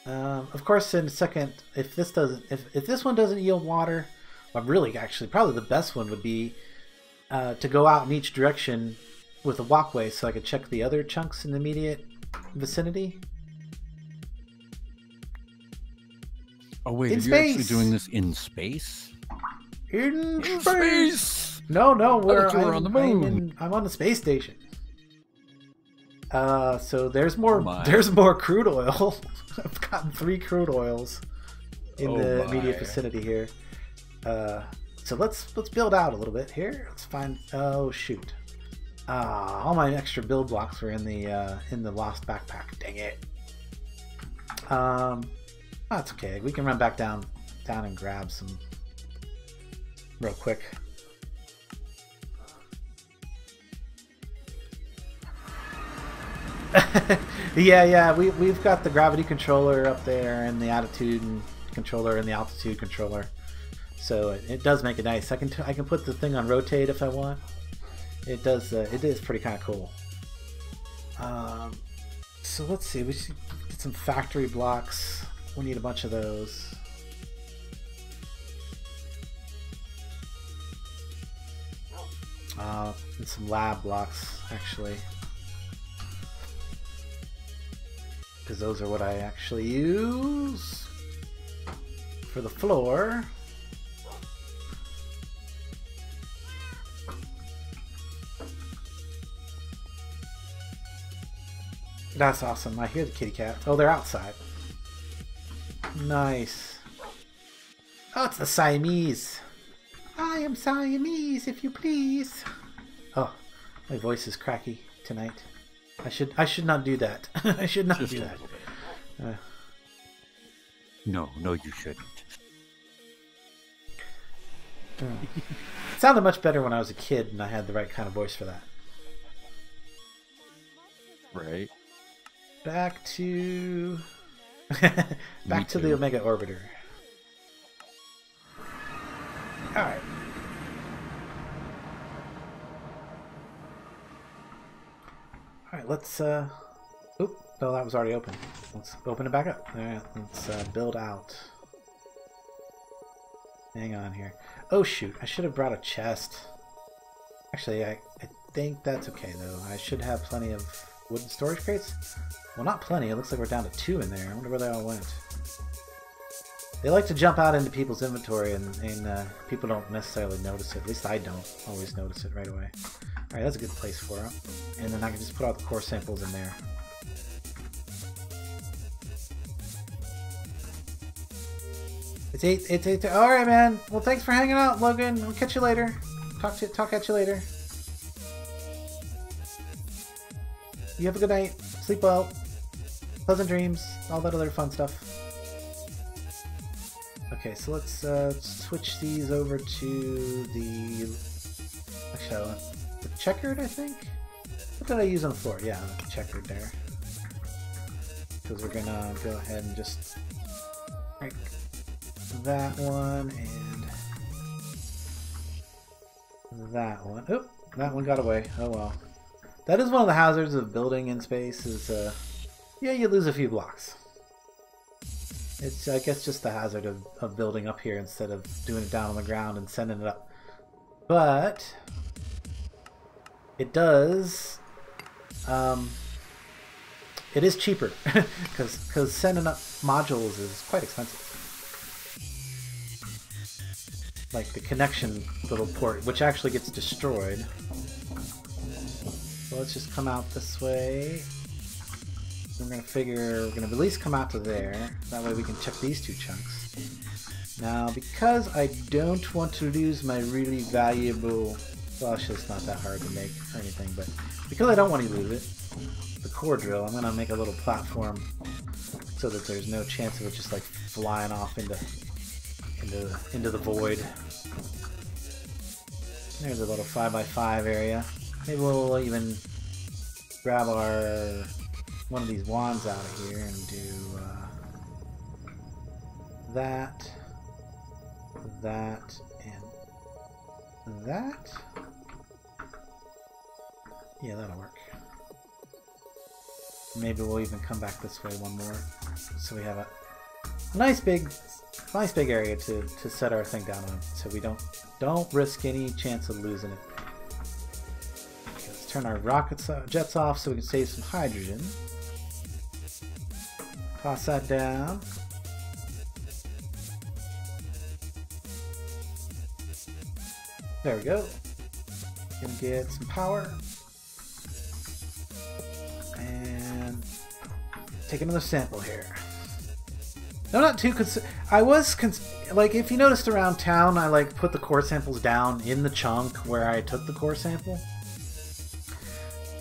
Of course, in a second, if this one doesn't yield water, well, really, actually, probably the best one would be to go out in each direction with a walkway, so I could check the other chunks in the immediate vicinity. Oh wait, are you actually doing this in space? In space! No, we're on the moon. I'm on the space station. So there's more crude oil. I've gotten 3 crude oils in the immediate vicinity here. So let's build out a little bit here. Let's find... Oh shoot! All my extra build blocks were in the lost backpack. Dang it. That's okay. We can run back down and grab some real quick. yeah, we've got the gravity controller up there and the attitude controller and the altitude controller, so it does make it nice. I can put the thing on rotate if I want. It does. It is pretty kind of cool. So let's see. We should get some factory blocks. We need a bunch of those. And some lab blocks actually, because those are what I actually use for the floor. That's awesome. I hear the kitty cat. Oh, they're outside. Nice. Oh, it's the Siamese. I am Siamese, if you please. Oh, my voice is cracky tonight. I should not do that. I should not do that. No, you shouldn't. It sounded much better when I was a kid and I had the right kind of voice for that. Right. Back to back to the Omega Orbiter. Alright. Alright, let's oop, no, that was already open. Let's open it back up. Alright, let's build out. Hang on here. Oh shoot, I should have brought a chest. Actually, I think that's okay though. I should have plenty of wooden storage crates. Well, not plenty. It looks like we're down to 2 in there. I wonder where they all went. They like to jump out into people's inventory, and people don't necessarily notice it. At least I don't always notice it right away. Alright, that's a good place for them. And then I can just put all the core samples in there. It's 8. Alright, man. Well, thanks for hanging out, Logan. We'll catch you later. Talk at you later. You have a good night. Sleep well. Pleasant dreams. All that other fun stuff. Okay, so let's switch these over to the... Actually, the checkered, I think? What did I use on the floor? Yeah, the checkered there. Because we're going to go ahead and just break that one and that one. Oop, that one got away. Oh well. That is one of the hazards of building in space is, yeah, you lose a few blocks. It's, I guess, just the hazard of building up here instead of doing it down on the ground and sending it up. But it does, it is cheaper because sending up modules is quite expensive. Like the connection little port, which actually gets destroyed. So let's just come out this way. We're gonna figure we're gonna at least come out to there. That way we can check these 2 chunks. Now, because I don't want to lose my really valuable, well, actually it's not that hard to make or anything, but because I don't want to lose it, the core drill, I'm gonna make a little platform so that there's no chance of it just like flying off into the void. There's a little 5x5 area. Maybe we'll even grab our one of these wands out of here and do that, and that. Yeah, that'll work. Maybe we'll even come back this way one more, so we have a nice big area to set our thing down on, so we don't risk any chance of losing it. Okay, let's turn our jets off so we can save some hydrogen. Toss that down. There we go. Gonna get some power. And take another sample here. No, not too I was like, if you noticed around town, I like put the core samples down in the chunk where I took the core sample.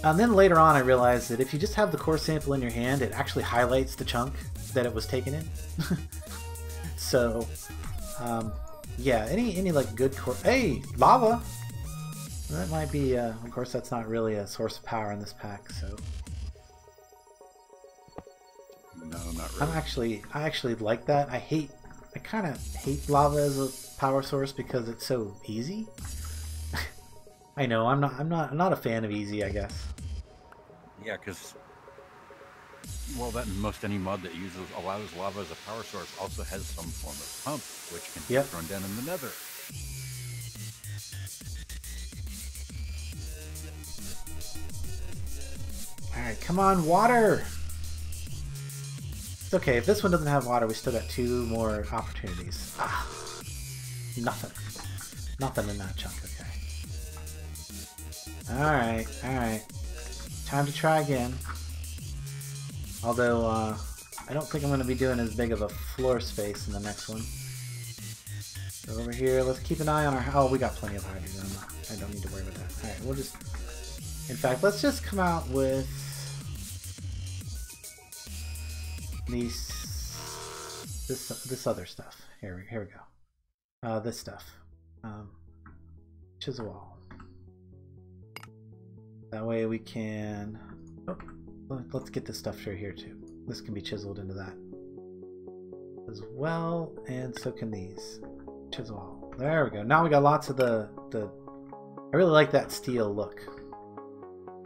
And then later on I realized that if you just have the core sample in your hand, it actually highlights the chunk that it was taken in. So, yeah, any like good core... Hey! Lava! That might be, of course that's not really a source of power in this pack, so... No, not really. I actually like that. I kind of hate lava as a power source because it's so easy. I know, I'm not a fan of easy, I guess. Yeah, because, well, that and most any mod that allows lava as a power source also has some form of pump, which can be thrown down in the nether. Alright, come on, water! It's okay, if this one doesn't have water, we still got 2 more opportunities. Ah, nothing. Nothing in that chunk, okay. Alright, alright. Time to try again. Although, I don't think I'm going to be doing as big of a floor space in the next one. So over here, let's keep an eye on our... Oh, we got plenty of hydrogen. I don't need to worry about that. Alright, we'll just... In fact, let's just come out with... This other stuff. Here we go. This stuff. Chisel wall. That way we can... Oh, let's get this stuff through here too. This can be chiseled into that as well, and so can these. Chisel wall. There we go. Now we got lots of the... I really like that steel look.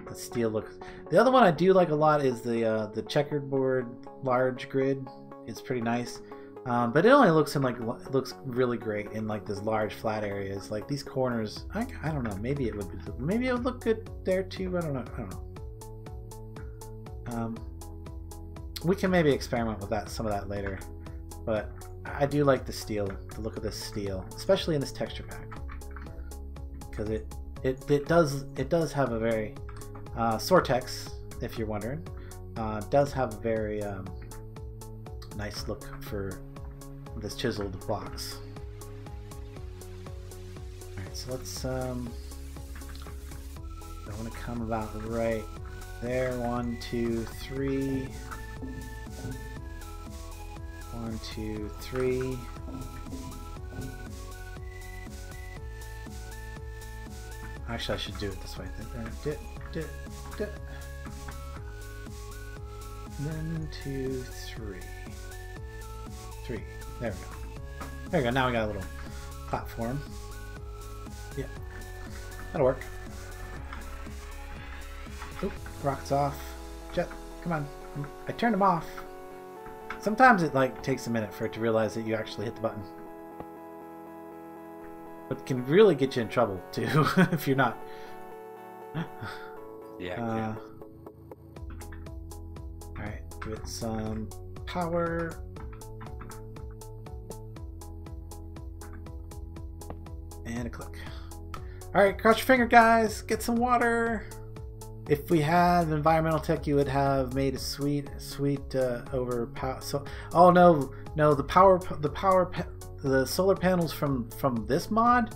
The steel look. The other one I do like a lot is the checkered board large grid. It's pretty nice. But it only looks looks really great in like these large flat areas. Like these corners, I don't know. Maybe it would look good there too. I don't know. We can maybe experiment with some of that later. But I do like the look of this steel, especially in this texture pack, because it does have a very Sortex, if you're wondering, does have a very nice look for this chiseled blocks. Alright, so let's I want to come about right there. 1, 2, 3. 1, 2, 3. Actually, I should do it this way. 1, 2, 3. 3. There we go. There we go. Now we got a little platform. Yeah, that'll work. Oop, rockets off. Jet, come on. I turned them off. Sometimes it like takes a minute for it to realize that you actually hit the button. But it can really get you in trouble too if you're not. Yeah. Alright, give it some power. And a click. Alright, cross your finger, guys. Get some water. If we had environmental tech, you would have made a sweet over power. So, oh no, the solar panels from this mod.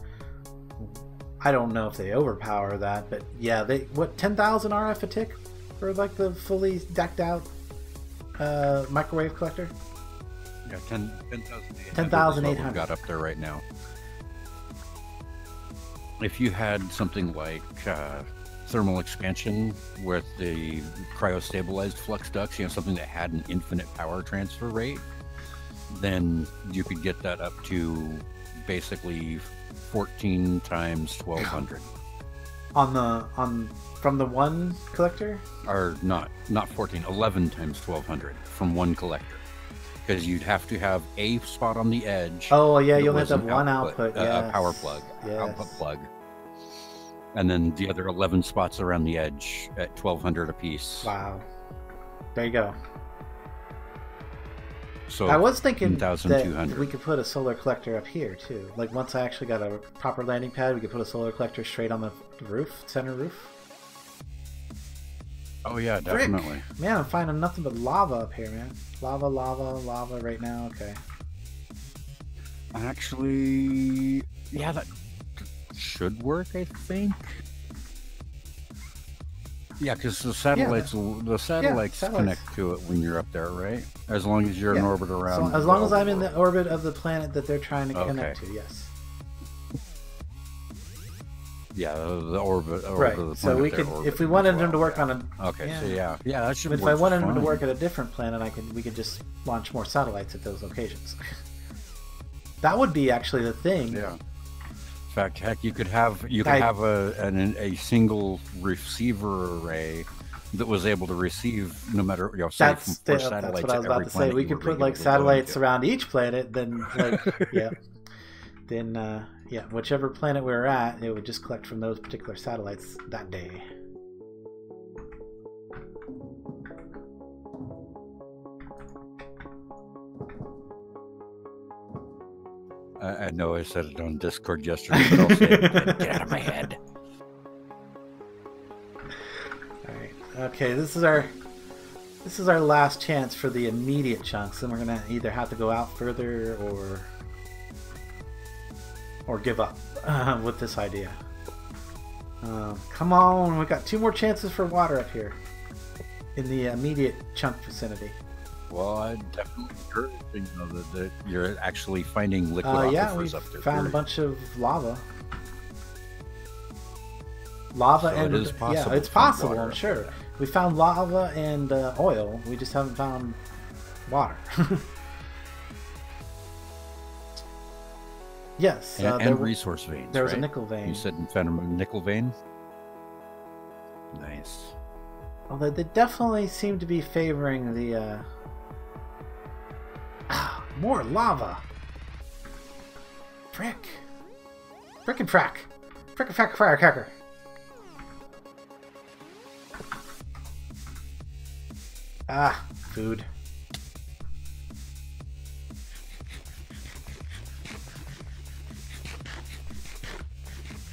I don't know if they overpower that, but yeah, what 10,000 RF a tick for like the fully decked out microwave collector. Yeah, 10,800. 10,800 got up there right now. If you had something like thermal expansion with the cryostabilized flux ducts, something that had an infinite power transfer rate, then you could get that up to basically 14 times 1200. From the one collector? Or not 14, 11 times 1200 from one collector. Because you'd have to have a spot on the edge. Oh yeah, you only have to have one output. A power plug, output plug. And then the other 11 spots around the edge at 1200 apiece. Wow. There you go. So I was thinking that 1,200. we could put a solar collector up here too. Like once I actually got a proper landing pad, we could put a solar collector straight on the roof, center roof. Oh yeah, definitely. Frick. Man, I'm finding nothing but lava up here, man. Lava right now. Okay. Actually, yeah, that should work, I think. Yeah, because the satellites satellites. connect to it when you're up there, right? As long as you're in orbit around. So as long as I'm in the orbit of the planet that they're trying to connect to, yes. Yeah, the orbit right. of the planet. So we could, if we wanted them to work on a. Okay. So yeah, that should. But if I wanted them to work at a different planet, we could just launch more satellites at those locations. That would be actually the thing. Yeah. In fact, heck, you could have a single receiver array that was able to receive no matter say from that's what I was about to say. We could put like satellites around each planet, then whichever planet we were at, it would just collect from those particular satellites that day. I know I said it on Discord yesterday, but I'll say it again. Get out of my head. Alright. Okay, this is our last chance for the immediate chunks, and we're gonna either have to go out further or give up with this idea. Come on, we got 2 more chances for water up here in the immediate chunk vicinity. Well, I definitely encourage that you're actually finding liquid aquifers up there. We found a bunch of lava. Lava, so and it is possible. Yeah, it's possible. I'm sure. We found lava and oil. We just haven't found water. Yes, and resource veins. There was a nickel vein. You said you found a nickel vein. Nice. Although they definitely seem to be favoring the. More lava. Frick. Frickin' frack. Frickin' frack firecracker. Ah, food.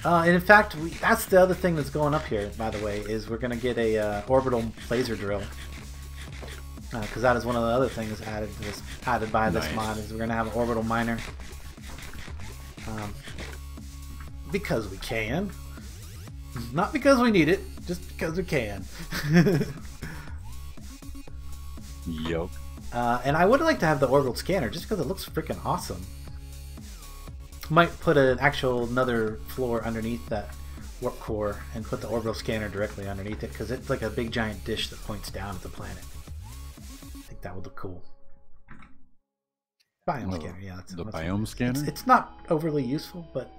And in fact, that's the other thing that's going up here, by the way, is we're going to get a orbital laser drill. Because that is one of the other things added by this mod, is we're going to have an orbital miner. Because we can. Not because we need it, just because we can. Yup. And I would like to have the orbital scanner, just because it looks freaking awesome. Might put another floor underneath that warp core and put the orbital scanner directly underneath it, because it's like a big giant dish that points down at the planet. I think that would look cool. Biome scanner, yeah. The biome scanner? It's not overly useful, but...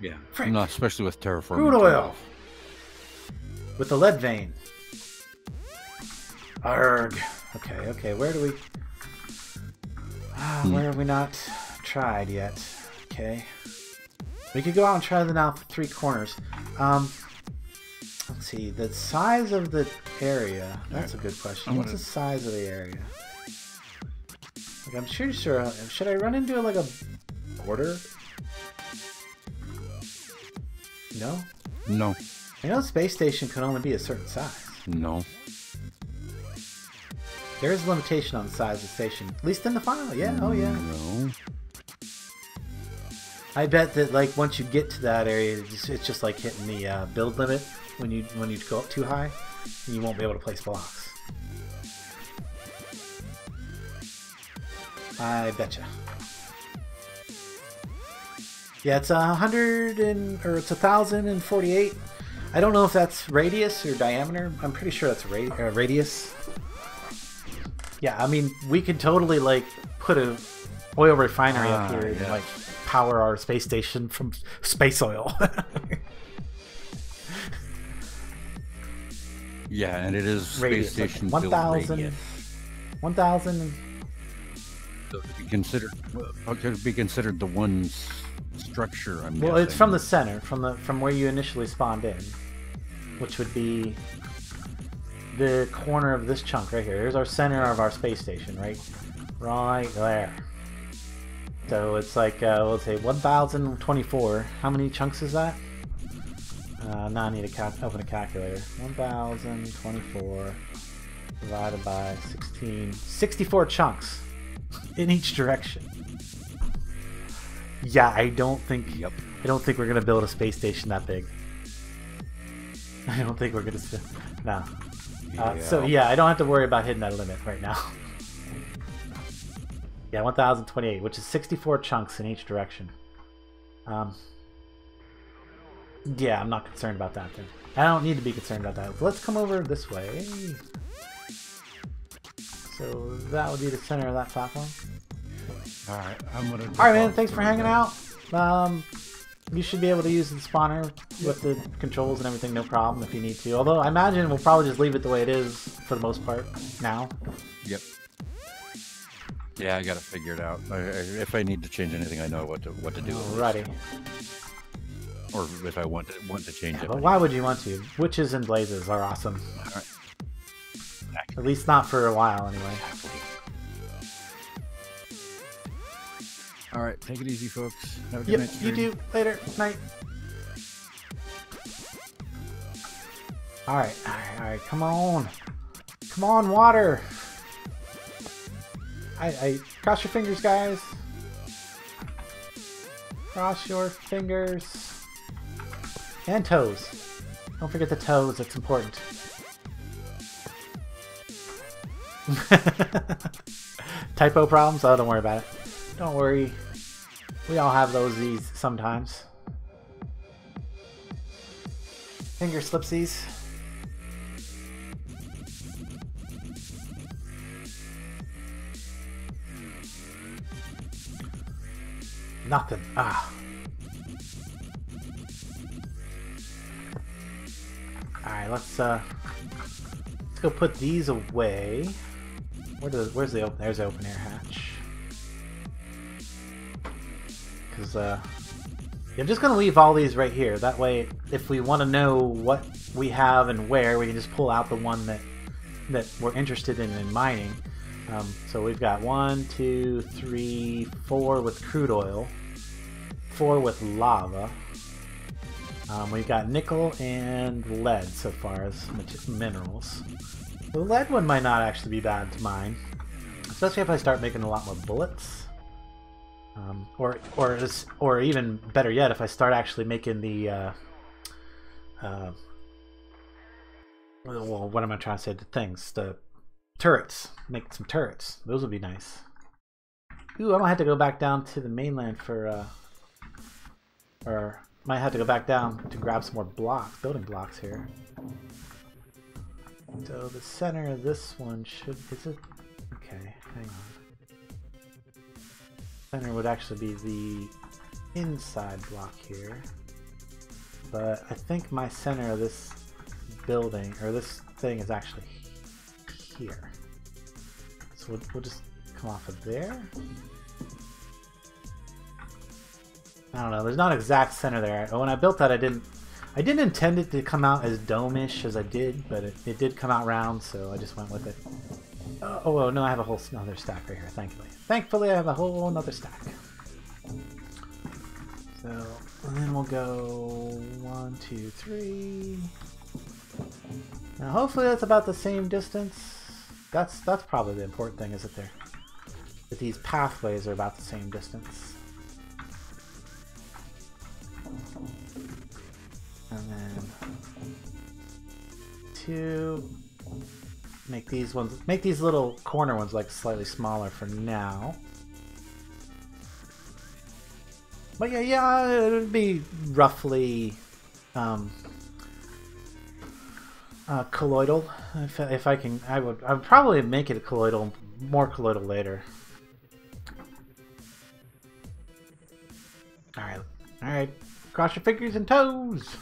Yeah, not especially with terraforming. Crude oil! With the lead vein. Arg. Okay, where do we... where have we not tried yet? Okay. We could go out and try the now 3 corners. Let's see, the size of the area. That's a good question. What's the size of the area? Like, I'm sure. Should I run into like a border? No? No. I know the space station can only be a certain size. No. There is a limitation on the size of the station. At least in the file, yeah. Oh, yeah. No. I bet that, like, once you get to that area, it's just like hitting the build limit when you go up too high, and you won't be able to place blocks. I betcha. Yeah, it's 1,048. I don't know if that's radius or diameter. I'm pretty sure that's radius. Yeah, I mean, we could totally, like, put a oil refinery up here and, like, power our space station from space oil. Yeah, and it is radius, space station like 1,000. 1,000. So it could be considered the one structure. I'm guessing. It's from the center, from where you initially spawned in, which would be the corner of this chunk right here. Here's our center of our space station, right there. So it's like, let's say 1,024. How many chunks is that? Now I need to open a calculator. 1,024 divided by 16. 64 chunks in each direction. Yeah, I don't think we're gonna build a space station that big. I don't think we're gonna spin. No. Yeah. So yeah, I don't have to worry about hitting that limit right now. Yeah, 1028, which is 64 chunks in each direction. Yeah, I'm not concerned about that then. I don't need to be concerned about that. Let's come over this way. So that would be the center of that platform. Alright, I'm gonna... Alright man, thanks for hanging out. You should be able to use the spawner with the controls and everything, no problem if you need to. Although I imagine we'll probably just leave it the way it is for the most part now. Yep. Yeah, I gotta figure it out. If I need to change anything, I know what to do. Alrighty. Or if I want to change it. But why would you want to? Witches and blazes are awesome. Alright. At least not for a while anyway. Alright, take it easy, folks. Have a good Yep, night. you do. Later. Night. Alright, alright. Come on. Come on, water. I cross your fingers, guys. Cross your fingers. And toes. Don't forget the toes, it's important. Typo problems? Oh, don't worry about it. Don't worry. We all have those sometimes. Finger slipsies. Nothing. Ah. Alright, let's go put these away. Where's the open? There's the open air hatch. Because I'm just gonna leave all these right here. That way, if we want to know what we have and where, we can just pull out the one that we're interested in mining. So we've got 1, 2, 3, 4 with crude oil, 4 with lava. We've got nickel and lead so far as minerals. The lead one might not actually be bad to mine, especially if I start making a lot more bullets. Or even better yet, if I start actually making the well, what am I trying to say? The things, the turrets. Make some turrets. Those would be nice. Ooh, I might have to go back down to the mainland for or might have to go back down to grab some more blocks, building blocks here. So the center of this one should, is it? Okay, hang on. Center would actually be the inside block here. But I think my center of this building, or this thing, is actually here. So we'll just come off of there. I don't know, there's not an exact center there. When I built that, I didn't intend it to come out as dome-ish as I did, but it did come out round, so I just went with it. Oh no, I have a whole another stack right here, thankfully. Thankfully I have a whole another stack. So, and then we'll go 1, 2, 3. Now hopefully that's about the same distance. That's probably the important thing, isn't there? That these pathways are about the same distance. And then 2. Make these little corner ones like slightly smaller for now. But yeah, it would be roughly colloidal. If I can, I would probably make it a colloidal, more colloidal later. All right. Cross your fingers and toes.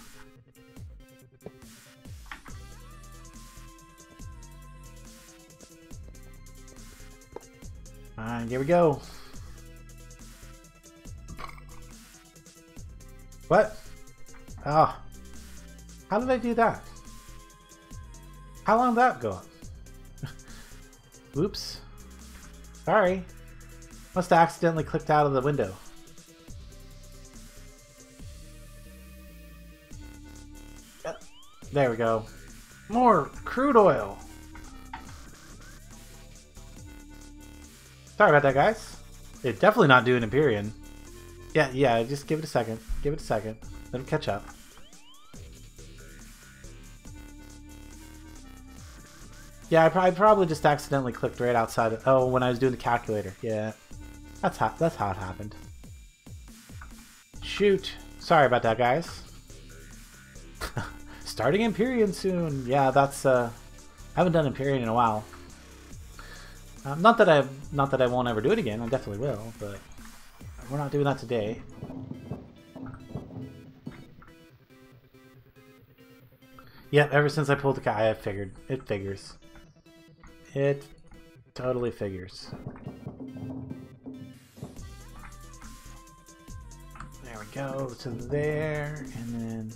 Alright, here we go. What? Oh. How did I do that? How long did that go? Oops. Sorry. Must have accidentally clicked out of the window. There we go. More crude oil. Sorry about that, guys. It's definitely not doing Empyrean. Yeah, just give it a second. Give it a second. Let it catch up. Yeah, I probably just accidentally clicked right outside of... Oh, when I was doing the calculator. Yeah. That's how it happened. Shoot. Sorry about that, guys. Starting Empyrean soon. Yeah, that's... I haven't done Empyrean in a while. Not that I won't ever do it again. I definitely will, but we're not doing that today. Yep, ever since I pulled the guy, I figured. It figures. It totally figures. There we go, to there, and then...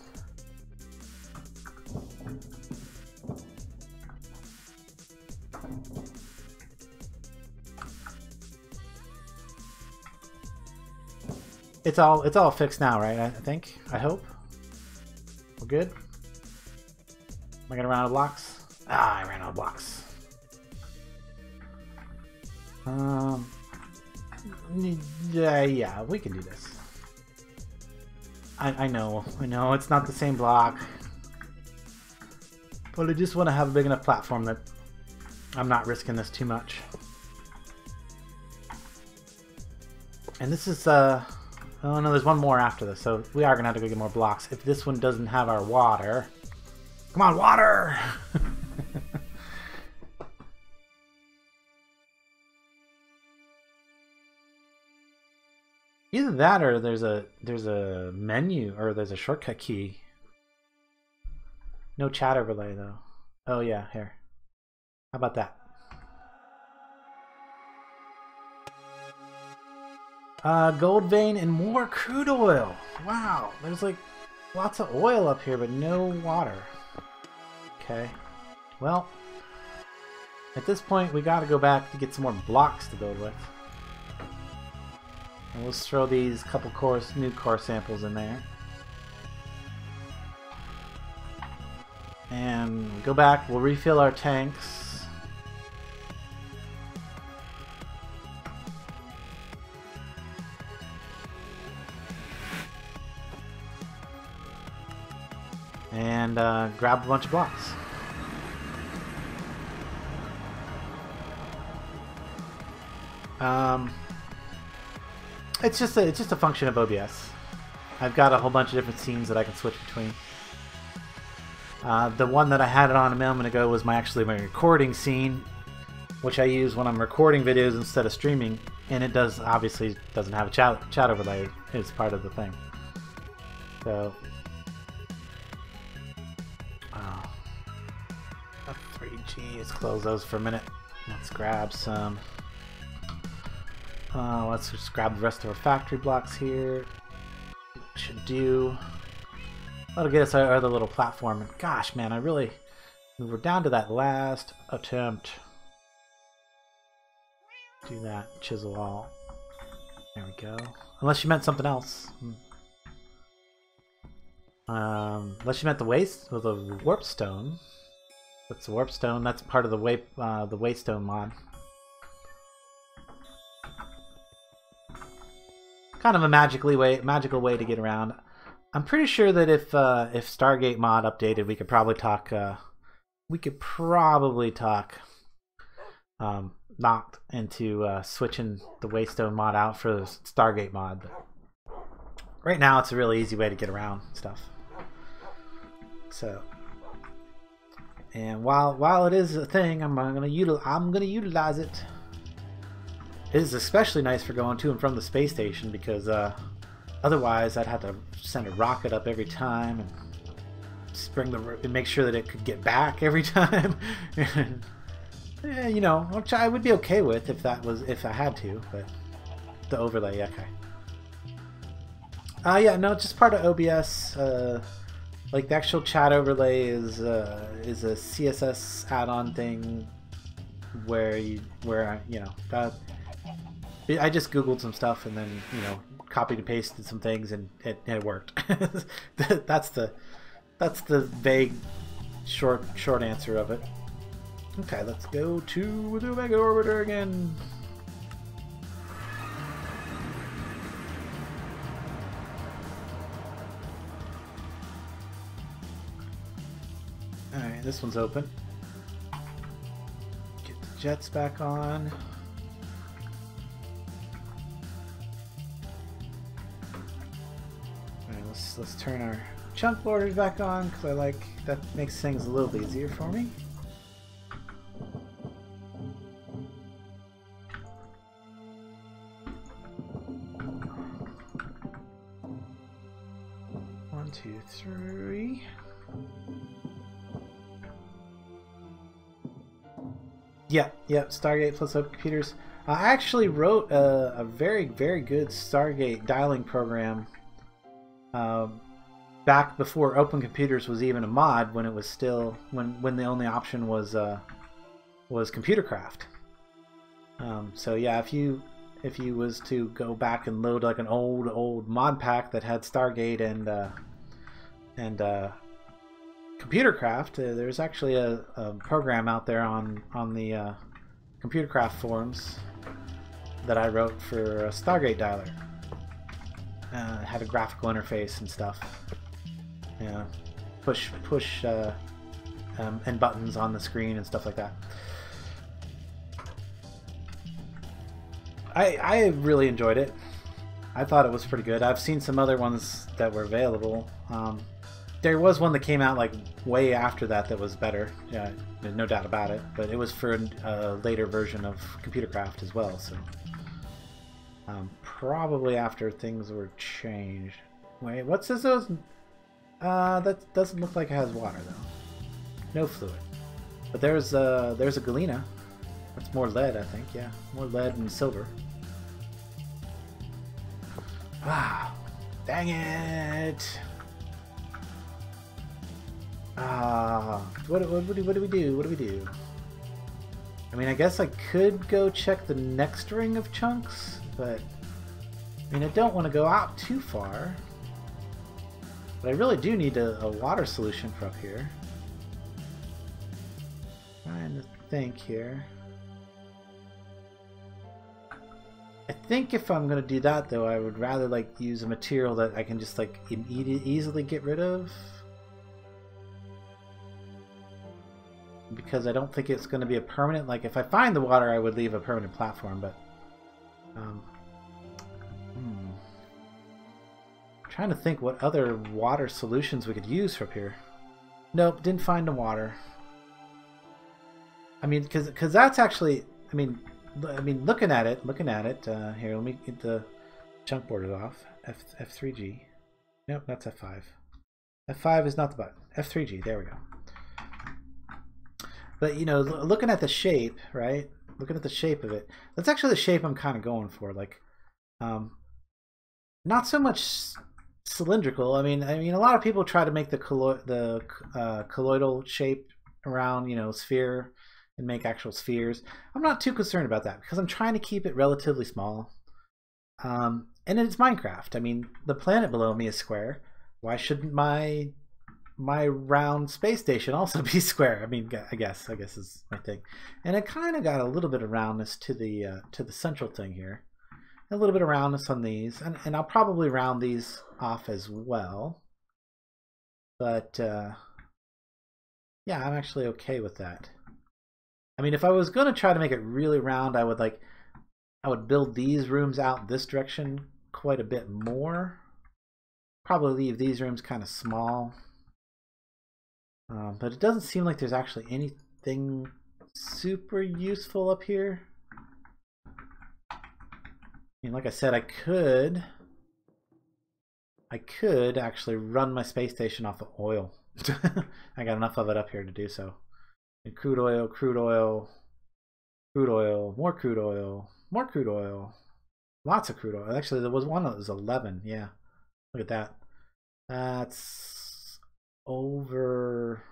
It's all fixed now, right? I think? I hope? We're good? Am I gonna run out of blocks? Ah, I ran out of blocks. Yeah, we can do this. I know, it's not the same block. But I just want to have a big enough platform that I'm not risking this too much. And this is, oh no, there's one more after this, so we are going to have to go get more blocks. If this one doesn't have our water... Come on, water! Either that or there's a menu or there's a shortcut key. No chat overlay though. Oh yeah, here. How about that? Gold vein and more crude oil. Wow, there's like lots of oil up here but no water. Okay. Well, at this point we gotta go back to get some more blocks to build with. And let's throw these couple new core samples in there. And go back, we'll refill our tanks. And grab a bunch of blocks. It's just a function of OBS. I've got a whole bunch of different scenes that I can switch between. The one that I had it on a moment ago was my recording scene, which I use when I'm recording videos instead of streaming, and it obviously doesn't have a chat overlay. It's part of the thing. So, 3G. Let's close those for a minute. Let's grab some. Let's just grab the rest of our factory blocks here. Should do. That'll get us our other little platform. And gosh, man, we're down to that last attempt. Do that, chisel all. There we go. Unless you meant something else. Unless you meant the waste with the warp stone. That's the warp stone. That's part of the waystone mod. Kind of a magical way to get around. I'm pretty sure that if Stargate mod updated, we could probably talk. Knocked into switching the Waystone mod out for the Stargate mod. But right now, it's a really easy way to get around stuff. So, and while it is a thing, I'm gonna utilize it. It is especially nice for going to and from the space station because otherwise I'd have to send a rocket up every time and make sure that it could get back every time. Yeah, you know, which I would be okay with if I had to, but the overlay, okay. Yeah, no, it's just part of OBS. Like the actual chat overlay is a CSS add-on thing where I just googled some stuff and then copied and pasted some things and it worked. That's the vague short answer of it. Okay, let's go to the Omega Orbiter again. Alright, this one's open. jets back on. Alright, let's turn our chunk borders back on because I like that, makes things a little bit easier for me. One, two, three. Yeah, Stargate plus open computers. I actually wrote a very, very good Stargate dialing program back before open computers was even a mod, when it was still when the only option was Computercraft. So yeah, if you was to go back and load like an old mod pack that had Stargate and Computercraft, there's actually a program out there on the Computercraft forums that I wrote for a Stargate dialer. It had a graphical interface and stuff. Yeah, push and buttons on the screen and stuff like that. I really enjoyed it. I thought it was pretty good. I've seen some other ones that were available. There was one that came out like way after that was better. Yeah, no doubt about it. But it was for a later version of Computercraft as well. So probably after things were changed. Wait, what's this? That doesn't look like it has water though. No fluid. But there's a galena. That's more lead, I think. Yeah, more lead and silver. Ah, dang it! What do we do? What do we do? I mean, I guess I could go check the next ring of chunks, but I mean, I don't want to go out too far. But I really do need a water solution for up here. Trying to think here. I think if I'm going to do that, though, I would rather like use a material that I can just like easily get rid of. Because I don't think it's going to be a permanent, like if I find the water I would leave a permanent platform, but trying to think what other water solutions we could use for up here. Nope, didn't find the water. I mean, because that's actually, I mean looking at it, here, let me get the chunk borders off. F3G. Nope, that's F5. F5 is not the button. F3G, there we go. But, you know, looking at the shape, right? Looking at the shape of it, that's actually the shape I'm kind of going for. Like, not so much cylindrical. I mean, a lot of people try to make the colloidal shape around, you know, sphere and make actual spheres. I'm not too concerned about that because I'm trying to keep it relatively small. And it's Minecraft. I mean, the planet below me is square. Why shouldn't my round space station also be square? I mean, I guess is my thing. And it kind of got a little bit of roundness to the central thing here. A little bit of roundness on these, and I'll probably round these off as well. But yeah, I'm actually okay with that. I mean, if I was going to try to make it really round, I would build these rooms out this direction quite a bit more. Probably leave these rooms kind of small. But it doesn't seem like there's actually anything super useful up here. I mean, like I said, I could actually run my space station off of oil. I got enough of it up here to do so. And crude oil, more crude oil, lots of crude oil. Actually, there was one that was 11. Yeah, look at that. That's over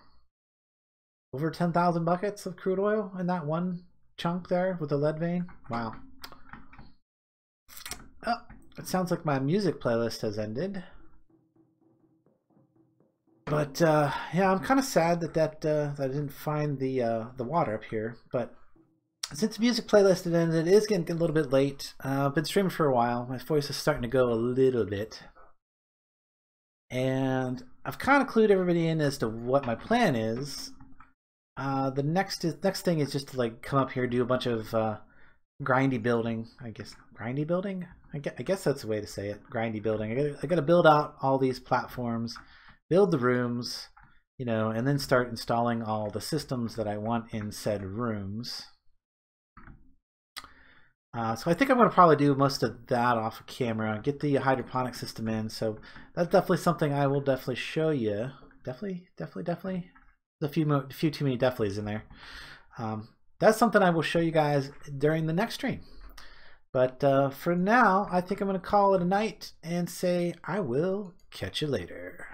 10,000 buckets of crude oil in that one chunk there with the lead vein. Wow. Oh, it sounds like my music playlist has ended. But yeah, I'm kind of sad that I didn't find the water up here. But since the music playlist had ended, it is getting a little bit late. I've been streaming for a while. My voice is starting to go a little bit. And I've kind of clued everybody in as to what my plan is. The next thing is just to like come up here, do a bunch of grindy building. I guess grindy building. I guess that's the way to say it. Grindy building. I gotta build out all these platforms, build the rooms, you know, and then start installing all the systems that I want in said rooms. So I think I'm going to probably do most of that off of camera, get the hydroponic system in. So that's definitely something I will definitely show you. Definitely. There's a few too many definitely's in there. That's something I will show you guys during the next stream. But for now, I think I'm going to call it a night and say I will catch you later.